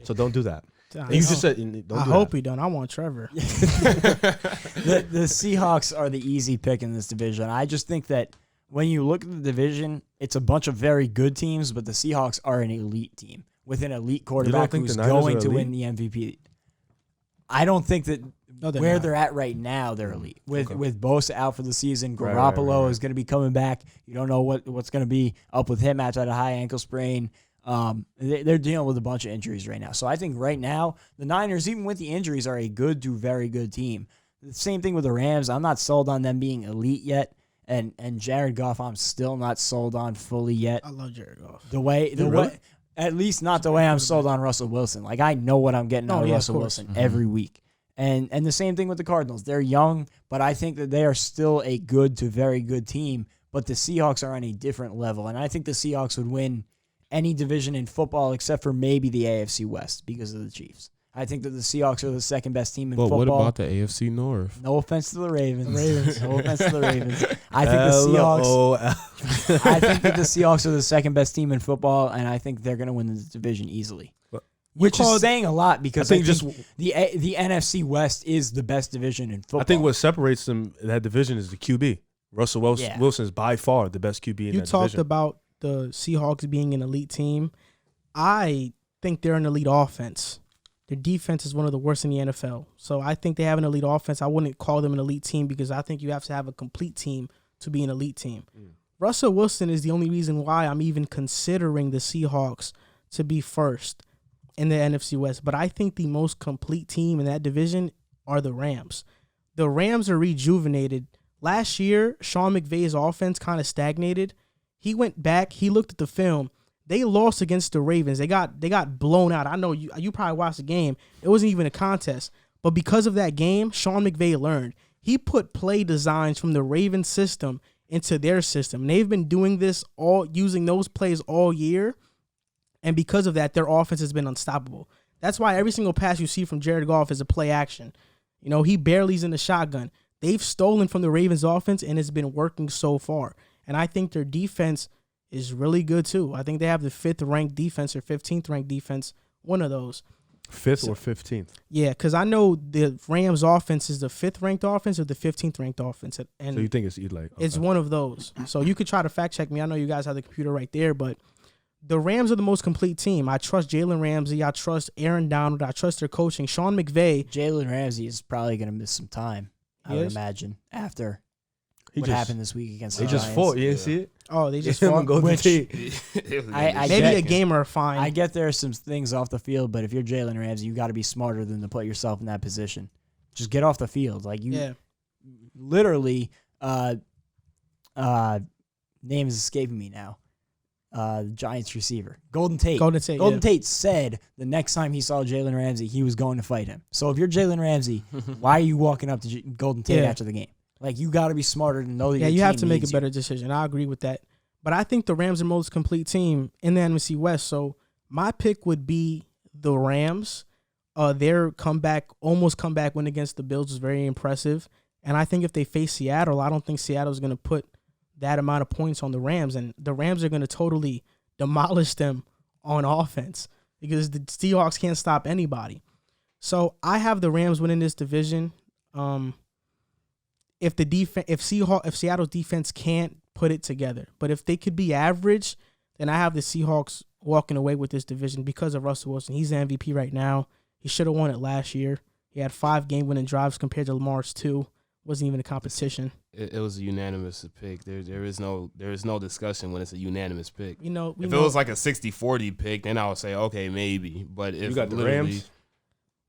so don't do that. I You just said don't. I do hope that. he don't. I want Trevor. The Seahawks are the easy pick in this division. I just think that when you look at the division, it's a bunch of very good teams, but the Seahawks are an elite team with an elite quarterback think who's the Niners going are to win the MVP. I don't think that No, they're where not. they're at right now, they're elite. With Bosa out for the season, Right, Garoppolo right. is going to be coming back. You don't know what's going to be up with him after that high ankle sprain. They're dealing with a bunch of injuries right now. So I think right now, the Niners, even with the injuries, are a good to very good team. The same thing with the Rams. I'm not sold on them being elite yet. And Jared Goff, I'm still not sold on fully yet. I love Jared Goff. The way, at least not the way I'm sold on Russell Wilson. Like, I know what I'm getting out of yeah, of Russell course. Wilson every week. And the same thing with the Cardinals. They're young, but I think that they are still a good to very good team. But the Seahawks are on a different level. And I think the Seahawks would win any division in football except for maybe the AFC West because of the Chiefs. I think that the Seahawks are the second best team in But football. what about the AFC North? No offense to the Ravens. No offense to the Ravens. I think the Seahawks. I think that the Seahawks are the second best team in football, and I think they're going to win the division easily. Which is saying a lot because I think the NFC West is the best division in football. I think what separates them that division is the QB. Russell Wilson is by far the best QB in that division. You talked about the Seahawks being an elite team. I think they're an elite offense. Their defense is one of the worst in the NFL. So I think they have an elite offense. I wouldn't call them an elite team because I think you have to have a complete team to be an elite team. Russell Wilson is the only reason why I'm even considering the Seahawks to be first in the NFC West. But I think the most complete team in that division are the Rams. The Rams are rejuvenated. Last year, Sean McVay's offense kind of stagnated. He went back. He looked at the film. They lost against the Ravens. They got blown out. I know you probably watched the game. It wasn't even a contest. But because of that game, Sean McVay learned. He put play designs from the Ravens system into their system. And they've been doing this using those plays all year. And because of that, their offense has been unstoppable. That's why every single pass you see from Jared Goff is a play action. You know, he barely's in the shotgun. They've stolen from the Ravens offense, and it's been working so far. And I think their defense is really good too. I think they have the 5th ranked defense or 15th ranked defense, one of those. 5th or 15th? Yeah, because I know the Rams offense is the 5th ranked offense or the 15th ranked offense. And So you think it's like it's one of those. So you could try to fact check me. I know you guys have the computer right there, but the Rams are the most complete team. I trust Jalen Ramsey. I trust Aaron Donald. I trust their coaching. Sean McVay. Jalen Ramsey is probably going to miss some time, I would imagine, after what happened this week against the Giants. They just fought. You didn't see it? Oh, they just fought. Maybe a game are fine. I get there are some things off the field, but if you're Jalen Ramsey, you got to be smarter than to put yourself in that position. Just get off the field. Like you literally name is escaping me now. Giants receiver. Golden Tate. Golden Tate said the next time he saw Jalen Ramsey, he was going to fight him. So if you're Jalen Ramsey, why are you walking up to Golden Tate after the game? Like, you got to be smarter to know that your team you have to make a you. better decision. I agree with that. But I think the Rams are the most complete team in the NFC West. So my pick would be the Rams. Their almost comeback win against the Bills was very impressive. And I think if they face Seattle, I don't think Seattle's going to put that amount of points on the Rams. And the Rams are going to totally demolish them on offense because the Seahawks can't stop anybody. So I have the Rams winning this division. If Seattle's defense can't put it together, but if they could be average, then I have the Seahawks walking away with this division because of Russell Wilson. He's the MVP right now. He should have won it last year. He had 5 game-winning drives compared to Lamar's 2. Wasn't even a competition. It was a unanimous pick. There is no discussion when it's a unanimous pick. If it was like a 60-40 pick, then I would say okay maybe. But if you got the Rams,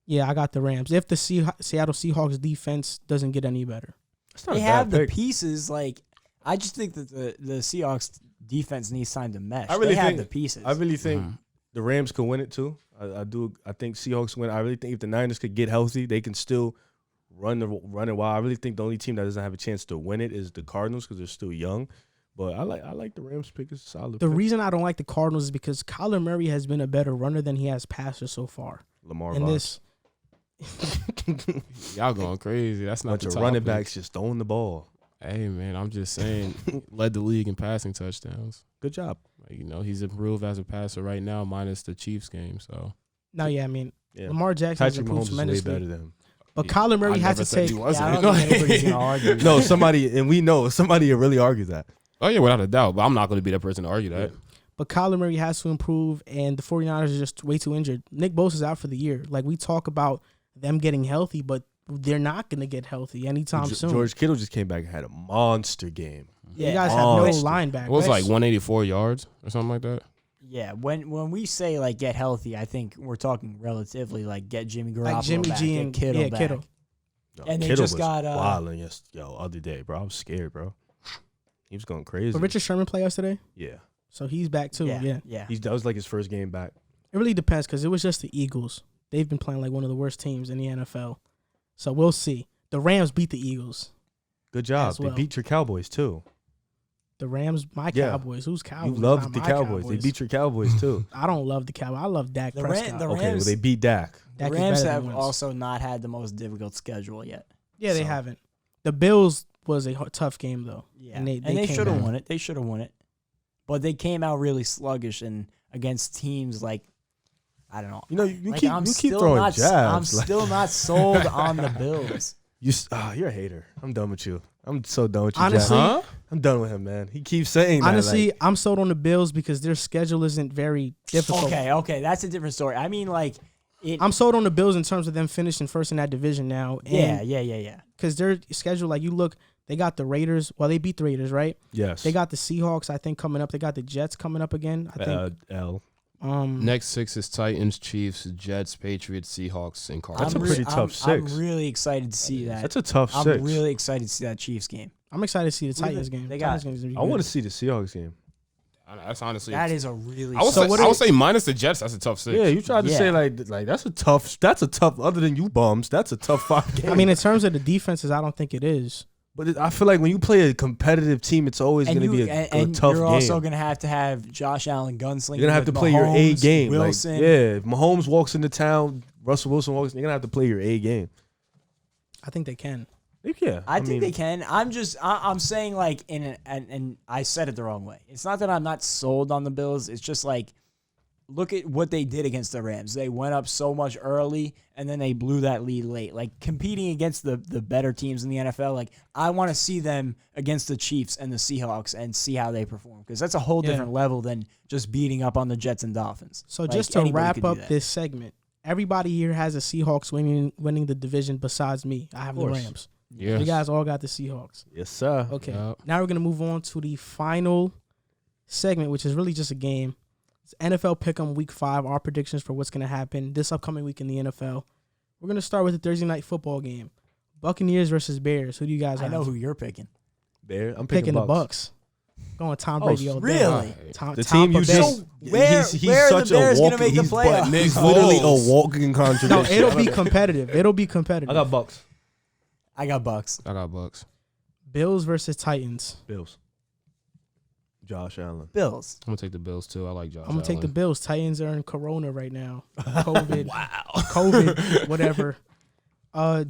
yeah, I got the Rams. If the Seattle Seahawks defense doesn't get any better. They have the pieces. Like, I just think that the Seahawks defense needs time to mesh. They have the pieces. I really think the Rams could win it too. I do. I think Seahawks win. I really think if the Niners could get healthy, they can still run it wild. I really think the only team that doesn't have a chance to win it is the Cardinals because they're still young. But I like the Rams pick. It's a solid. The reason I don't like the Cardinals is because Kyler Murray has been a better runner than he has passer so far. Lamar and Box. Y'all going crazy. That's not bunch of running backs just throwing the ball. Hey man, I'm just saying, led the league in passing touchdowns. Good job. Like, he's improved as a passer right now, minus the Chiefs game. So Lamar Jackson has improved tremendously. Way better than him. But Kyler Murray had to take. I don't think anybody's gonna argue. No, somebody really argues that. Oh yeah, without a doubt. But I'm not going to be the person to argue that. Yeah. But Kyler Murray has to improve, and the 49ers are just way too injured. Nick Bosa's out for the year. Like, we talk about them getting healthy, but they're not going to get healthy anytime soon. George Kittle just came back and had a monster game. Yeah, you guys have no linebackers. It was like 184 yards or something like that. Yeah, when we say, like, get healthy, I think we're talking relatively, like, get Jimmy Garoppolo like Jimmy back, G get and Kittle back. Kittle. And Kittle they just was got wilding other day, bro. I was scared, bro. He was going crazy. But Richard Sherman play yesterday? Yeah. So he's back too. Yeah. That was like his first game back. It really depends because it was just the Eagles. They've been playing like one of the worst teams in the NFL. So we'll see. The Rams beat the Eagles. Good job. They beat your Cowboys too. The Rams, Cowboys. Who's Cowboys? You love the Cowboys. They beat your Cowboys too. I don't love the Cowboys. I love Dak Prescott. Okay, well, they beat Dak. The Rams have also not had the most difficult schedule yet. Yeah, they haven't. The Bills was a tough game though. Yeah, and they should have won it. They should have won it, but they came out really sluggish and against teams like, I don't know. You keep throwing jabs. I'm still not sold on the Bills. You're a hater. I'm done with you. I'm so done with you. Honestly, I'm done with him, man. He keeps saying that. Honestly, I'm sold on the Bills because their schedule isn't very difficult. Okay, that's a different story. I mean, like, I'm sold on the Bills in terms of them finishing first in that division now. Yeah. Because their schedule, like, you look, they got the Raiders. Well, they beat the Raiders, right? Yes. They got the Seahawks, I think, coming up. They got the Jets coming up again. I think. Next 6 is Titans, Chiefs, Jets, Patriots, Seahawks, and Cardinals. That's a pretty tough 6. I'm really excited to see that. That's a tough 6. I'm really excited to see that Chiefs game. I'm excited to see the Titans game. I want to see the Seahawks game. That's honestly is a really. I would say minus the Jets. That's a tough 6. Yeah, you tried to say like that's a tough. Other than you bums, that's a tough 5 game. I mean, in terms of the defenses, I don't think it is. But I feel like when you play a competitive team, it's always going to be a tough game. You're also going to have Josh Allen gunslinger. You're going to have to play your A game. Wilson. Like, if Mahomes walks into town, Russell Wilson walks, you're going to have to play your A game. I think they can. Yeah, I think they can. I'm saying like and I said it the wrong way. It's not that I'm not sold on the Bills. It's just like, look at what they did against the Rams. They went up so much early, and then they blew that lead late. Like, competing against the better teams in the NFL, like, I want to see them against the Chiefs and the Seahawks and see how they perform, because that's a whole different level than just beating up on the Jets and Dolphins. So like, just to wrap up this segment, everybody here has the Seahawks winning the division besides me. I have the Rams. Yes. You guys all got the Seahawks. Yes, sir. Okay. Now we're going to move on to the final segment, which is really just a game. It's NFL Pick'em Week 5, our predictions for what's going to happen this upcoming week in the NFL. We're going to start with the Thursday night football game. Buccaneers versus Bears. Who do you guys have? I know who you're picking. Bear. I'm picking the Bucks. Going Tom Brady all day. Really? The team you just where are the Bears going to make the playoffs? He's literally a walking contradiction. No, it'll be competitive. It'll be competitive. I got Bucks. I got Bucks. Bills versus Titans. Bills. Josh Allen. Bills. I'm gonna take the Bills too. I like Josh. I'm gonna take the Allen. Bills. Titans are in Corona right now. COVID. COVID. Whatever.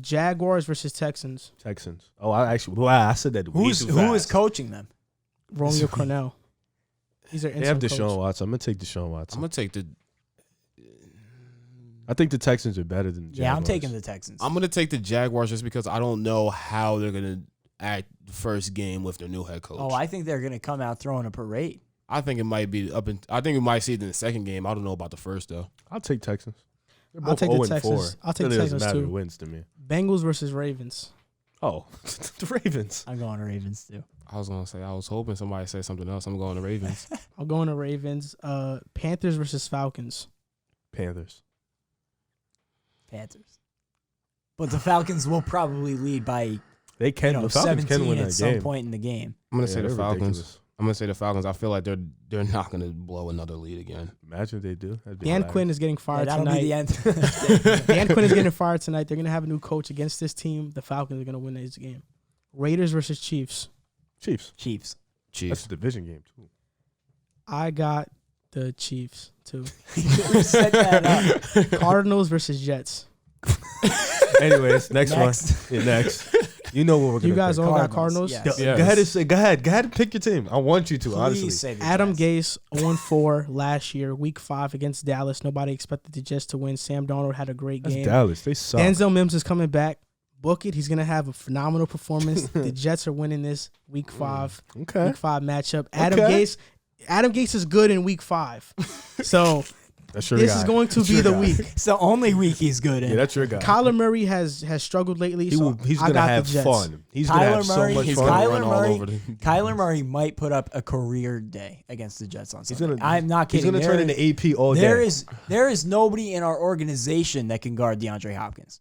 Jaguars versus Texans. Texans. Oh, I said that. Who is coaching them? Romeo Cornell. These are they have instant Deshaun coach. Watson. I'm gonna take Deshaun Watson. I'm gonna take the. I think the Texans are better than the Jaguars. Yeah, I'm taking the Texans. I'm gonna take the Jaguars just because I don't know how they're gonna act the first game with their new head coach. Oh, I think they're going to come out throwing a parade. I think it might be I think we might see it in the second game. I don't know about the first though. I'll take Texans. I'll take the Texans. I'll take the Texans matter too. who wins to me. Bengals versus Ravens. Oh, the Ravens. I'm going to Ravens too. I was gonna say I was hoping somebody said something else. I'm going to Ravens. I'm going to Ravens. Panthers versus Falcons. Panthers. But the Falcons will probably lead by They can. The Falcons 17 can win at that some game. point in the game. I'm gonna say the they're Falcons. ridiculous. I'm gonna say the Falcons. I feel like they're not gonna blow another lead again. Imagine if they do. That'd be Dan hilarious. Quinn is getting fired That'll tonight. be the end. Dan Quinn is getting fired tonight. They're gonna have a new coach against this team. The Falcons are gonna win this game. Raiders versus Chiefs. Chiefs. Chiefs. That's a division game too. I got the Chiefs too. Set that up. Cardinals versus Jets. Anyways, next one. Yeah, next. You know what we're gonna. You guys pick. all got Cardinals. Yes. Go ahead and say. Go ahead and pick your team. I want you to. Please honestly. say the Adam Jets. Gase 0-4 last year, Week 5 against Dallas. Nobody expected the Jets to win. Sam Darnold had a great That's game. Dallas. They suck. Denzel Mims is coming back. Book it. He's gonna have a phenomenal performance. The Jets are winning this Week 5. Okay. Week 5 matchup. Adam Gase is good in Week 5. So That's your this guy. is going to That's be your the guy. week. It's the only week he's good in. Yeah, that's your guy. Kyler Murray has struggled lately. He's I gonna got have the Jets. fun. He's gonna have so much He's fun. gonna Kyler run all Murray- over the. Kyler Murray might put up a career day against the Jets on Sunday. gonna- I'm not He's kidding. gonna turn into AP all day. There is nobody in our organization that can guard DeAndre Hopkins.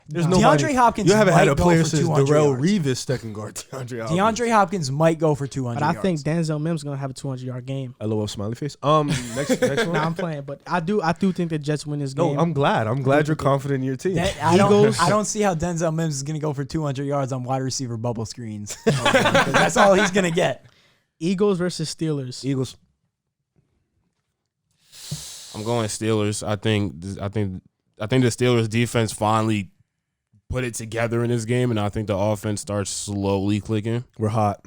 There's DeAndre Hopkins You haven't had might a go player for since 200 Darrell yards. Revis that can guard DeAndre Hopkins. DeAndre Hopkins might go for 200 But I yards. think Denzel Mims is gonna have a 200-yard game. LOL smiley face. Next one. Nah, I'm playing, but I do think the Jets win this game. No, I'm glad you're confident in your team. I don't see how Denzel Mims is going to go for 200 yards on wide receiver bubble screens. That's all he's going to get. Eagles versus Steelers. Eagles. I'm going Steelers. I think the Steelers defense finally put it together in this game, and I think the offense starts slowly clicking. We're hot.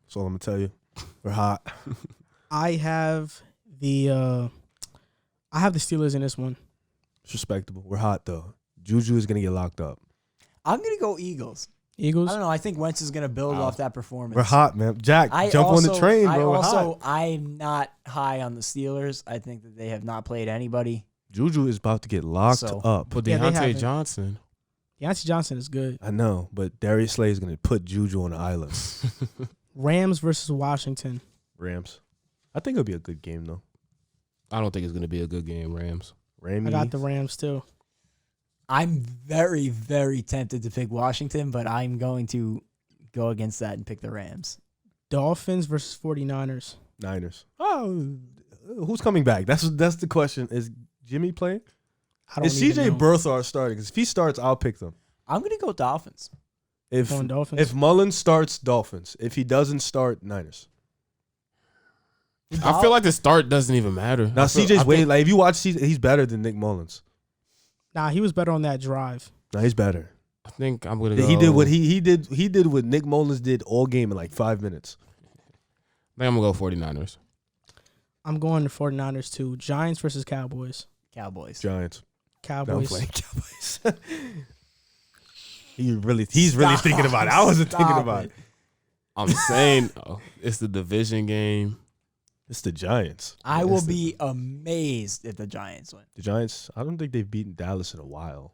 That's all I'm gonna tell you. We're hot. I have the Steelers in this one. It's respectable. We're hot though. Juju is gonna get locked up. I'm going to go Eagles. Eagles. I don't know. I think Wentz is going to build off that performance. We're hot, man. Jack, jump on the train, bro. We're hot. I'm not high on the Steelers. I think that they have not played anybody. Juju is about to get locked up. But Yeah, they Deontay haven't. Johnson. Deontay Johnson is good. I know, but Darius Slay is gonna put Juju on the island. Rams versus Washington. Rams. I think it'll be a good game though. I don't think it's going to be a good game, Rams. Rams. I got the Rams too. I'm very, very tempted to pick Washington, but I'm going to go against that and pick the Rams. Dolphins versus 49ers. Niners. Oh, who's coming back? That's the question. Is Jimmy playing? I don't Is even CJ know. Berthard starting? Because if he starts, I'll pick them. I'm going to go Dolphins. If Going Dolphins? if Mullen starts, Dolphins. If he doesn't start, Niners. I feel like the start doesn't even matter. Now CJ's I way think- like if you watch CJ, he's better than Nick Mullins. Nah, he was better on that drive. No, he's better. I think I'm gonna go. He did what he did. He did what Nick Mullins did all game in like 5 minutes. I think I'm gonna go 49ers. I'm going to 49ers too. Giants versus Cowboys. Cowboys. Giants. Cowboys. Cowboys. he's really thinking about it. I wasn't thinking about it. I'm saying it's the division game. It's the Giants. I will be amazed if the Giants win. The Giants. I don't think they've beaten Dallas in a while.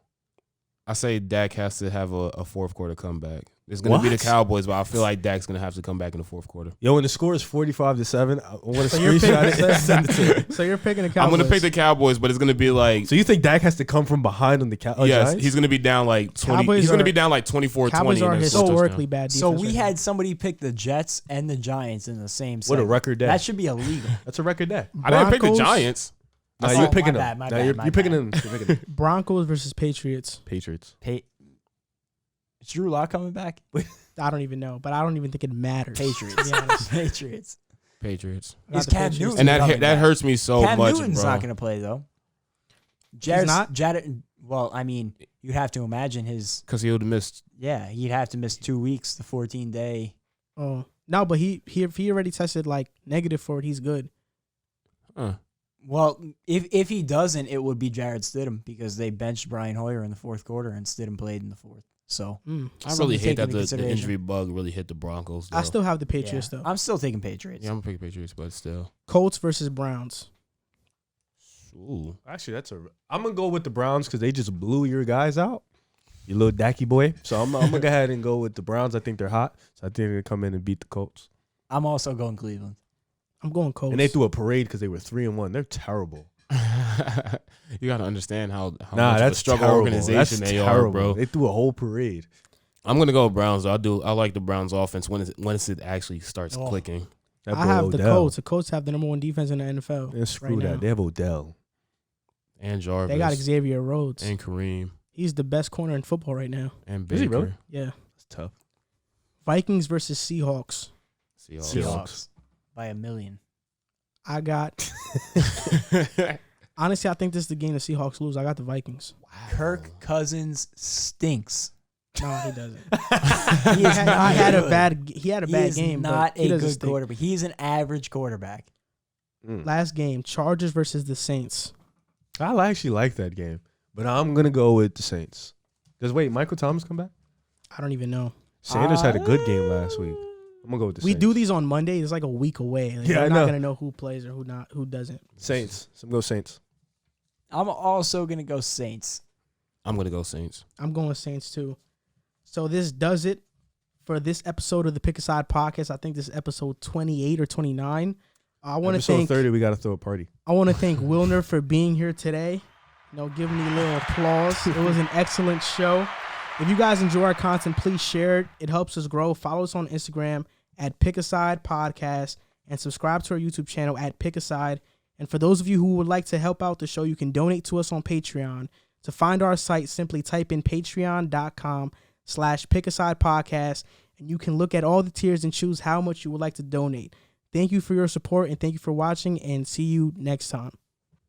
I say Dak has to have a fourth quarter comeback. It's going to be the Cowboys, but I feel like Dak's going to have to come back in the fourth quarter. Yo, when the score is 45-7, I want to screenshot it and send it to you. So you're picking the Cowboys. I'm going to pick the Cowboys, but it's going to be like... So you think Dak has to come from behind on the Giants? Yes, he's going to be down like 20. He's going to be down like 24-20. Cowboys are historically bad defense. So we had somebody pick the Jets and the Giants in the same set. What a record day. That should be illegal. That's a record day. I didn't pick the Giants. No, you're picking my them. bad, No, you're picking them. Broncos versus Patriots. Patriots. Is Drew Lock coming back? I don't even know, but I don't even think it matters. Patriots. To be honest. Patriots. Not Is the Cam Patriots. Newton And that hurts me so Cam much, Newton's bro. not going to play, though. Not? Well, I mean, you'd have to imagine his... Because he would have missed. Yeah, he'd have to miss 2 weeks, the 14-day... Oh. No, but he already tested like negative for it. He's good. Well, if he doesn't, it would be Jared Stidham because they benched Brian Hoyer in the fourth quarter and Stidham played in the fourth. So I really hate that the injury bug really hit the Broncos. Though. I still have the Patriots, though. I'm still taking Patriots. Yeah, I'm going to pick Patriots, but still. Colts versus Browns. Ooh. Actually, I'm going to go with the Browns because they just blew your guys out. Your little Dacky boy. So I'm going to go ahead and go with the Browns. I think they're hot. So I think they're going to come in and beat the Colts. I'm also going Cleveland. I'm going Colts. And they threw a parade because they were 3-1. They're terrible. You got to understand how much that's of a struggle terrible. organization they are, bro. They threw a whole parade. I'm going to go Browns, though. I like the Browns offense once it actually starts clicking. I have the Colts. The Colts have the number 1 defense in the NFL. And screw that. They have Odell. And Jarvis. They got Xavier Rhodes. And Kareem. He's the best corner in football right now. And Baker. Is he really? Yeah. That's tough. Vikings versus Seahawks. Seahawks. By 1 million. I got... Honestly, I think this is the game the Seahawks lose. I got the Vikings. Wow. Kirk Cousins stinks. No, he doesn't. He had a bad game. He's not a good quarterback. He's an average quarterback. Last game, Chargers versus the Saints. I actually like that game, but I'm going to go with the Saints. Wait, Michael Thomas come back? I don't even know. Sanders had a good game last week. I'm going to go with the Saints. We do these on Monday. It's like a week away. Like, I'm not going to know who plays or who doesn't. Saints. So I'm going to go Saints. I'm also going to go Saints. I'm going to go Saints. I'm going Saints too. So this does it for this episode of the Pick a Side podcast. I think this is episode 28 or 29. I want to thank episode 30. We got to throw a party. I want to thank Wilnir for being here today. Give me a little applause. It was an excellent show. If you guys enjoy our content, please share it. It helps us grow. Follow us on Instagram at Pick a Side Podcast and subscribe to our YouTube channel at Pick a Side. And for those of you who would like to help out the show, you can donate to us on Patreon. To find our site, simply type in patreon.com/pickasidepodcast, and you can look at all the tiers and choose how much you would like to donate. Thank you for your support, and thank you for watching, and see you next time.